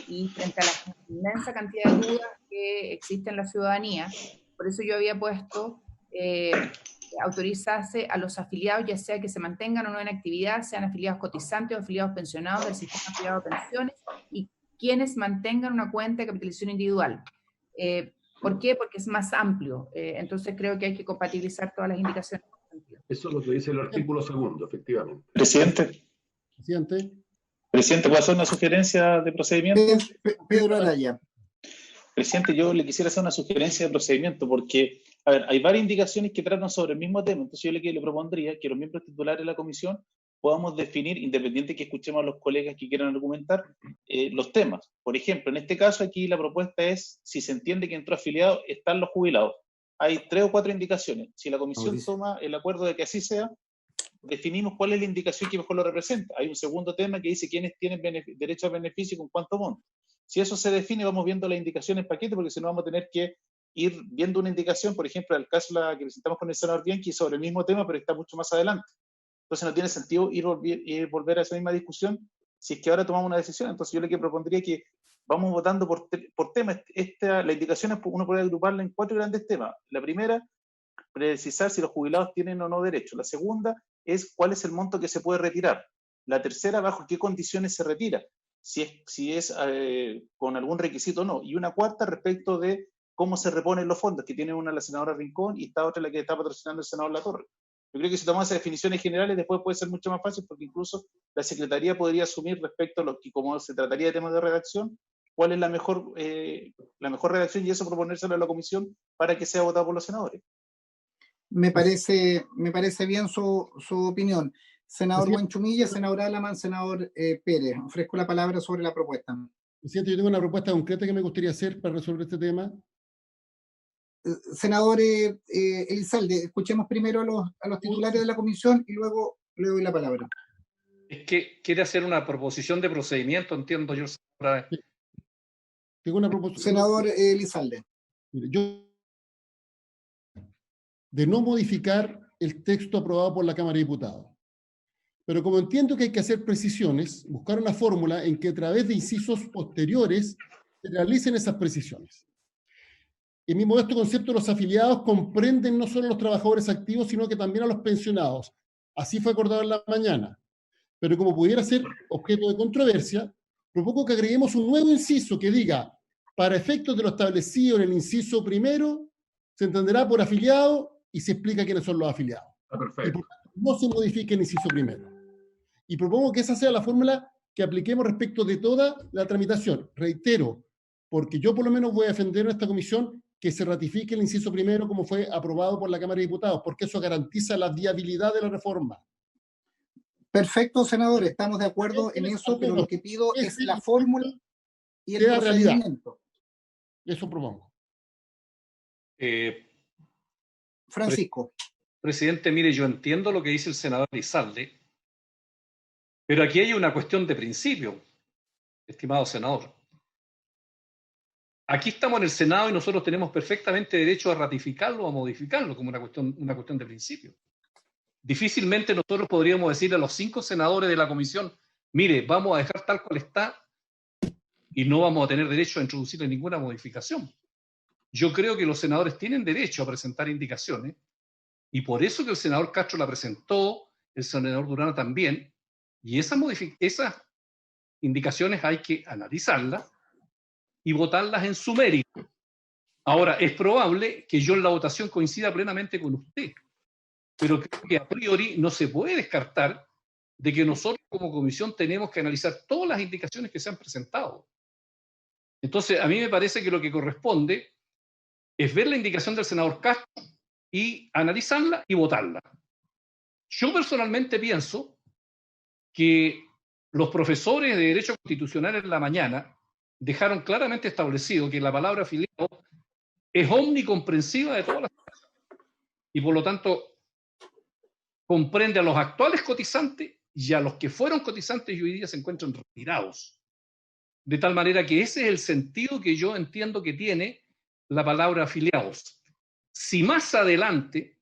[SPEAKER 10] y frente a la inmensa cantidad de dudas que existe en la ciudadanía, por eso yo había puesto autorizarse a los afiliados, ya sea que se mantengan o no en actividad, sean afiliados cotizantes o afiliados pensionados del sistema afiliado de pensiones, y quienes mantengan una cuenta de capitalización individual. ¿Por qué? Porque es más amplio. Entonces creo que hay que compatibilizar todas las indicaciones.
[SPEAKER 8] Eso es lo que dice el artículo 2, efectivamente.
[SPEAKER 5] Presidente, ¿puedo hacer una sugerencia de procedimiento?
[SPEAKER 1] Pedro Araya.
[SPEAKER 5] Presidente, yo le quisiera hacer una sugerencia de procedimiento porque, a ver, hay varias indicaciones que tratan sobre el mismo tema, entonces yo le propondría que los miembros titulares de la comisión podamos definir, independiente que escuchemos a los colegas que quieran argumentar, los temas. Por ejemplo, en este caso aquí la propuesta es, si se entiende que entró afiliado, están los jubilados. Hay 3 o 4 indicaciones. Si la comisión toma el acuerdo de que así sea, definimos cuál es la indicación que mejor lo representa. Hay un segundo tema que dice quiénes tienen derecho a beneficio y con cuánto monto. Si eso se define, vamos viendo la indicación en paquete, porque si no vamos a tener que ir viendo una indicación, por ejemplo, el caso la que presentamos con el senador Bianchi sobre el mismo tema, pero está mucho más adelante. Entonces no tiene sentido volver a esa misma discusión si es que ahora tomamos una decisión. Entonces yo le propondría que vamos votando por tema. La indicación uno puede agruparla en 4 grandes temas. La primera, precisar si los jubilados tienen o no derecho. La segunda es cuál es el monto que se puede retirar. La tercera, bajo qué condiciones se retira. Si es con algún requisito o no. Y una cuarta respecto de cómo se reponen los fondos, que tiene una la senadora Rincón y esta otra la que está patrocinando el senador Latorre. Yo creo que si tomamos esas definiciones generales, después puede ser mucho más fácil, porque incluso la Secretaría podría asumir respecto a lo que, como se trataría de temas de redacción, cuál es la mejor redacción y eso proponérselo a la comisión para que sea votado por los senadores.
[SPEAKER 1] Me parece bien su opinión. Senador Huanchumilla, senador Alamán, senador Pérez, ofrezco la palabra sobre la propuesta.
[SPEAKER 9] Presidente, yo tengo una propuesta concreta que me gustaría hacer para resolver este tema.
[SPEAKER 1] Senador Elizalde, escuchemos primero a los titulares de la comisión y luego le doy la palabra.
[SPEAKER 4] Es que quiere hacer una proposición de procedimiento, entiendo yo.
[SPEAKER 9] Tengo una proposición.
[SPEAKER 1] Senador Elizalde.
[SPEAKER 9] Mire, de no modificar el texto aprobado por la Cámara de Diputados. Pero como entiendo que hay que hacer precisiones, buscar una fórmula en que a través de incisos posteriores se realicen esas precisiones. En mi modesto concepto, los afiliados comprenden no solo a los trabajadores activos, sino que también a los pensionados. Así fue acordado en la mañana. Pero como pudiera ser objeto de controversia, propongo que agreguemos un nuevo inciso que diga, para efectos de lo establecido en el inciso primero, se entenderá por afiliado y se explica quiénes son los afiliados.
[SPEAKER 8] Perfecto.
[SPEAKER 9] Y por tanto, no se modifique el inciso primero. Y propongo que esa sea la fórmula que apliquemos respecto de toda la tramitación. Reitero, porque yo por lo menos voy a defender en esta comisión que se ratifique el inciso primero como fue aprobado por la Cámara de Diputados, porque eso garantiza la viabilidad de la reforma.
[SPEAKER 1] Perfecto, senador, estamos de acuerdo en eso, pero lo que pido es la fórmula y el procedimiento.
[SPEAKER 9] Eso propongo.
[SPEAKER 1] Francisco.
[SPEAKER 4] Presidente, mire, yo entiendo lo que dice el senador Elizalde, Pero aquí hay una cuestión de principio, estimado senador. Aquí estamos en el Senado y nosotros tenemos perfectamente derecho a ratificarlo o a modificarlo como una cuestión de principio. Difícilmente nosotros podríamos decirle a los 5 senadores de la comisión, mire, vamos a dejar tal cual está y no vamos a tener derecho a introducirle ninguna modificación. Yo creo que los senadores tienen derecho a presentar indicaciones y por eso que el senador Castro la presentó, el senador Durana también, y esas indicaciones hay que analizarlas y votarlas en su mérito. Ahora, es probable que yo en la votación coincida plenamente con usted, pero creo que a priori no se puede descartar de que nosotros como comisión tenemos que analizar todas las indicaciones que se han presentado. Entonces, a mí me parece que lo que corresponde es ver la indicación del senador Castro y analizarla y votarla. Yo personalmente pienso que los profesores de Derecho Constitucional en la mañana dejaron claramente establecido que la palabra afiliado es omnicomprensiva de todas las personas y por lo tanto comprende a los actuales cotizantes y a los que fueron cotizantes y hoy día se encuentran retirados. De tal manera que ese es el sentido que yo entiendo que tiene la palabra afiliados. Si más adelante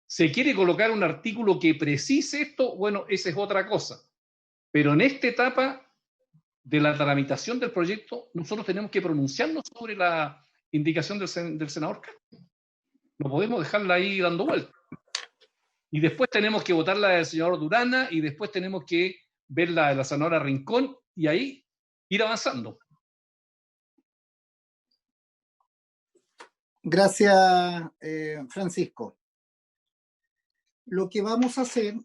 [SPEAKER 4] se quiere colocar un artículo que precise esto, bueno, esa es otra cosa. Pero en esta etapa de la tramitación del proyecto, nosotros tenemos que pronunciarnos sobre la indicación del senador Castro. No podemos dejarla ahí dando vueltas. Y después tenemos que votar la del señor Durana y después tenemos que ver la de la senadora Rincón y ahí ir avanzando.
[SPEAKER 1] Gracias, Francisco. Lo que vamos a hacer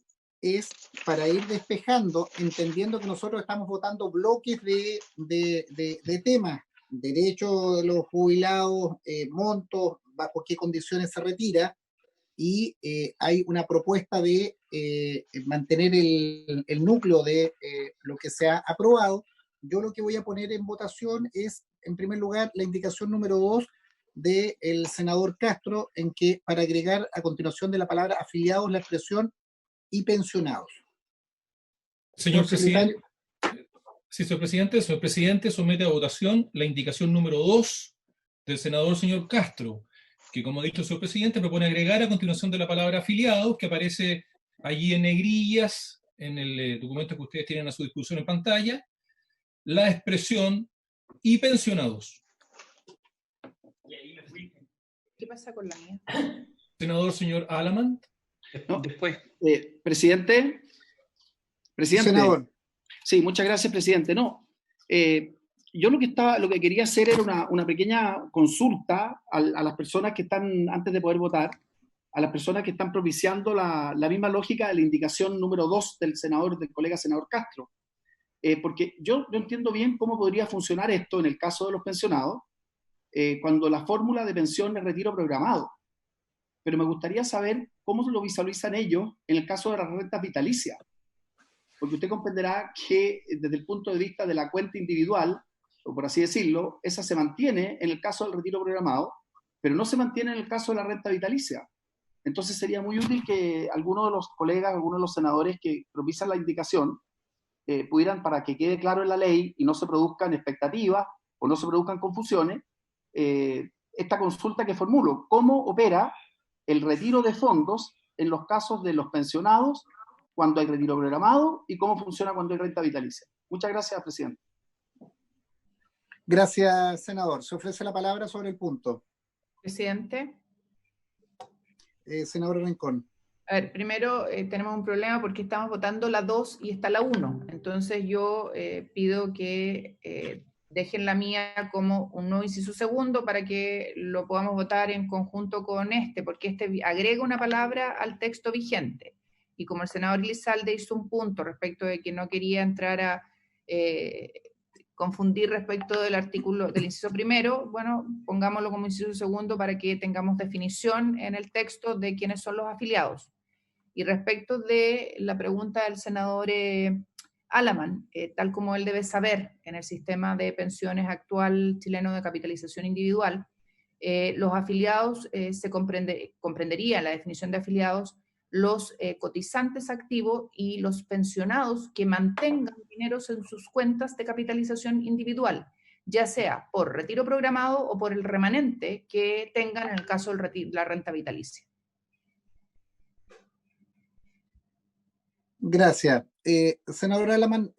[SPEAKER 1] es, para ir despejando, entendiendo que nosotros estamos votando bloques de temas, derecho de los jubilados, montos, bajo qué condiciones se retira, y hay una propuesta de mantener el núcleo de lo que se ha aprobado. Yo lo que voy a poner en votación es, en primer lugar, la indicación número 2 del senador Castro, en que para agregar a continuación de la palabra afiliados la expresión y pensionados.
[SPEAKER 3] Señor presidente, sí, señor presidente, somete a votación la indicación número 2 del senador señor Castro, que, como ha dicho el señor presidente, propone agregar a continuación de la palabra afiliados, que aparece allí en negrillas en el documento que ustedes tienen a su disposición en pantalla, la expresión y pensionados.
[SPEAKER 10] ¿Qué pasa con la mía?
[SPEAKER 3] Senador señor Alamán.
[SPEAKER 6] No,
[SPEAKER 4] después.
[SPEAKER 6] Presidente.
[SPEAKER 1] Senador.
[SPEAKER 6] Sí, muchas gracias, presidente. No, yo lo que quería hacer era una pequeña consulta a las personas que están, antes de poder votar, a las personas que están propiciando la misma lógica de la indicación número 2 del colega senador Castro. Porque yo no entiendo bien cómo podría funcionar esto en el caso de los pensionados, cuando la fórmula de pensión es retiro programado. Pero me gustaría saber cómo lo visualizan ellos en el caso de las rentas vitalicias. Porque usted comprenderá que desde el punto de vista de la cuenta individual, o por así decirlo, esa se mantiene en el caso del retiro programado, pero no se mantiene en el caso de la renta vitalicia. Entonces sería muy útil que algunos de los colegas, algunos de los senadores que propician la indicación, pudieran, para que quede claro en la ley y no se produzcan expectativas o no se produzcan confusiones, esta consulta que formulo: ¿cómo opera el retiro de fondos en los casos de los pensionados cuando hay retiro programado y cómo funciona cuando hay renta vitalicia? Muchas gracias, presidente.
[SPEAKER 1] Gracias, senador. Se ofrece la palabra sobre el punto.
[SPEAKER 10] Presidente.
[SPEAKER 1] Senador Rincón.
[SPEAKER 10] A ver, primero tenemos un problema porque estamos votando la 2 y está la 1. Entonces yo pido que dejen la mía como un nuevo inciso segundo para que lo podamos votar en conjunto con este, porque este agrega una palabra al texto vigente. Y como el senador Elizalde hizo un punto respecto de que no quería entrar a confundir respecto del artículo, del inciso primero, bueno, pongámoslo como inciso segundo para que tengamos definición en el texto de quiénes son los afiliados. Y respecto de la pregunta del senador Alamán, tal como él debe saber, en el sistema de pensiones actual chileno de capitalización individual, los afiliados se comprendería la definición de afiliados los cotizantes activos y los pensionados que mantengan dineros en sus cuentas de capitalización individual, ya sea por retiro programado o por el remanente que tengan en el caso de la renta vitalicia.
[SPEAKER 1] Gracias. Senadora Alamán.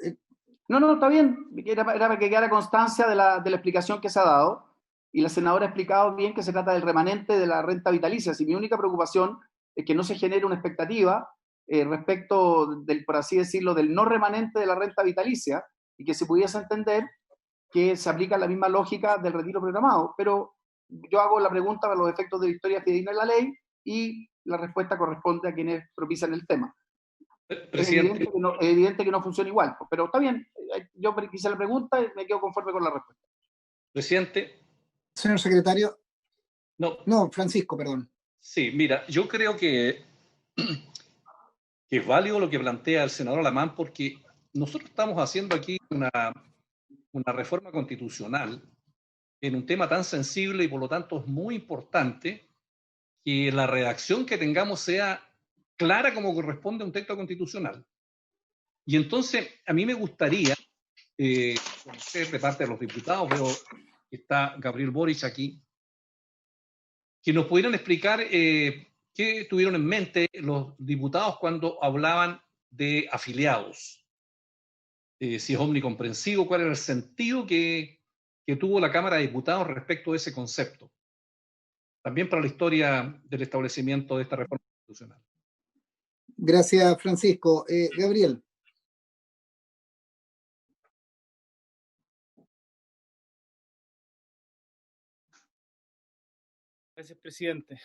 [SPEAKER 6] No, está bien. Era para que quedara constancia de la explicación que se ha dado. Y la senadora ha explicado bien que se trata del remanente de la renta vitalicia. Si mi única preocupación es que no se genere una expectativa respecto del, por así decirlo, del no remanente de la renta vitalicia, y que se pudiese entender que se aplica la misma lógica del retiro programado. Pero yo hago la pregunta para los efectos de victoria fidedigna de la ley y la respuesta corresponde a quienes propician el tema.
[SPEAKER 4] Presidente.
[SPEAKER 6] Es evidente que no funciona igual, pero está bien. Yo hice la pregunta y me quedo conforme con la respuesta.
[SPEAKER 4] Presidente.
[SPEAKER 1] Señor secretario.
[SPEAKER 4] No,
[SPEAKER 1] Francisco, perdón.
[SPEAKER 4] Sí, mira, yo creo que es válido lo que plantea el senador Alamán, porque nosotros estamos haciendo aquí una reforma constitucional en un tema tan sensible y por lo tanto es muy importante que la redacción que tengamos sea clara como corresponde a un texto constitucional. Y entonces a mí me gustaría conocer de parte de los diputados, veo que está Gabriel Boric aquí, que nos pudieran explicar qué tuvieron en mente los diputados cuando hablaban de afiliados. Si es omnicomprensivo, cuál era el sentido que tuvo la Cámara de Diputados respecto de ese concepto. También para la historia del establecimiento de esta reforma constitucional.
[SPEAKER 1] Gracias, Francisco. Gabriel.
[SPEAKER 11] Gracias, presidente.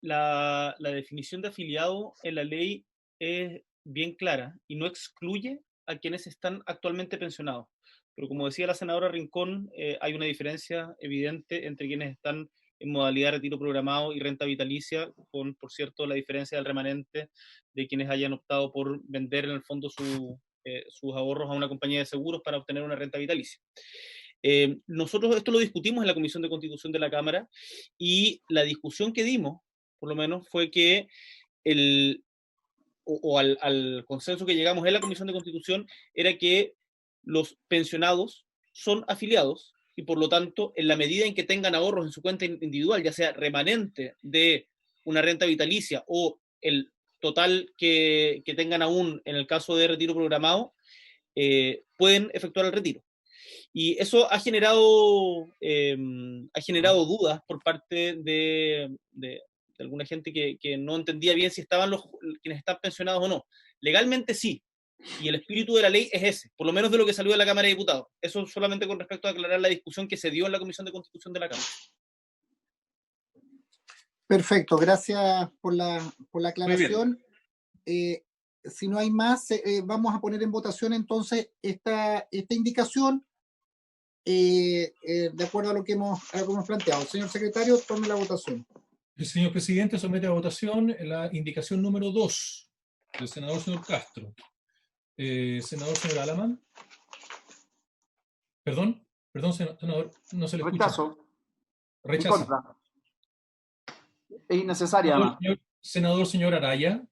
[SPEAKER 11] La definición de afiliado en la ley es bien clara y no excluye a quienes están actualmente pensionados. Pero como decía la senadora Rincón, hay una diferencia evidente entre quienes están en modalidad de retiro programado y renta vitalicia, con, por cierto, la diferencia del remanente de quienes hayan optado por vender en el fondo sus ahorros a una compañía de seguros para obtener una renta vitalicia. Nosotros esto lo discutimos en la Comisión de Constitución de la Cámara y la discusión que dimos, por lo menos, fue que al consenso que llegamos en la Comisión de Constitución era que los pensionados son afiliados y por lo tanto, en la medida en que tengan ahorros en su cuenta individual, ya sea remanente de una renta vitalicia o el total que tengan aún en el caso de retiro programado, pueden efectuar el retiro. Y eso ha generado dudas por parte de alguna gente que no entendía bien si estaban quienes están pensionados o no. Legalmente sí, y el espíritu de la ley es ese, por lo menos de lo que salió de la Cámara de Diputados. Eso solamente con respecto a aclarar la discusión que se dio en la Comisión de Constitución de la Cámara.
[SPEAKER 1] Perfecto, gracias por la aclaración. Si no hay más, vamos a poner en votación entonces esta indicación de acuerdo a lo que hemos planteado. Señor secretario, tome la votación.
[SPEAKER 3] El señor presidente somete a votación la indicación número 2 del senador señor Castro. Senador señor Alamán. Perdón, senador, no se le escucha.
[SPEAKER 6] Rechazo. Es innecesaria.
[SPEAKER 3] Senador señor Araya.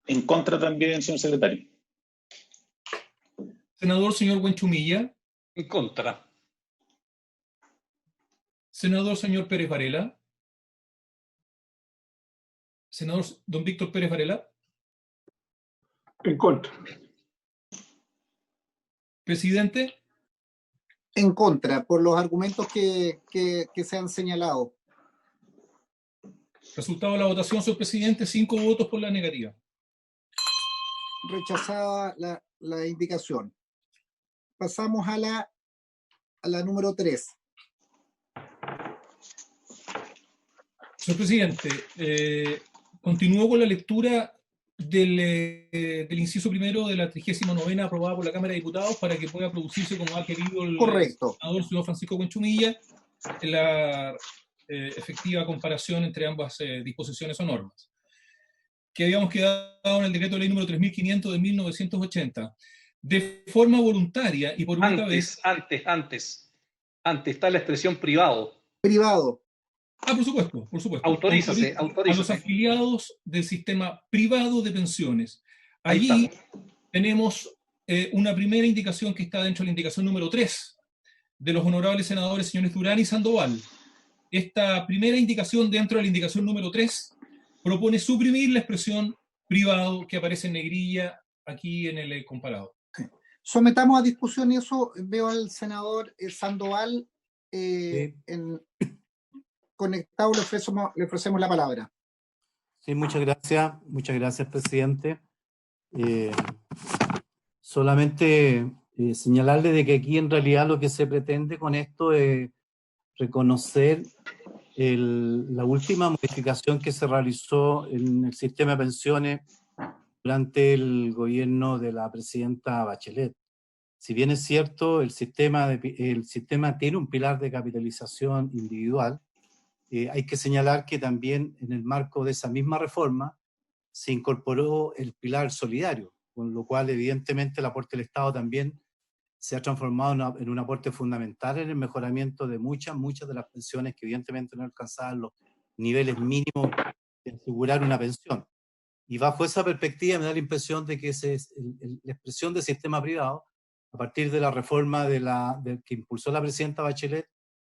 [SPEAKER 5] En contra también, señor secretario.
[SPEAKER 3] Senador señor Buenchumilla.
[SPEAKER 4] En contra.
[SPEAKER 3] Senador señor Pérez Varela. Senador don Víctor Pérez Varela.
[SPEAKER 7] En contra.
[SPEAKER 3] Presidente.
[SPEAKER 1] En contra, por los argumentos que se han señalado.
[SPEAKER 3] Resultado de la votación, señor presidente, 5 votos por la negativa.
[SPEAKER 1] Rechazada la indicación. Pasamos a la número 3.
[SPEAKER 3] Señor presidente, continúo con la lectura del inciso primero de la 39ª aprobada por la Cámara de Diputados para que pueda producirse, como ha querido el senador señor Francisco Buenchumilla, la efectiva comparación entre ambas disposiciones o normas, que habíamos quedado en el decreto de ley número 3500 de 1980. De forma voluntaria y por única vez...
[SPEAKER 4] Antes está la expresión privado.
[SPEAKER 1] Privado.
[SPEAKER 3] Por supuesto, por supuesto.
[SPEAKER 4] Autorízase.
[SPEAKER 3] A los afiliados del sistema privado de pensiones. Allí tenemos una primera indicación que está dentro de la indicación número 3 de los honorables senadores señores Durán y Sandoval. Esta primera indicación dentro de la indicación número 3 propone suprimir la expresión privado que aparece en negrilla aquí en el comparado.
[SPEAKER 1] Sometamos a discusión eso. Veo al senador Sandoval conectado, le ofrecemos la palabra.
[SPEAKER 13] Sí, muchas gracias, presidente. Solamente señalarle de que aquí en realidad lo que se pretende con esto es reconocer la última modificación que se realizó en el sistema de pensiones durante el gobierno de la presidenta Bachelet. Si bien es cierto, el sistema tiene un pilar de capitalización individual, hay que señalar que también en el marco de esa misma reforma se incorporó el pilar solidario, con lo cual evidentemente el aporte del Estado también se ha transformado en un aporte fundamental en el mejoramiento de muchas de las pensiones que evidentemente no alcanzaban los niveles mínimos de asegurar una pensión. Y bajo esa perspectiva me da la impresión de que la expresión de sistema privado, a partir de la reforma que impulsó la presidenta Bachelet,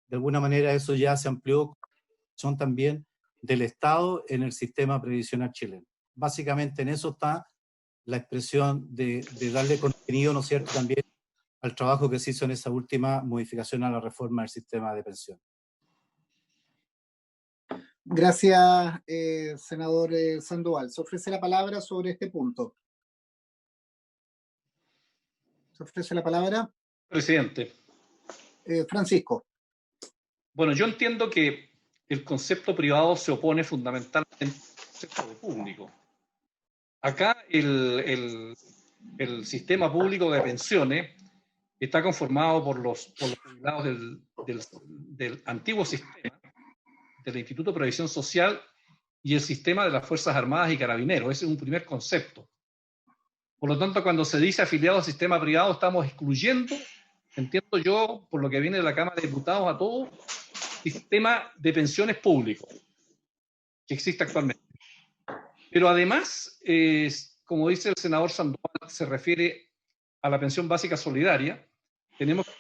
[SPEAKER 13] de alguna manera eso ya se amplió, son también del Estado en el sistema previsional chileno. Básicamente en eso está la expresión de darle contenido, ¿no es cierto?, también al trabajo que se hizo en esa última modificación a la reforma del sistema de pensión.
[SPEAKER 1] Gracias, senador Sandoval. Se ofrece la palabra sobre este punto. Se ofrece la palabra.
[SPEAKER 4] Presidente.
[SPEAKER 1] Francisco.
[SPEAKER 4] Bueno, yo entiendo que el concepto privado se opone fundamentalmente al concepto de público. Acá el sistema público de pensiones está conformado por los jubilados del antiguo sistema, del Instituto de Previsión Social y el sistema de las Fuerzas Armadas y Carabineros. Ese es un primer concepto. Por lo tanto, cuando se dice afiliado al sistema privado, estamos excluyendo, entiendo yo, por lo que viene de la Cámara de Diputados, a todo sistema de pensiones público que existe actualmente. Pero además, como dice el senador Sandoval, se refiere a la pensión básica solidaria. Tenemos que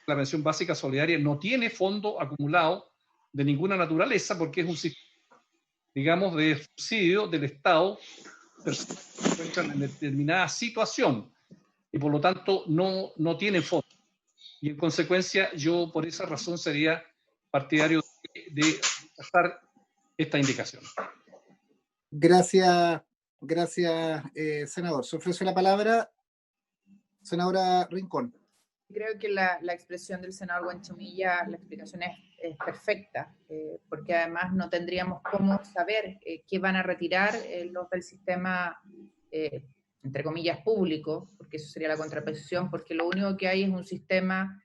[SPEAKER 4] la pensión básica solidaria no tiene fondo acumulado de ninguna naturaleza porque es un sistema, digamos, de subsidio del Estado que se encuentran en determinada situación y por lo tanto no tiene fondo. Y en consecuencia yo por esa razón sería partidario de rechazar esta indicación.
[SPEAKER 1] Gracias, senador. Se ofrece la palabra, senadora Rincón.
[SPEAKER 10] Creo que la expresión del senador Buenchumilla, la explicación es perfecta, porque además no tendríamos cómo saber qué van a retirar los del sistema, entre comillas, público, porque eso sería la contraposición, porque lo único que hay es un sistema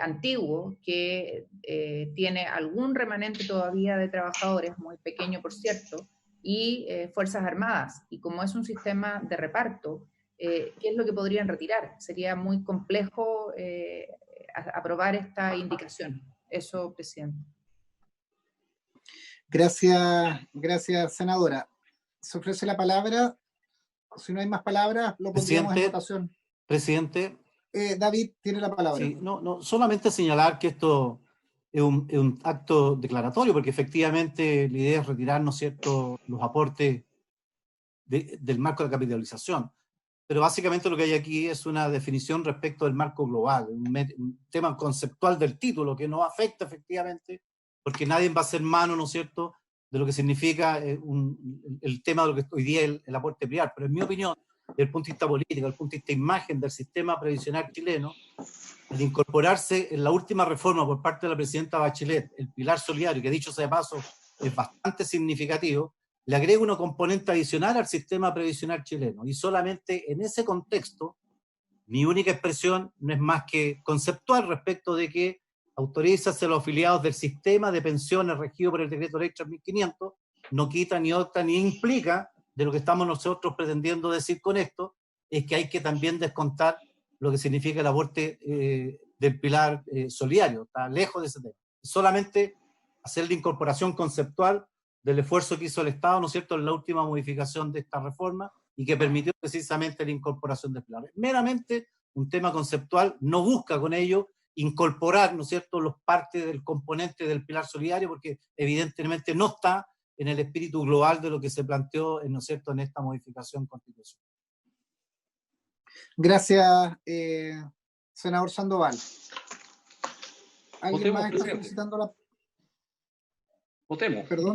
[SPEAKER 10] antiguo que tiene algún remanente todavía de trabajadores, muy pequeño por cierto, y Fuerzas Armadas. Y como es un sistema de reparto, ¿qué es lo que podrían retirar? Sería muy complejo aprobar esta indicación. Eso, presidente.
[SPEAKER 1] Gracias, senadora. Se ofrece la palabra. Si no hay más palabras, lo pondríamos en votación.
[SPEAKER 13] Presidente.
[SPEAKER 1] David tiene la palabra.
[SPEAKER 13] Sí, no, solamente señalar que esto es un acto declaratorio, porque efectivamente la idea es retirar, ¿no es cierto?, los aportes del marco de capitalización. Pero básicamente lo que hay aquí es una definición respecto del marco global, un tema conceptual del título que no afecta efectivamente, porque nadie va a hacer mano, ¿no es cierto?, de lo que significa el tema de lo que hoy día es el aporte privado. Pero en mi opinión, desde el punto de vista político, desde el punto de vista imagen del sistema previsional chileno, al incorporarse en la última reforma por parte de la presidenta Bachelet, el pilar solidario, que dicho sea de paso es bastante significativo, le agrega una componente adicional al sistema previsional chileno. Y solamente en ese contexto, mi única expresión no es más que conceptual respecto de que autorízase a los afiliados del sistema de pensiones regido por el decreto ley 3500, no quita ni opta ni implica de lo que estamos nosotros pretendiendo decir con esto, es que hay que también descontar lo que significa el aporte del pilar solidario. Está lejos de ese tema. Solamente hacer la incorporación conceptual del esfuerzo que hizo el Estado, ¿no es cierto?, en la última modificación de esta reforma y que permitió precisamente la incorporación de pilares. Meramente un tema conceptual, no busca con ello incorporar, ¿no es cierto?, los partes del componente del pilar solidario, porque evidentemente no está en el espíritu global de lo que se planteó, ¿no es cierto?, en esta modificación constitucional.
[SPEAKER 1] Gracias, senador Sandoval. ¿Alguien
[SPEAKER 4] Votemos,
[SPEAKER 1] más está
[SPEAKER 4] presidente.
[SPEAKER 1] solicitando la...
[SPEAKER 4] Votemos.
[SPEAKER 1] Perdón.